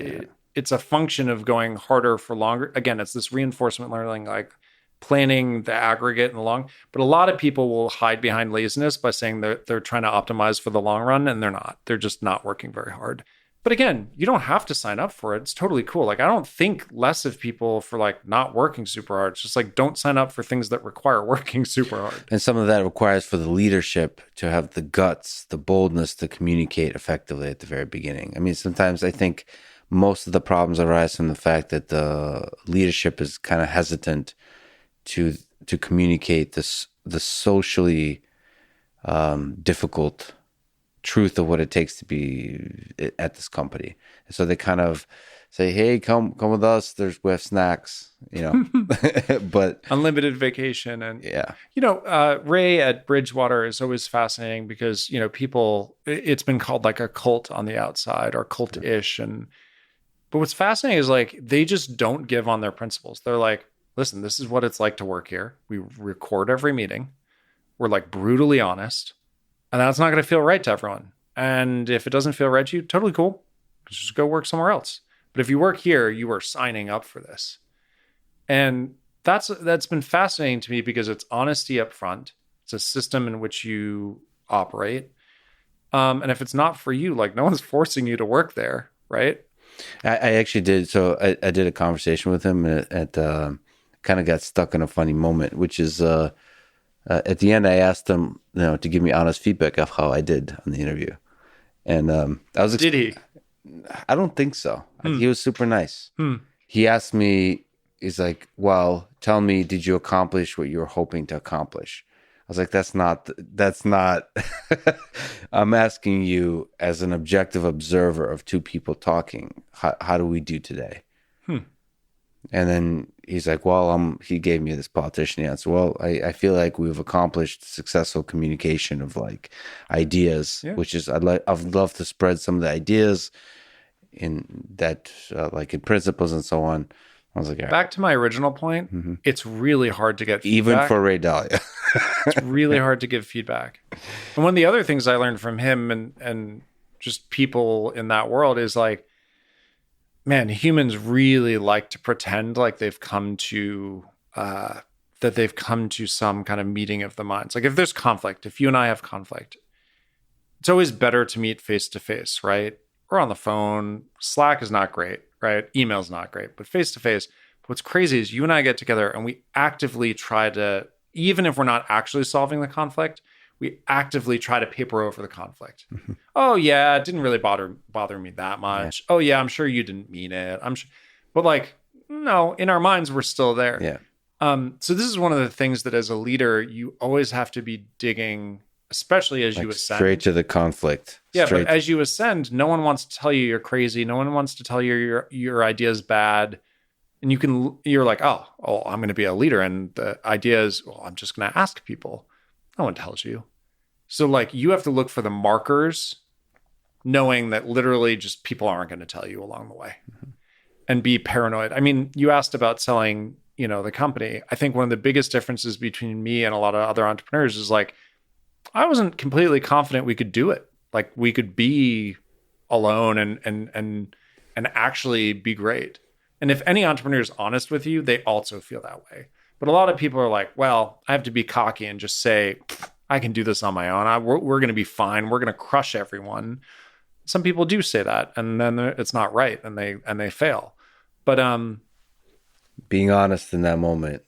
it's a function of going harder for longer. Again, it's this reinforcement learning, like planning the aggregate and the long. But a lot of people will hide behind laziness by saying they're trying to optimize for the long run, and they're not. They're just not working very hard. But again, you don't have to sign up for it. It's totally cool. Like, I don't think less of people for like not working super hard. It's just like, don't sign up for things that require working super hard. And some of that requires for the leadership to have the guts, the boldness to communicate effectively at the very beginning. I mean, sometimes I think most of the problems arise from the fact that the leadership is kind of hesitant to communicate the socially difficult truth of what it takes to be at this company. So they kind of say, hey, come with us. We have snacks, but unlimited vacation. And, yeah, Ray at Bridgewater is always fascinating because, people, it's been called like a cult on the outside or cult-ish. But what's fascinating is like, they just don't give on their principles. They're like, listen, this is what it's like to work here. We record every meeting. We're like brutally honest. And that's not going to feel right to everyone. And if it doesn't feel right to you, totally cool. Just go work somewhere else. But if you work here, you are signing up for this. And that's been fascinating to me because it's honesty up front. It's a system in which you operate. And if it's not for you, like no one's forcing you to work there, right? I actually did. So I did a conversation with him at kind of got stuck in a funny moment, which is at the end, I asked him, to give me honest feedback of how I did on the interview. And did he? I don't think so. He was super nice. He asked me, he's like, well, tell me, did you accomplish what you were hoping to accomplish? I was like, that's not, I'm asking you as an objective observer of two people talking. How do we do today? And then he's like, well, he gave me this politician answer. Well, I feel like we've accomplished successful communication of like ideas, which is I'd love to spread some of the ideas in that, like in principles and so on. I was like, all right. Back to my original point, It's really hard to get feedback. Even for Ray Dalio. It's really hard to give feedback. And one of the other things I learned from him and just people in that world is like, man, humans really like to pretend like they've come to some kind of meeting of the minds. Like if there's conflict, if you and I have conflict, it's always better to meet face to face, right? Or on the phone. Slack is not great, right? Email's not great, but face to face. What's crazy is you and I get together and we actively try to, even if we're not actually solving the conflict, we actively try to paper over the conflict. Oh yeah, it didn't really bother me that much. Yeah. Oh yeah, I'm sure you didn't mean it. I'm sure, but like, no, in our minds, we're still there. Yeah. So this is one of the things that as a leader, you always have to be digging, especially as you ascend. Straight to the conflict. Yeah, but as you ascend, no one wants to tell you you're crazy. No one wants to tell you your idea is bad. And you're like, oh, I'm going to be a leader. And the idea is, well, I'm just going to ask people. No one tells you. So like you have to look for the markers, knowing that literally just people aren't going to tell you along the way. and be paranoid. I mean, you asked about selling, the company. I think one of the biggest differences between me and a lot of other entrepreneurs is like, I wasn't completely confident we could do it. Like we could be alone and actually be great. And if any entrepreneur is honest with you, they also feel that way. But a lot of people are like, well, I have to be cocky and just say, I can do this on my own. We're going to be fine. We're going to crush everyone. Some people do say that, and then it's not right, and they fail. But being honest in that moment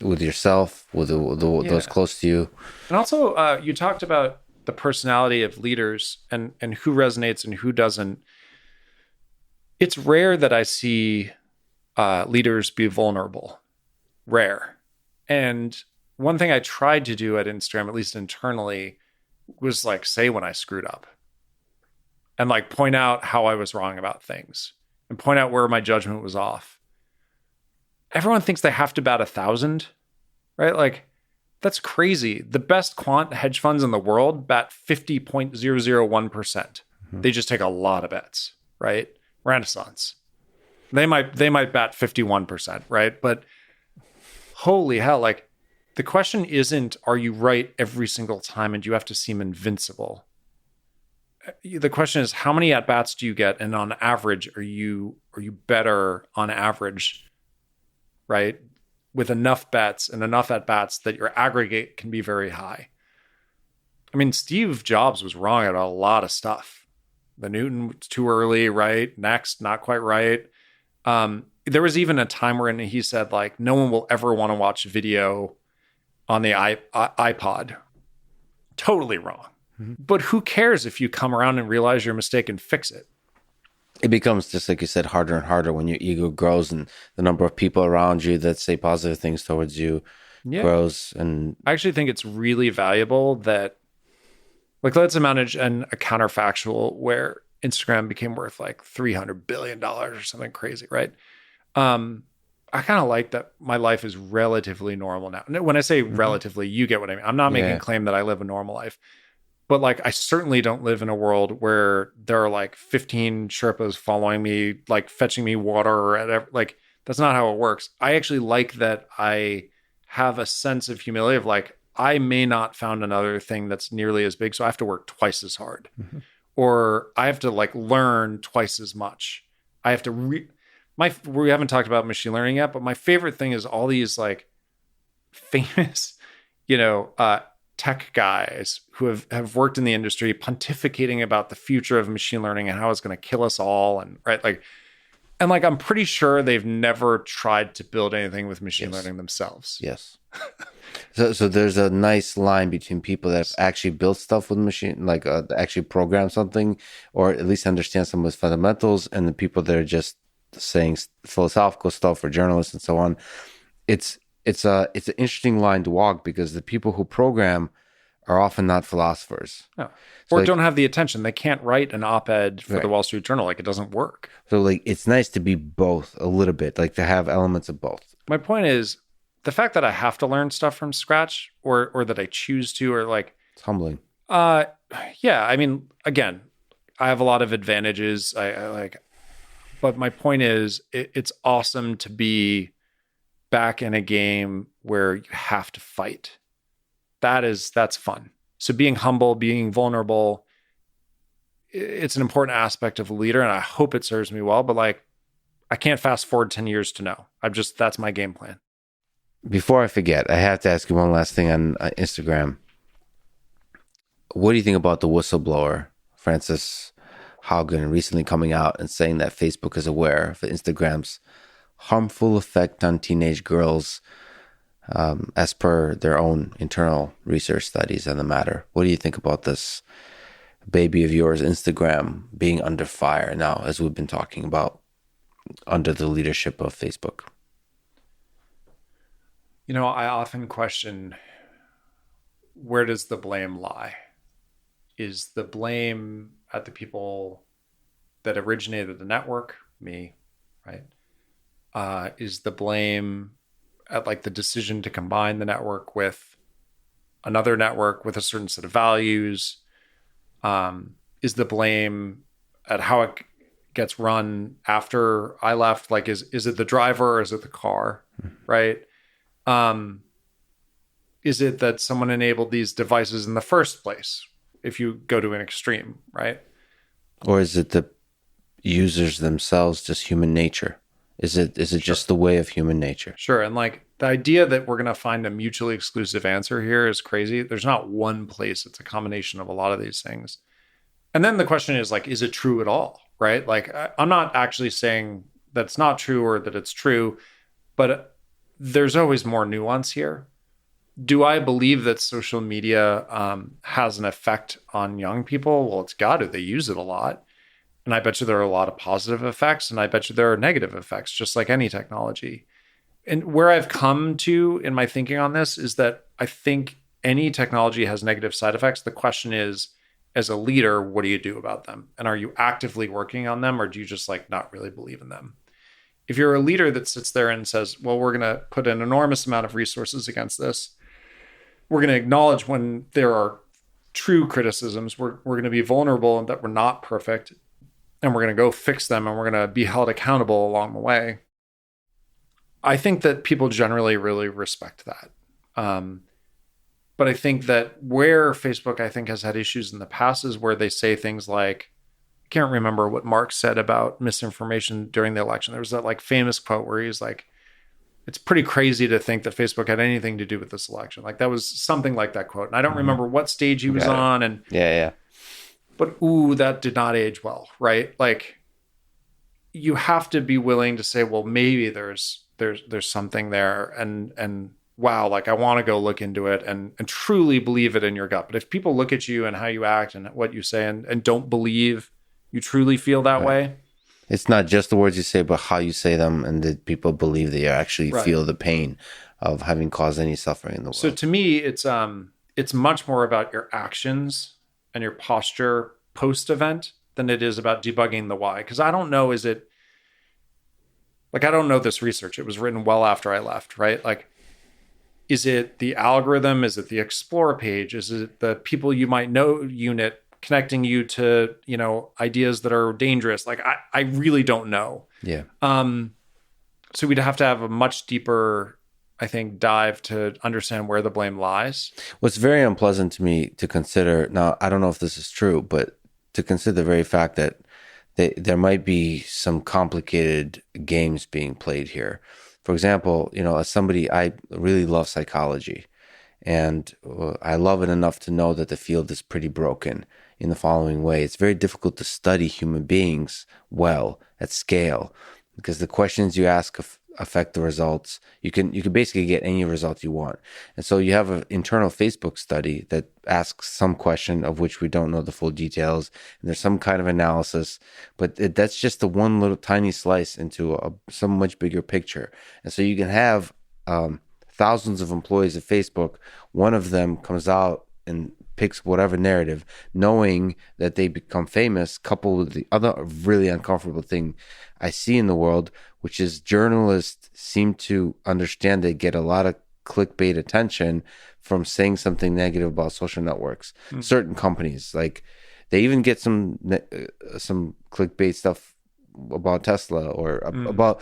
with yourself, with those close to you. And also, you talked about the personality of leaders and who resonates and who doesn't. It's rare that I see leaders be vulnerable. Rare. And one thing I tried to do at Instagram, at least internally, was like say when I screwed up and like point out how I was wrong about things and point out where my judgment was off. Everyone thinks they have to bat 1,000, right? Like that's crazy. The best quant hedge funds in the world bat 50.001%. Mm-hmm. They just take a lot of bets, right? Renaissance. They might bat 51%, right? But holy hell, like the question isn't, are you right every single time and you have to seem invincible? The question is, how many at-bats do you get? And on average, are you better on average, right? With enough bets and enough at-bats that your aggregate can be very high. I mean, Steve Jobs was wrong about a lot of stuff. The Newton was too early, right? Next, not quite right. There was even a time where he said, like, no one will ever want to watch video on the iPod. Totally wrong. Mm-hmm. But who cares if you come around and realize your mistake and fix it? It becomes, just like you said, harder and harder when your ego grows and the number of people around you that say positive things towards you grows. And I actually think it's really valuable that, like, let's manage a counterfactual where Instagram became worth like $300 billion or something crazy, right? I kind of like that my life is relatively normal now. When I say relatively, you get what I mean. I'm not making a claim that I live a normal life, but like I certainly don't live in a world where there are like 15 Sherpas following me, like fetching me water or whatever. Like that's not how it works. I actually like that I have a sense of humility of like, I may not found another thing that's nearly as big, so I have to work twice as hard. Mm-hmm. Or I have to like learn twice as much. I have to we haven't talked about machine learning yet, but my favorite thing is all these like famous, tech guys who have worked in the industry pontificating about the future of machine learning and how it's going to kill us all. And I'm pretty sure they've never tried to build anything with machine learning themselves. Yes. So there's a nice line between people that have actually built stuff with machine, like actually program something, or at least understand some of its fundamentals, and the people that are just saying philosophical stuff for journalists and so on. It's an interesting line to walk because the people who program are often not philosophers. No. Or don't have the attention. They can't write an op-ed for the Wall Street Journal. Like it doesn't work. So like it's nice to be both a little bit, like to have elements of both. My point is the fact that I have to learn stuff from scratch or that I choose to, or like it's humbling. Yeah. I mean, again, I have a lot of advantages. But my point is it's awesome to be back in a game where you have to fight. That's fun. So being humble, being vulnerable, it's an important aspect of a leader, and I hope it serves me well, but like I can't fast forward 10 years to know. That's my game plan. Before I forget, I have to ask you one last thing on Instagram. What do you think about the whistleblower, Frances Haugen, recently coming out and saying that Facebook is aware of Instagram's harmful effect on teenage girls, as per their own internal research studies on the matter? What do you think about this baby of yours, Instagram, being under fire now, as we've been talking about, under the leadership of Facebook? I often question, where does the blame lie? Is the blame at the people that originated the network, me, right? Is the blame at like the decision to combine the network with another network with a certain set of values? Is the blame at how it, gets run after I left. Like, is it the driver or is it the car, right? Is it that someone enabled these devices in the first place? If you go to an extreme, right? Or is it the users themselves, just human nature? Is it just the way of human nature? Sure. And like the idea that we're going to find a mutually exclusive answer here is crazy. There's not one place. It's a combination of a lot of these things. And then the question is like, is it true at all? Right? Like, I'm not actually saying that it's not true or that it's true, but there's always more nuance here. Do I believe that social media has an effect on young people? Well, it's got to. They use it a lot. And I bet you there are a lot of positive effects, and I bet you there are negative effects, just like any technology. And where I've come to in my thinking on this is that I think any technology has negative side effects. The question is, as a leader, what do you do about them? And are you actively working on them, or do you just like not really believe in them? If you're a leader that sits there and says, well, we're going to put an enormous amount of resources against this, we're going to acknowledge when there are true criticisms, we're going to be vulnerable and that we're not perfect, and we're going to go fix them, and we're going to be held accountable along the way. I think that people generally really respect that. But I think that where Facebook, I think, has had issues in the past is where they say things like, I can't remember what Mark said about misinformation during the election. There was that like famous quote where he's like, it's pretty crazy to think that Facebook had anything to do with this election. Like that was something like that quote. And I don't remember what stage he was on. And yeah. But ooh, that did not age well, right? Like you have to be willing to say, well, maybe there's something there, and wow, like I want to go look into it and truly believe it in your gut. But if people look at you and how you act and what you say and don't believe you truly feel that way, it's not just the words you say, but how you say them, and that people believe that you actually feel the pain of having caused any suffering in the world. So to me, it's much more about your actions and your posture post-event than it is about debugging the why. Because I don't know, I don't know this research. It was written well after I left, right? Like, is it the algorithm? Is it the Explore page? Is it the people you might know unit connecting you to, ideas that are dangerous? Like, I really don't know. Yeah. So we'd have to have a much deeper, I think, dive to understand where the blame lies. What's very unpleasant to me to consider, now, I don't know if this is true, but to consider the very fact that there might be some complicated games being played here. For example, as somebody, I really love psychology, and I love it enough to know that the field is pretty broken in the following way. It's very difficult to study human beings well at scale, because the questions you ask affect the results. You can basically get any result you want. And so you have an internal Facebook study that asks some question of which we don't know the full details, and there's some kind of analysis, but that's just the one little tiny slice into some much bigger picture. And so you can have thousands of employees at Facebook. One of them comes out and picks whatever narrative, knowing that they become famous, coupled with the other really uncomfortable thing I see in the world, which is journalists seem to understand they get a lot of clickbait attention from saying something negative about social networks. Certain companies, like they even get some clickbait stuff about Tesla or about,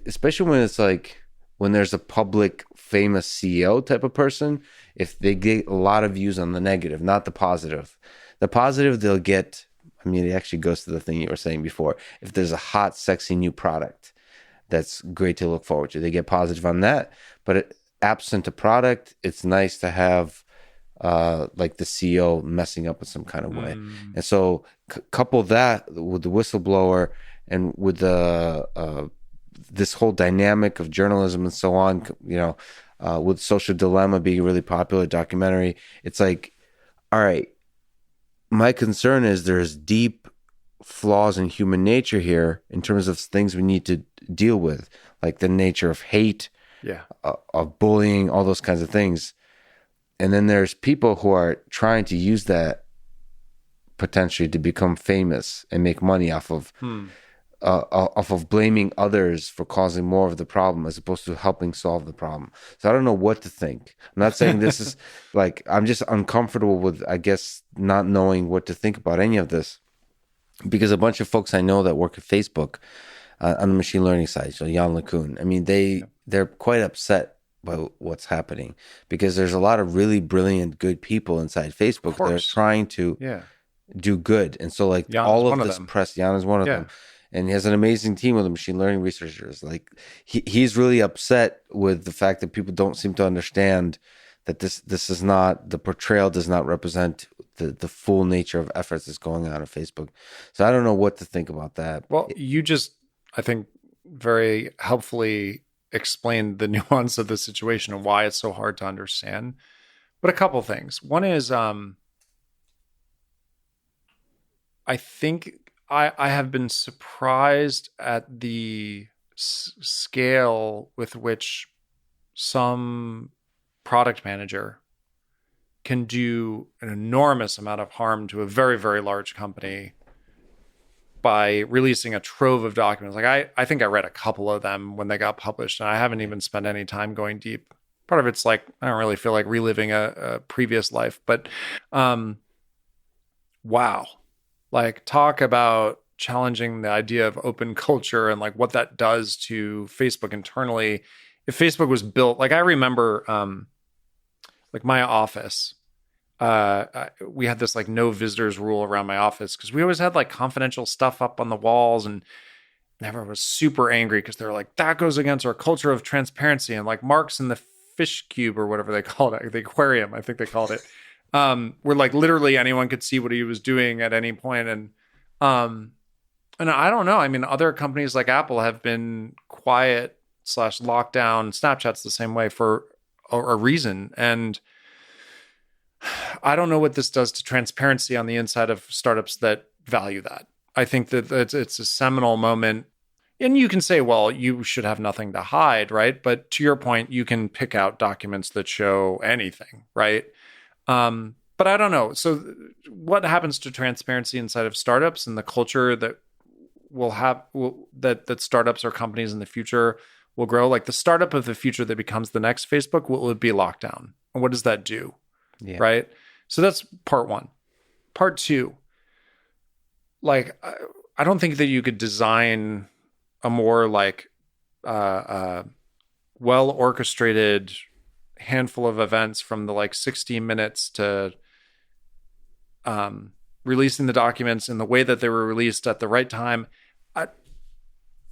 especially when it's like, when there's a public famous CEO type of person, if they get a lot of views on the negative, not the positive. The positive they'll get, it actually goes to the thing you were saying before. If there's a hot, sexy new product that's great to look forward to, they get positive on that. But absent a product, it's nice to have like the CEO messing up in some kind of way. And so couple that with the whistleblower and with the this whole dynamic of journalism and so on, with Social Dilemma being a really popular documentary, it's like, all right, my concern is there's deep flaws in human nature here in terms of things we need to deal with, like the nature of hate, of bullying, all those kinds of things. And then there's people who are trying to use that potentially to become famous and make money off of blaming others for causing more of the problem as opposed to helping solve the problem. So I don't know what to think. I'm not saying this is like, I'm just uncomfortable with, I guess, not knowing what to think about any of this. because a bunch of folks I know that work at Facebook on the machine learning side, so Jan LeCun, I mean, they're quite upset by what's happening because there's a lot of really brilliant, good people inside Facebook. They're trying to do good. And so like Jan all of this press, Jan is one of them. And he has an amazing team of the machine learning researchers. Like he's really upset with the fact that people don't seem to understand that this is not, the portrayal does not represent the full nature of efforts that's going on at Facebook. So I don't know what to think about that. Well, you just, I think, very helpfully explained the nuance of the situation and why it's so hard to understand. But a couple things. One is, I think I have been surprised at the scale with which some product manager can do an enormous amount of harm to a very, very large company by releasing a trove of documents. Like I think I read a couple of them when they got published, and I haven't even spent any time going deep. Part of it's like, I don't really feel like reliving a previous life, but wow. Like, talk about challenging the idea of open culture and like what that does to Facebook internally. If Facebook was built, like I remember, like my office, we had this like no visitors rule around my office because we always had like confidential stuff up on the walls, and everyone was super angry because they're like, that goes against our culture of transparency. And like Marx in the fish cube or whatever they called it, the aquarium, I think they called it, where like literally anyone could see what he was doing at any point. And I don't know. I mean, other companies like Apple have been quiet / locked down. Snapchat's the same way for a reason. And I don't know what this does to transparency on the inside of startups that value that. I think that it's a seminal moment. And you can say, well, you should have nothing to hide, right? But to your point, you can pick out documents that show anything, right? But I don't know. So what happens to transparency inside of startups and the culture that that startups or companies in the future will grow? Like the startup of the future that becomes the next Facebook, will it be locked down? And what does that do? Yeah. Right? So that's part one. Part two, like, I don't think that you could design a more like well-orchestrated handful of events from the like 60 minutes to releasing the documents in the way that they were released at the right time.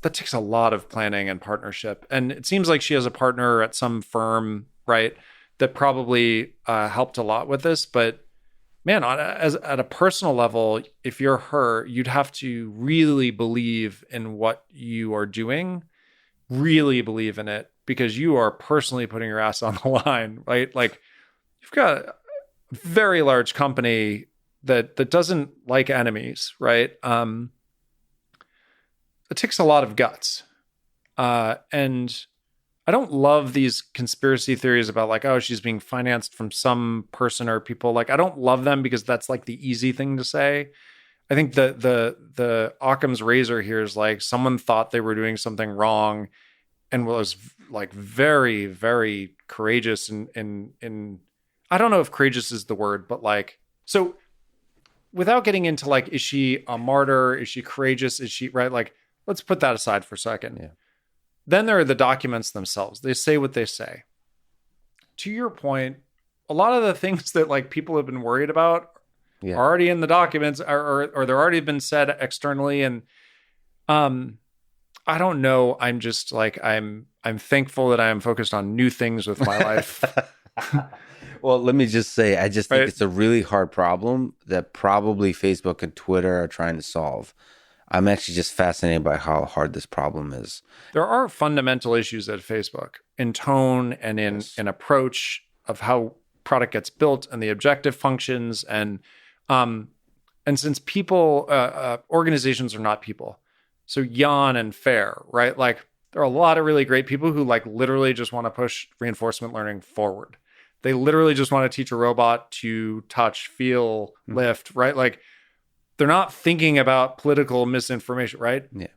That takes a lot of planning and partnership. And it seems like she has a partner at some firm, right, that probably helped a lot with this. But man, at a personal level, if you're her, you'd have to really believe in what you are doing, really believe in it, because you are personally putting your ass on the line, right? Like, you've got a very large company that doesn't like enemies, right? It takes a lot of guts. And I don't love these conspiracy theories about like, oh, she's being financed from some person or people. Like, I don't love them because that's like the easy thing to say. I think the Occam's razor here is like someone thought they were doing something wrong and was like very, very courageous in I don't know if courageous is the word, but like, so without getting into like, is she a martyr? Is she courageous? Is she, right? Like, let's put that aside for a second. Yeah. Then there are the documents themselves. They say what they say. To your point, a lot of the things that like people have been worried about are already in the documents, or they're already been said externally. And I don't know. I'm just like, I'm thankful that I am focused on new things with my life. Well, let me just say, I just think it's a really hard problem that probably Facebook and Twitter are trying to solve. I'm actually just fascinated by how hard this problem is. There are fundamental issues at Facebook in tone and in approach of how product gets built and the objective functions. And since people, organizations are not people. So Jan and Fair, right? Like, there are a lot of really great people who like literally just want to push reinforcement learning forward. They literally just want to teach a robot to touch, feel, lift, right? Like, they're not thinking about political misinformation, right? Yeah.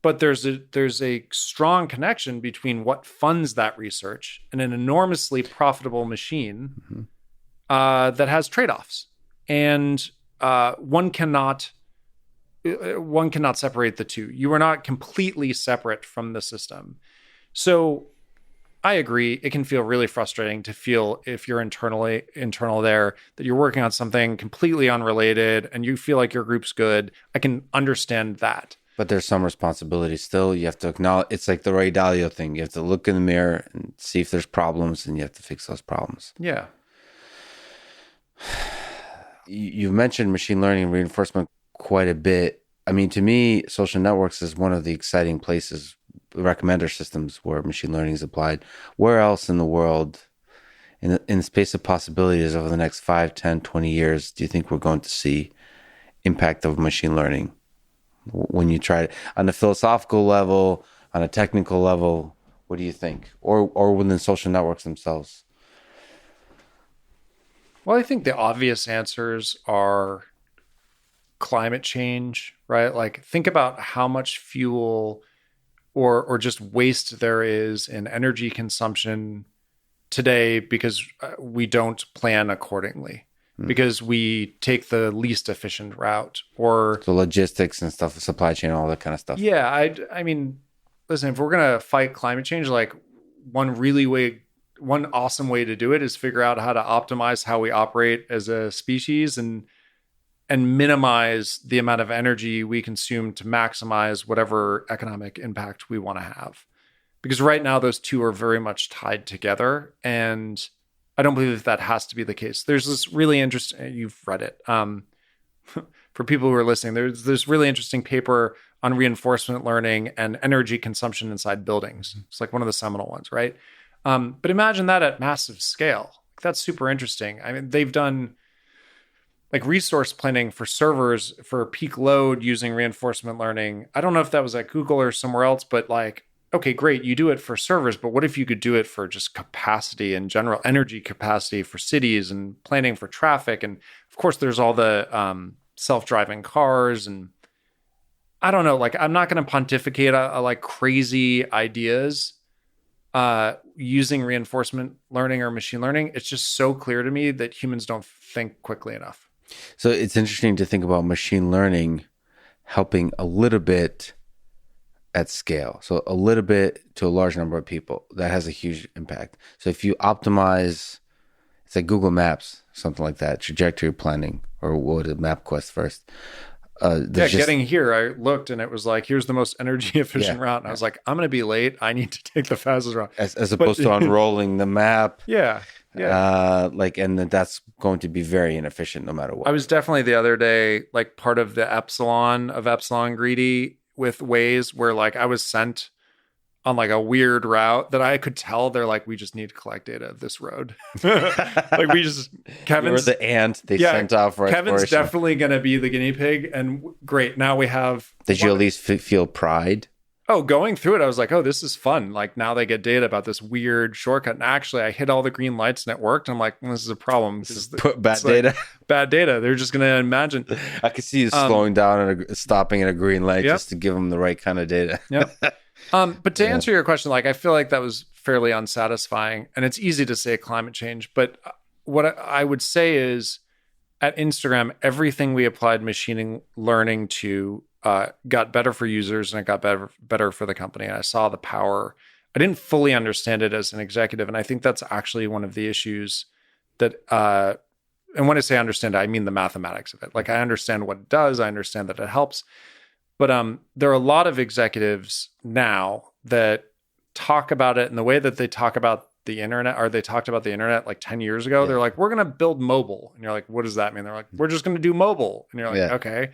But there's a strong connection between what funds that research and an enormously profitable machine that has trade-offs. And one cannot one cannot separate the two. You are not completely separate from the system. So I agree. It can feel really frustrating to feel if you're internal there, that you're working on something completely unrelated and you feel like your group's good. I can understand that. But there's some responsibility still. You have to acknowledge, it's like the Ray Dalio thing. You have to look in the mirror and see if there's problems, and you have to fix those problems. Yeah. You've mentioned machine learning and reinforcement quite a bit. I mean, to me, social networks is one of the exciting places, recommender systems where machine learning is applied. Where else in the world, in the space of possibilities over the next 5, 10, 20 years, do you think we're going to see impact of machine learning? When you try it on a philosophical level, on a technical level, what do you think? Or within social networks themselves? Well, I think the obvious answers are climate change, right? Like, think about how much fuel or just waste there is in energy consumption today because we don't plan accordingly. Because we take the least efficient route, or the logistics and stuff, the supply chain, all that kind of stuff. Yeah, I mean, listen, if we're gonna fight climate change, like one awesome way to do it is figure out how to optimize how we operate as a species and minimize the amount of energy we consume to maximize whatever economic impact we want to have. Because right now those two are very much tied together, and I don't believe that has to be the case. There's this really interesting, you've read it. For people who are listening, there's this really interesting paper on reinforcement learning and energy consumption inside buildings. It's like one of the seminal ones, right? But imagine that at massive scale. That's super interesting. I mean, they've done like resource planning for servers for peak load using reinforcement learning. I don't know if that was at Google or somewhere else, but like, okay, great, you do it for servers, but what if you could do it for just capacity in general, energy capacity for cities and planning for traffic? And of course, there's all the self-driving cars. And I don't know, like, I'm not going to pontificate like crazy ideas using reinforcement learning or machine learning. It's just so clear to me that humans don't think quickly enough. So it's interesting to think about machine learning helping a little bit at scale. So a little bit to a large number of people, that has a huge impact. So if you optimize, it's like Google Maps, something like that, trajectory planning, or what is MapQuest first. Getting here, I looked and it was like, here's the most energy efficient route. And I was like, I'm going to be late. I need to take the fastest route. As opposed to unrolling the map. Yeah. And that's going to be very inefficient no matter what. I was definitely the other day, like part of the Epsilon Greedy with Waze, where like I was sent on like a weird route that I could tell they're like, we just need to collect data of this road. Like Kevin's the ant they sent off for Kevin's exploration. definitely going to be the guinea pig. And great. Now we have. Did you at least feel pride? Oh, going through it, I was like, oh, this is fun. Like now they get data about this weird shortcut. And actually I hit all the green lights and it worked. I'm like, this is a problem. This is bad data. Bad data. They're just going to imagine. I could see you slowing down and stopping at a green light just to give them the right kind of data. Yep. But to answer your question, like I feel like that was fairly unsatisfying, and it's easy to say climate change. But what I would say is at Instagram, everything we applied machine learning to got better for users, and it got better for the company. And I saw the power. I didn't fully understand it as an executive, and I think that's actually one of the issues that. And when I say understand, I mean the mathematics of it. Like I understand what it does. I understand that it helps. But there are a lot of executives now that talk about it in the way that they talk about the internet, or they talked about the internet like 10 years ago. Yeah. They're like, we're going to build mobile. And you're like, what does that mean? They're like, we're just going to do mobile. And you're like, okay.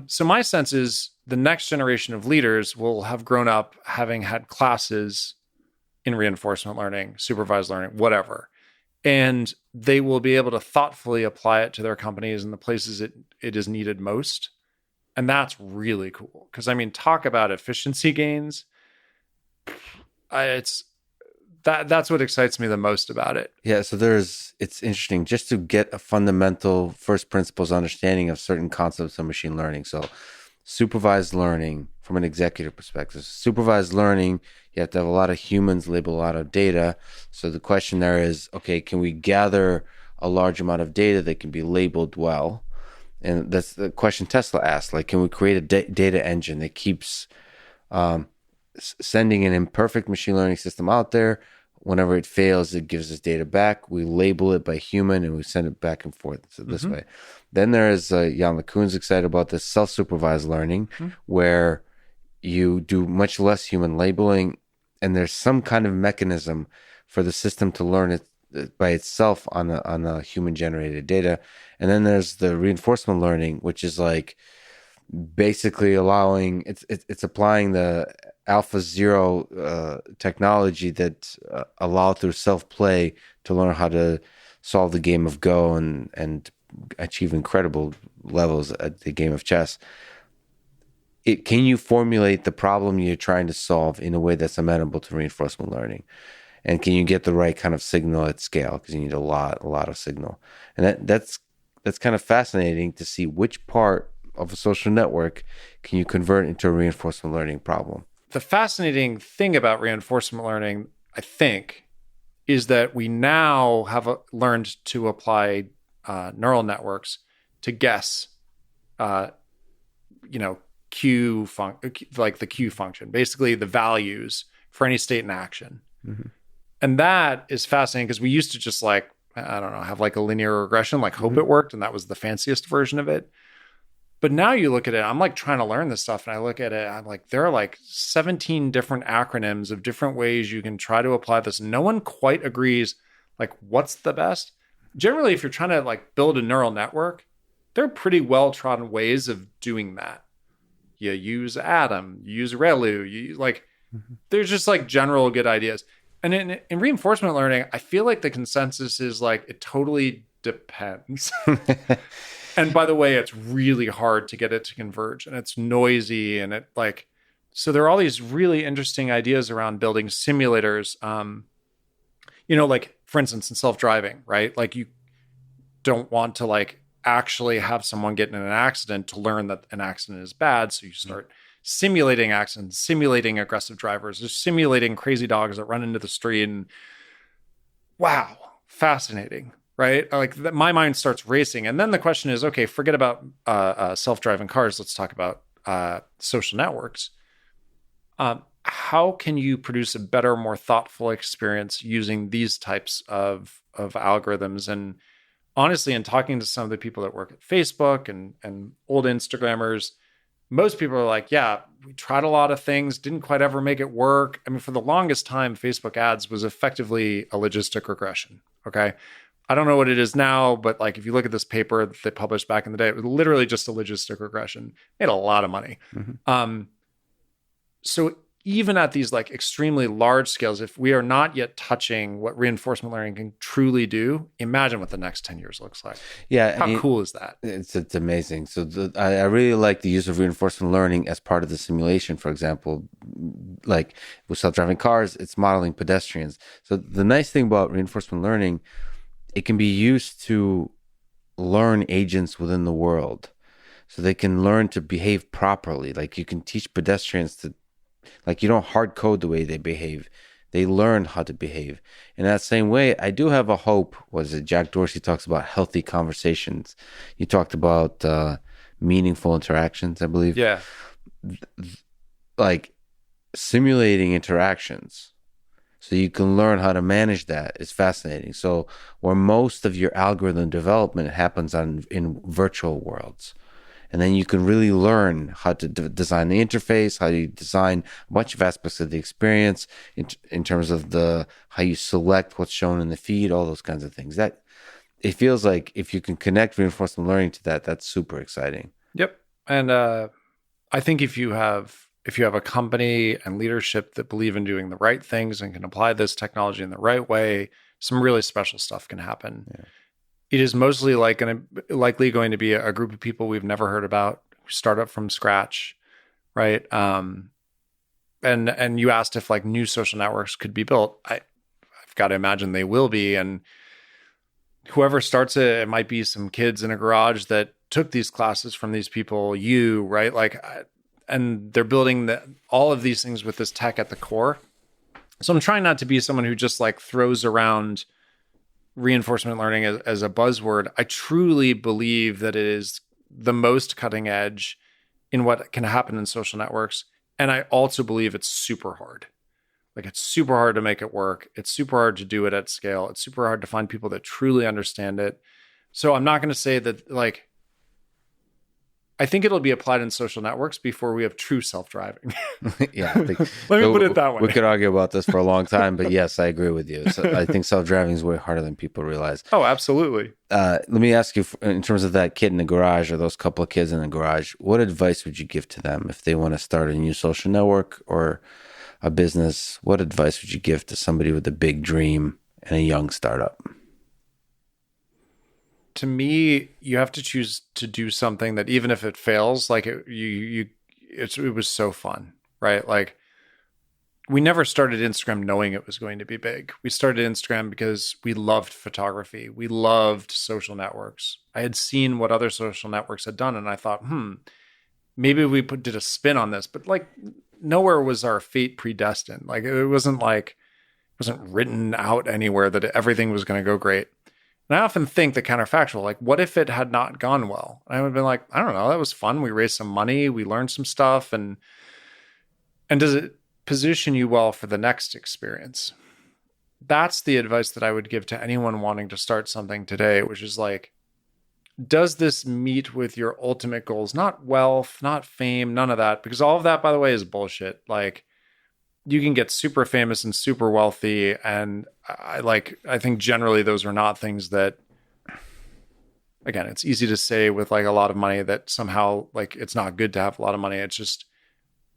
So my sense is the next generation of leaders will have grown up having had classes in reinforcement learning, supervised learning, whatever. And they will be able to thoughtfully apply it to their companies in the places it is needed most. And that's really cool. Because I mean, talk about efficiency gains. That's what excites me the most about it. Yeah. So it's interesting just to get a fundamental first principles understanding of certain concepts of machine learning. So supervised learning from an executive perspective. Supervised learning, you have to have a lot of humans label a lot of data. So the question there is, okay, can we gather a large amount of data that can be labeled well? And that's the question Tesla asked. Like, can we create a data engine that keeps sending an imperfect machine learning system out there? Whenever it fails, it gives us data back. We label it by human and we send it back and forth this way. Then there is Jan LeCun's excited about this self-supervised learning, where you do much less human labeling, and there's some kind of mechanism for the system to learn it by itself on the human generated data. And then there's the reinforcement learning, which is like basically allowing it's applying the AlphaZero technology that allow through self-play to learn how to solve the game of Go and achieve incredible levels at the game of chess. Can you formulate the problem you're trying to solve in a way that's amenable to reinforcement learning? And can you get the right kind of signal at scale? Because you need a lot of signal. And that's kind of fascinating to see which part of a social network can you convert into a reinforcement learning problem. The fascinating thing about reinforcement learning, I think, is that we now have learned to apply neural networks to guess, like the Q function, basically the values for any state in action. And that is fascinating because we used to just like, I don't know, have like a linear regression, like hope it worked. And that was the fanciest version of it. But now you look at it, I'm like trying to learn this stuff and I look at it, I'm like, there are like 17 different acronyms of different ways you can try to apply this. No one quite agrees like what's the best. Generally, if you're trying to like build a neural network, there are pretty well-trodden ways of doing that. You use Atom, you use ReLU, there's just like general good ideas. And in reinforcement learning, I feel like the consensus is like, it totally depends. And by the way, it's really hard to get it to converge and it's noisy and so there are all these really interesting ideas around building simulators. Like for instance, in self-driving, right? Like you don't want to like actually have someone get in an accident to learn that an accident is bad. So you start simulating accidents, simulating aggressive drivers, just simulating crazy dogs that run into the street. And wow, fascinating. Right? Like my mind starts racing. And then the question is, okay, forget about self-driving cars. Let's talk about social networks. How can you produce a better, more thoughtful experience using these types of algorithms? And honestly, in talking to some of the people that work at Facebook and old Instagrammers, most people are like, yeah, we tried a lot of things, didn't quite ever make it work. I mean, for the longest time, Facebook ads was effectively a logistic regression. Okay. I don't know what it is now, but like if you look at this paper that they published back in the day, it was literally just a logistic regression. Made a lot of money. So even at these like extremely large scales, if we are not yet touching what reinforcement learning can truly do, imagine what the next 10 years looks like. Yeah. How cool is that? It's amazing. So I really like the use of reinforcement learning as part of the simulation. For example, like with self-driving cars, it's modeling pedestrians. So the nice thing about reinforcement learning, it can be used to learn agents within the world. So they can learn to behave properly. Like you can teach pedestrians to, like you don't hard code the way they behave. They learn how to behave. In that same way, I do have a hope. Was it Jack Dorsey talks about healthy conversations? You talked about meaningful interactions, I believe. Yeah. Like simulating interactions so you can learn how to manage that is fascinating. So where most of your algorithm development happens in virtual worlds. And then you can really learn how to design the interface, how you design a bunch of aspects of the experience in terms of how you select what's shown in the feed, all those kinds of things. That it feels like if you can connect reinforcement learning to that, that's super exciting. Yep. And I think if you have a company and leadership that believe in doing the right things and can apply this technology in the right way, some really special stuff can happen. Yeah. It is mostly likely going to be a group of people we've never heard about who start up from scratch, right? And you asked if like new social networks could be built. I've got to imagine they will be. And whoever starts it, it might be some kids in a garage that took these classes from these people, right? And they're building all of these things with this tech at the core. So I'm trying not to be someone who just like throws around reinforcement learning as a buzzword. I truly believe that it is the most cutting edge in what can happen in social networks. And I also believe it's super hard. Like, it's super hard to make it work. It's super hard to do it at scale. It's super hard to find people that truly understand it. So I'm not going to say that, like, I think it'll be applied in social networks before we have true self-driving. Yeah. Let me put it that way. We could argue about this for a long time, but yes, I agree with you. So I think self-driving is way harder than people realize. Oh, absolutely. Let me ask you, in terms of that kid in the garage or those couple of kids in the garage, what advice would you give to them if they want to start a new social network or a business? What advice would you give to somebody with a big dream and a young startup? To me, you have to choose to do something that, even if it fails, like it was so fun, right? Like, we never started Instagram knowing it was going to be big. We started Instagram because we loved photography. We loved social networks. I had seen what other social networks had done, and I thought, maybe we did a spin on this. But, like, nowhere was our fate predestined. Like, it wasn't written out anywhere that everything was going to go great. And I often think the counterfactual, like, what if it had not gone well? And I would have been like, I don't know, that was fun. We raised some money, we learned some stuff, and does it position you well for the next experience? That's the advice that I would give to anyone wanting to start something today, which is like, does this meet with your ultimate goals? Not wealth, not fame, none of that, because all of that, by the way, is bullshit. Like, you can get super famous and super wealthy, and I think generally those are not things that, again, it's easy to say with like a lot of money that somehow, like, it's not good to have a lot of money. It's just,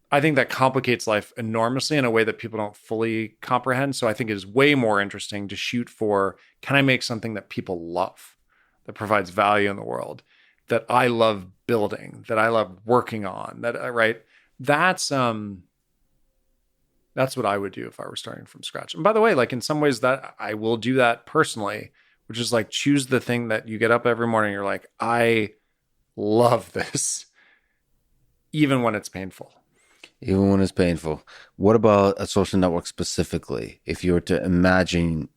I think that complicates life enormously in a way that people don't fully comprehend. So I think it is way more interesting to shoot for, can I make something that people love, that provides value in the world, that I love building, that I love working on, that, right? That's what I would do if I were starting from scratch. And by the way, like, in some ways that I will do that personally, which is like, choose the thing that you get up every morning. You're like, I love this, even when it's painful. Even when it's painful. What about a social network specifically? If you were to imagine,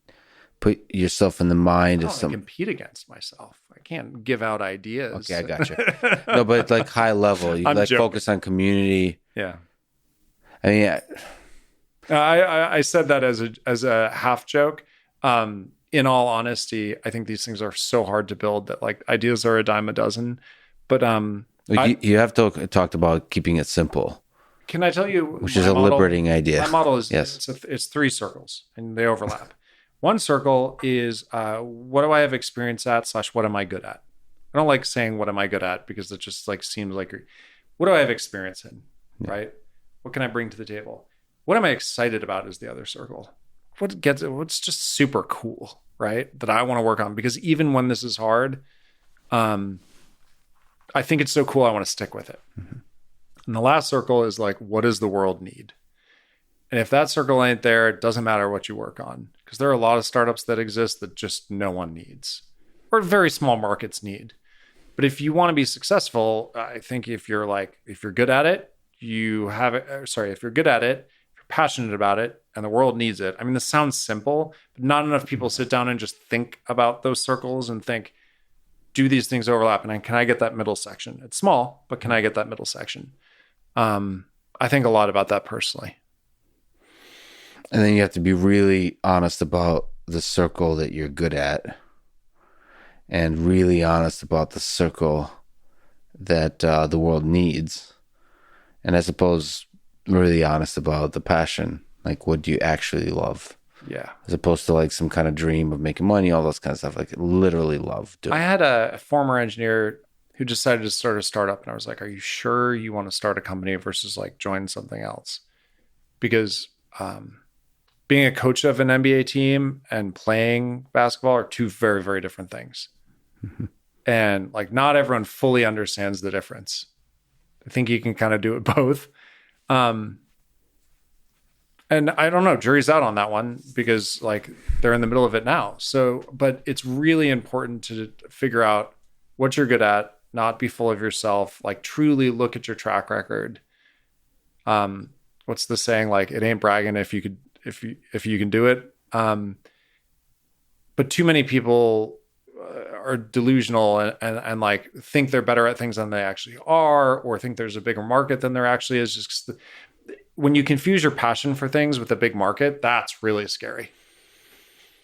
put yourself in the mind of I compete against myself. I can't give out ideas. Okay, I got you. No, but it's like high level. You like focus on community. Yeah. I mean, I said that as a half joke. In all honesty, I think these things are so hard to build that, like, ideas are a dime a dozen. But you have talked about keeping it simple. Can I tell you, which is a liberating idea? My model is, yes, it's 3 circles, and they overlap. One circle is what do I have experience at / what am I good at? I don't like saying what am I good at, because it just like seems like, what do I have experience in, right? What can I bring to the table? What am I excited about is the other circle. What's just super cool, right? That I want to work on, because even when this is hard, I think it's so cool, I want to stick with it. Mm-hmm. And the last circle is like, what does the world need? And if that circle ain't there, it doesn't matter what you work on, because there are a lot of startups that exist that just no one needs, or very small markets need. But if you want to be successful, I think if you're good at it, if you're good at it, passionate about it, and the world needs it. I mean, this sounds simple, but not enough people sit down and just think about those circles and think, do these things overlap? And can I get that middle section? It's small, but can I get that middle section? I think a lot about that personally. And then you have to be really honest about the circle that you're good at, and really honest about the circle that the world needs. And I suppose really honest about the passion, like, what do you actually love? Yeah. As opposed to like some kind of dream of making money, all those kind of stuff, like literally love doing. I had a former engineer who decided to start a startup, and I was like, are you sure you want to start a company versus like join something else? Because being a coach of an NBA team and playing basketball are 2 very, very different things. Mm-hmm. And like, not everyone fully understands the difference. I think you can kind of do it both. And I don't know, jury's out on that one, because like, they're in the middle of it now. So, but it's really important to figure out what you're good at, not be full of yourself, like truly look at your track record. What's the saying? Like, it ain't bragging if you can do it. But too many people are delusional and like think they're better at things than they actually are, or think there's a bigger market than there actually is. Just when you confuse your passion for things with a big market, that's really scary,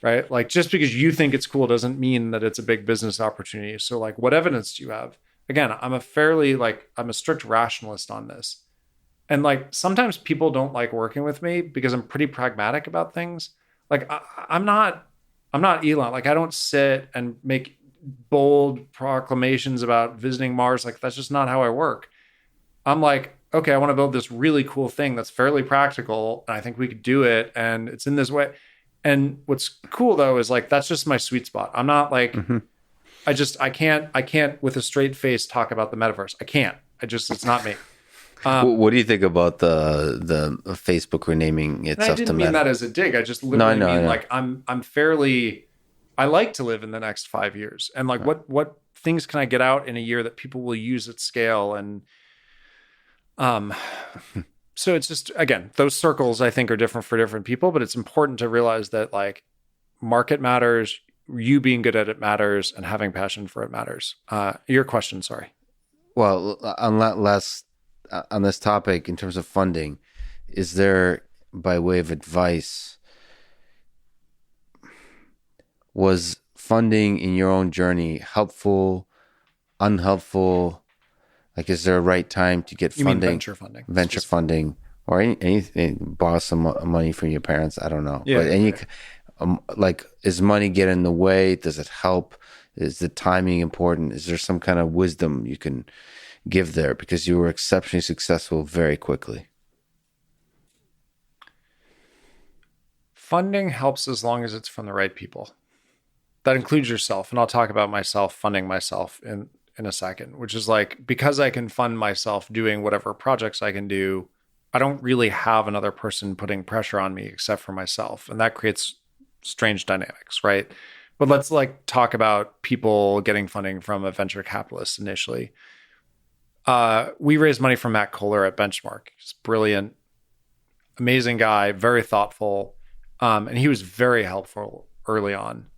right? Like just because you think it's cool doesn't mean that it's a big business opportunity. So like, what evidence do you have? Again, I'm a strict rationalist on this. And like, sometimes people don't like working with me because I'm pretty pragmatic about things. Like I'm not Elon. Like I don't sit and make bold proclamations about visiting Mars. Like that's just not how I work. I'm like, okay, I want to build this really cool thing that's fairly practical, and I think we could do it, and it's in this way. And what's cool though is like that's just my sweet spot. I'm not like I can't with a straight face talk about the metaverse. I can't. It's not me. What do you think about the Facebook renaming itself? I didn't mean that as a dig. I just literally mean like I like to live in the next 5 years, and like what things can I get out in a year that people will use at scale, and so it's just, again, those circles I think are different for different people, but it's important to realize that like market matters, you being good at it matters, and having passion for it matters. Your question, sorry. Well, on this topic, in terms of funding, is there, by way of advice, was funding in your own journey helpful, unhelpful? Like, is there a right time to get funding? You mean venture funding? Venture funding, or anything, borrow some money from your parents. I don't know. Yeah. But like, is money get in the way? Does it help? Is the timing important? Is there some kind of wisdom you can give there, because you were exceptionally successful very quickly? Funding helps as long as it's from the right people. That includes yourself. And I'll talk about myself funding myself in a second, which is like, because I can fund myself doing whatever projects I can do, I don't really have another person putting pressure on me except for myself. And that creates strange dynamics, right? But let's like talk about people getting funding from a venture capitalist initially. We raised money from Matt Kohler at Benchmark. He's brilliant, amazing guy, very thoughtful. And he was very helpful early on.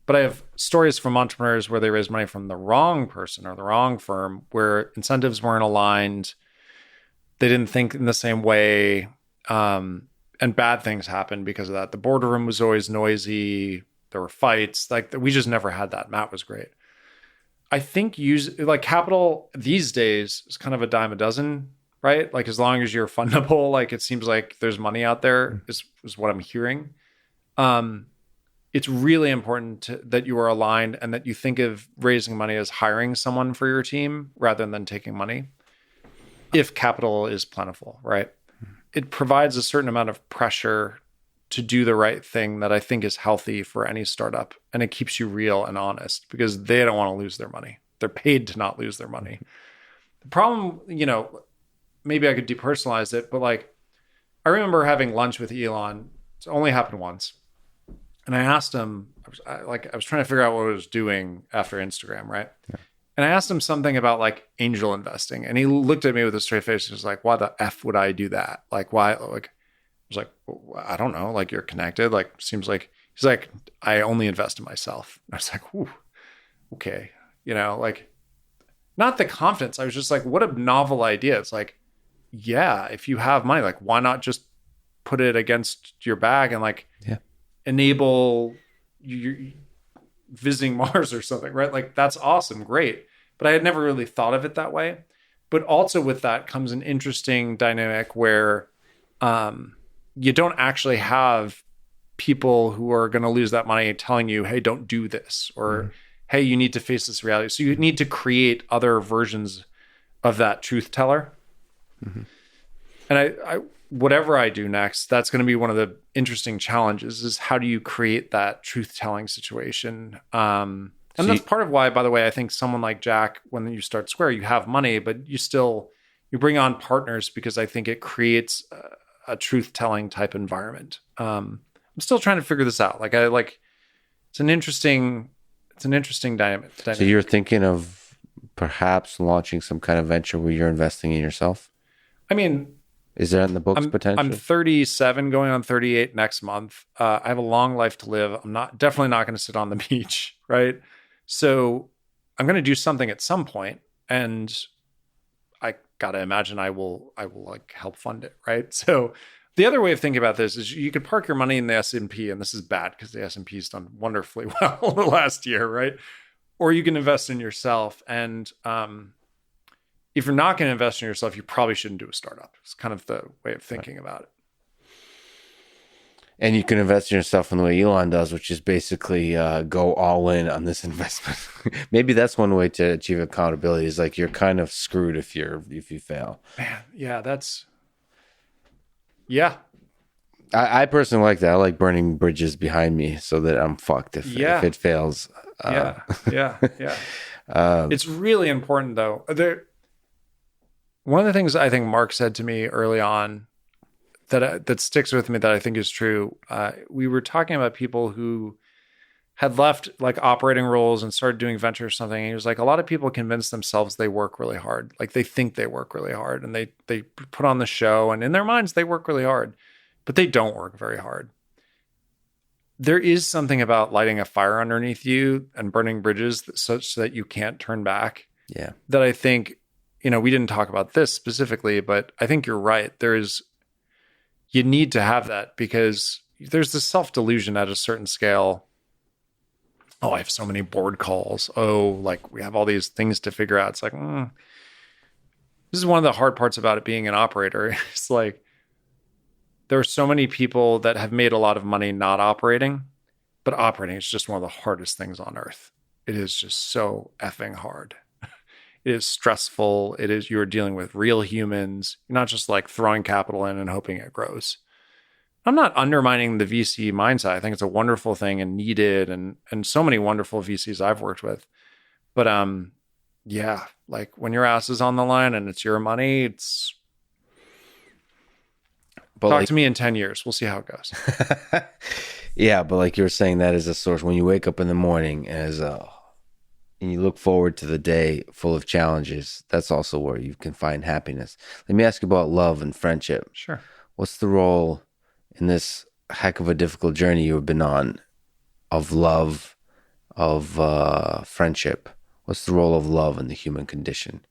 But I have stories from entrepreneurs where they raised money from the wrong person or the wrong firm, where incentives weren't aligned. They didn't think in the same way. And bad things happened because of that. The boardroom was always noisy. There were fights. Like, we just never had that. Matt was great. I think capital these days is kind of a dime a dozen, right? Like, as long as you're fundable, like it seems like there's money out there is what I'm hearing. It's really important that you are aligned and that you think of raising money as hiring someone for your team rather than taking money, if capital is plentiful, right? It provides a certain amount of pressure to do the right thing that I think is healthy for any startup. And it keeps you real and honest because they don't want to lose their money. They're paid to not lose their money. The problem, maybe I could depersonalize it, but like, I remember having lunch with Elon. It's only happened once. And I asked him, I was trying to figure out what I was doing after Instagram, right? Yeah. And I asked him something about like angel investing. And he looked at me with a straight face and was like, why the F would I do that? Like, why? Like, I was like, well, I don't know. Like, you're connected. Like, seems like, he's like, I only invest in myself. And I was like, ooh, okay. Like, not the confidence. I was just like, what a novel idea. It's like, yeah, if you have money, like, why not just put it against your bag and like, enable you visiting Mars or something, right? Like, that's awesome. Great. But I had never really thought of it that way. But also with that comes an interesting dynamic where you don't actually have people who are going to lose that money telling you, hey, don't do this, or hey, you need to face this reality. So you need to create other versions of that truth teller. Mm-hmm. And I whatever I do next, that's going to be one of the interesting challenges, is how do you create that truth-telling situation? And that's part of why, by the way, I think someone like Jack, when you start Square, you have money, but you bring on partners because I think it creates a truth-telling type environment. I'm still trying to figure this out. It's an interesting dynamic. So you're thinking of perhaps launching some kind of venture where you're investing in yourself? I mean, is that in the books potentially? I'm 37, going on 38 next month. I have a long life to live. I'm definitely not going to sit on the beach, right? So I'm going to do something at some point, and I got to imagine I will like help fund it, right? So the other way of thinking about this is you could park your money in the S&P, and this is bad because the S&P has done wonderfully well the last year, right? Or you can invest in yourself. And if you're not going to invest in yourself, you probably shouldn't do a startup. It's kind of the way of thinking about it. And you can invest in yourself in the way Elon does, which is basically go all in on this investment. Maybe that's one way to achieve accountability, is like you're kind of screwed if you fail. Man, yeah, yeah. I personally like that. I like burning bridges behind me so that I'm fucked if it fails. Yeah. It's really important, though. One of the things I think Mark said to me early on that sticks with me that I think is true. We were talking about people who had left like operating roles and started doing venture or something. And he was like, a lot of people convince themselves they work really hard. Like they think they work really hard, and they put on the show, and in their minds they work really hard, but they don't work very hard. There is something about lighting a fire underneath you and burning bridges such that you can't turn back. Yeah. That I think, we didn't talk about this specifically, but I think you're right. You need to have that, because there's this self-delusion at a certain scale. Oh, I have so many board calls. Oh, like we have all these things to figure out. It's like, this is one of the hard parts about it being an operator. It's like, there are so many people that have made a lot of money not operating, but operating is just one of the hardest things on earth. It is just so effing hard. It is stressful. You're dealing with real humans. You're not just like throwing capital in and hoping it grows. I'm not undermining the VC mindset. I think it's a wonderful thing and needed, and so many wonderful VCs I've worked with. But yeah, like when your ass is on the line and it's your money, talk to me in 10 years. We'll see how it goes. Yeah, but like you were saying, that is a source. When you wake up in the morning and you look forward to the day full of challenges, that's also where you can find happiness. Let me ask you about love and friendship. Sure. What's the role in this heck of a difficult journey you've been on of love, of friendship? What's the role of love in the human condition?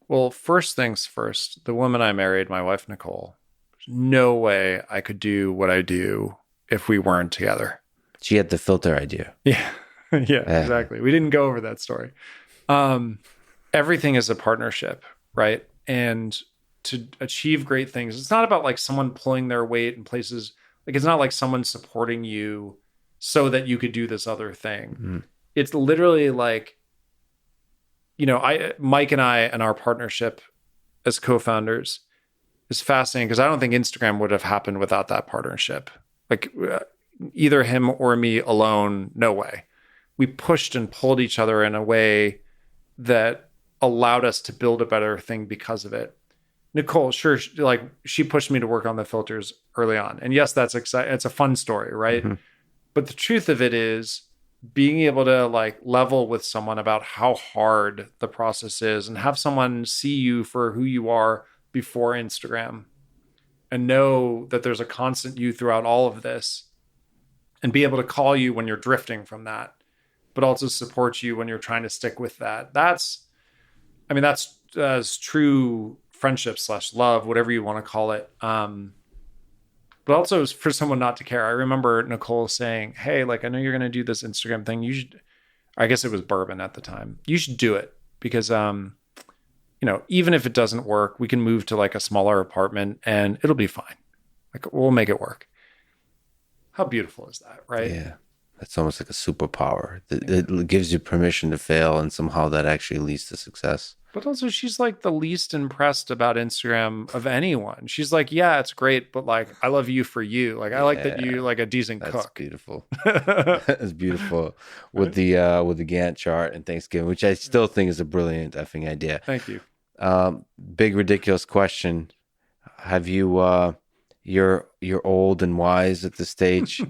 Well, first things first, the woman I married, my wife, Nicole, there's no way I could do what I do if we weren't together. She had the filter idea. Yeah. Yeah, exactly. We didn't go over that story. Everything is a partnership, right? And to achieve great things, it's not about like someone pulling their weight in places. Like it's not like someone supporting you so that you could do this other thing. Mm. It's literally like, Mike and I and our partnership as co-founders is fascinating because I don't think Instagram would have happened without that partnership. Like either him or me alone, no way. We pushed and pulled each other in a way that allowed us to build a better thing because of it. Nicole, sure, she pushed me to work on the filters early on. And yes, that's exciting. It's a fun story, right? Mm-hmm. But the truth of it is being able to like level with someone about how hard the process is and have someone see you for who you are before Instagram and know that there's a constant you throughout all of this and be able to call you when you're drifting from that, but also support you when you're trying to stick with that. That's true friendship / love, whatever you want to call it. But also for someone not to care. I remember Nicole saying, hey, like, I know you're going to do this Instagram thing. You should, I guess it was bourbon at the time. You should do it because, even if it doesn't work, we can move to like a smaller apartment and it'll be fine. Like we'll make it work. How beautiful is that, right? Yeah. That's almost like a superpower. It gives you permission to fail, and somehow that actually leads to success. But also, she's like the least impressed about Instagram of anyone. She's like, yeah, it's great, but like, I love you for you. Like, I like that you like a decent cook. That's beautiful. That's beautiful. With the Gantt chart and Thanksgiving, which I still think is a brilliant effing idea. Thank you. Big ridiculous question. Have you? You're old and wise at this stage.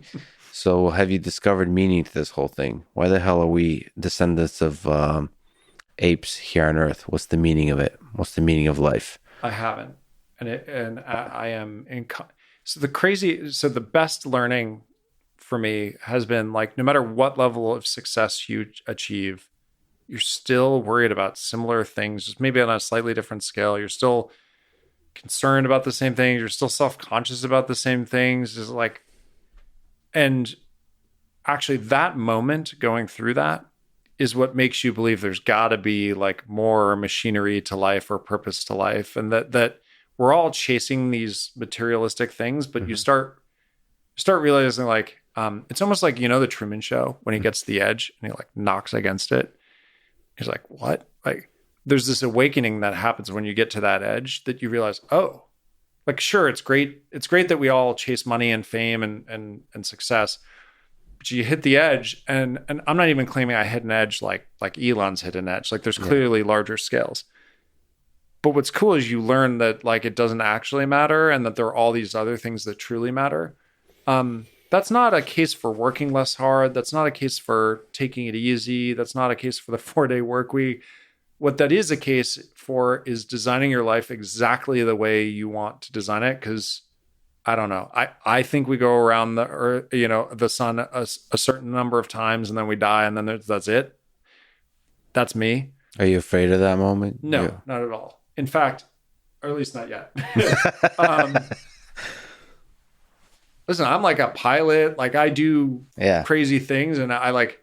So have you discovered meaning to this whole thing? Why the hell are we descendants of apes here on Earth? What's the meaning of it? What's the meaning of life? I haven't, I am in. So the best learning for me has been like, no matter what level of success you achieve, you're still worried about similar things, just maybe on a slightly different scale. You're still concerned about the same things. You're still self-conscious about the same things. Is like, and actually that moment going through that is what makes you believe there's got to be like more machinery to life or purpose to life. And that we're all chasing these materialistic things, but you start realizing like, it's almost like, the Truman Show when he gets to the edge and he like knocks against it. He's like, what? Like, there's this awakening that happens when you get to that edge that you realize, oh, like, sure, it's great. It's great that we all chase money and fame and success, but you hit the edge, and I'm not even claiming I hit an edge like Elon's hit an edge. Like, there's clearly larger scales. But what's cool is you learn that like it doesn't actually matter, and that there are all these other things that truly matter. That's not a case for working less hard. That's not a case for taking it easy. That's not a case for the 4-day work week. What that is a case for is designing your life exactly the way you want to design it. Because I don't know. I think we go around the earth, the sun a certain number of times, and then we die, and then that's it. That's me. Are you afraid of that moment? No, not at all. In fact, or at least not yet. Listen, I'm like a pilot. Like, I do crazy things, and I like.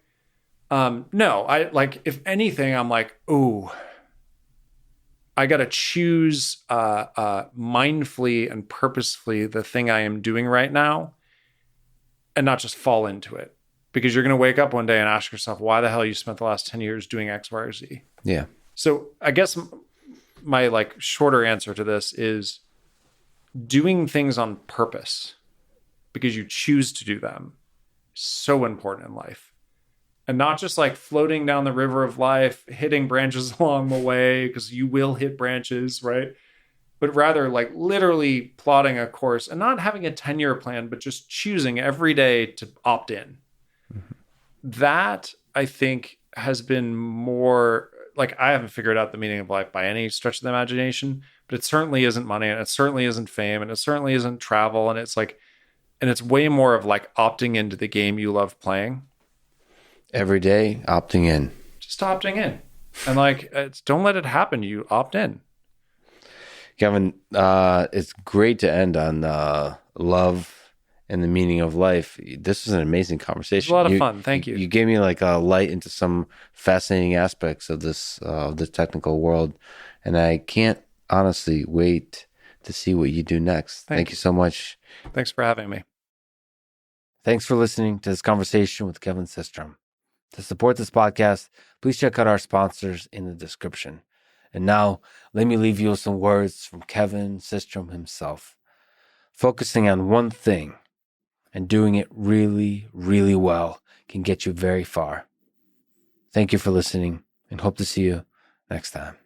No, I like. If anything, I'm like, ooh, I got to choose mindfully and purposefully the thing I am doing right now, and not just fall into it. Because you're going to wake up one day and ask yourself, why the hell you spent the last 10 years doing X, Y, or Z? Yeah. So I guess my like shorter answer to this is doing things on purpose because you choose to do them is so important in life. And not just like floating down the river of life, hitting branches along the way, because you will hit branches, right? But rather like literally plotting a course and not having a 10-year plan, but just choosing every day to opt in. Mm-hmm. That, I think, has been more like, I haven't figured out the meaning of life by any stretch of the imagination, but it certainly isn't money, and it certainly isn't fame, and it certainly isn't travel. And it's like, and it's way more of like opting into the game you love playing. Every day, opting in. Just opting in. And like, don't let it happen. You opt in. Kevin, it's great to end on love and the meaning of life. This was an amazing conversation. It was a lot of fun. Thank you. You gave me like a light into some fascinating aspects of this technical world. And I can't honestly wait to see what you do next. Thank you so much. Thanks for having me. Thanks for listening to this conversation with Kevin Systrom. To support this podcast, please check out our sponsors in the description. And now, let me leave you with some words from Kevin Systrom himself. Focusing on one thing and doing it really, really well can get you very far. Thank you for listening, and hope to see you next time.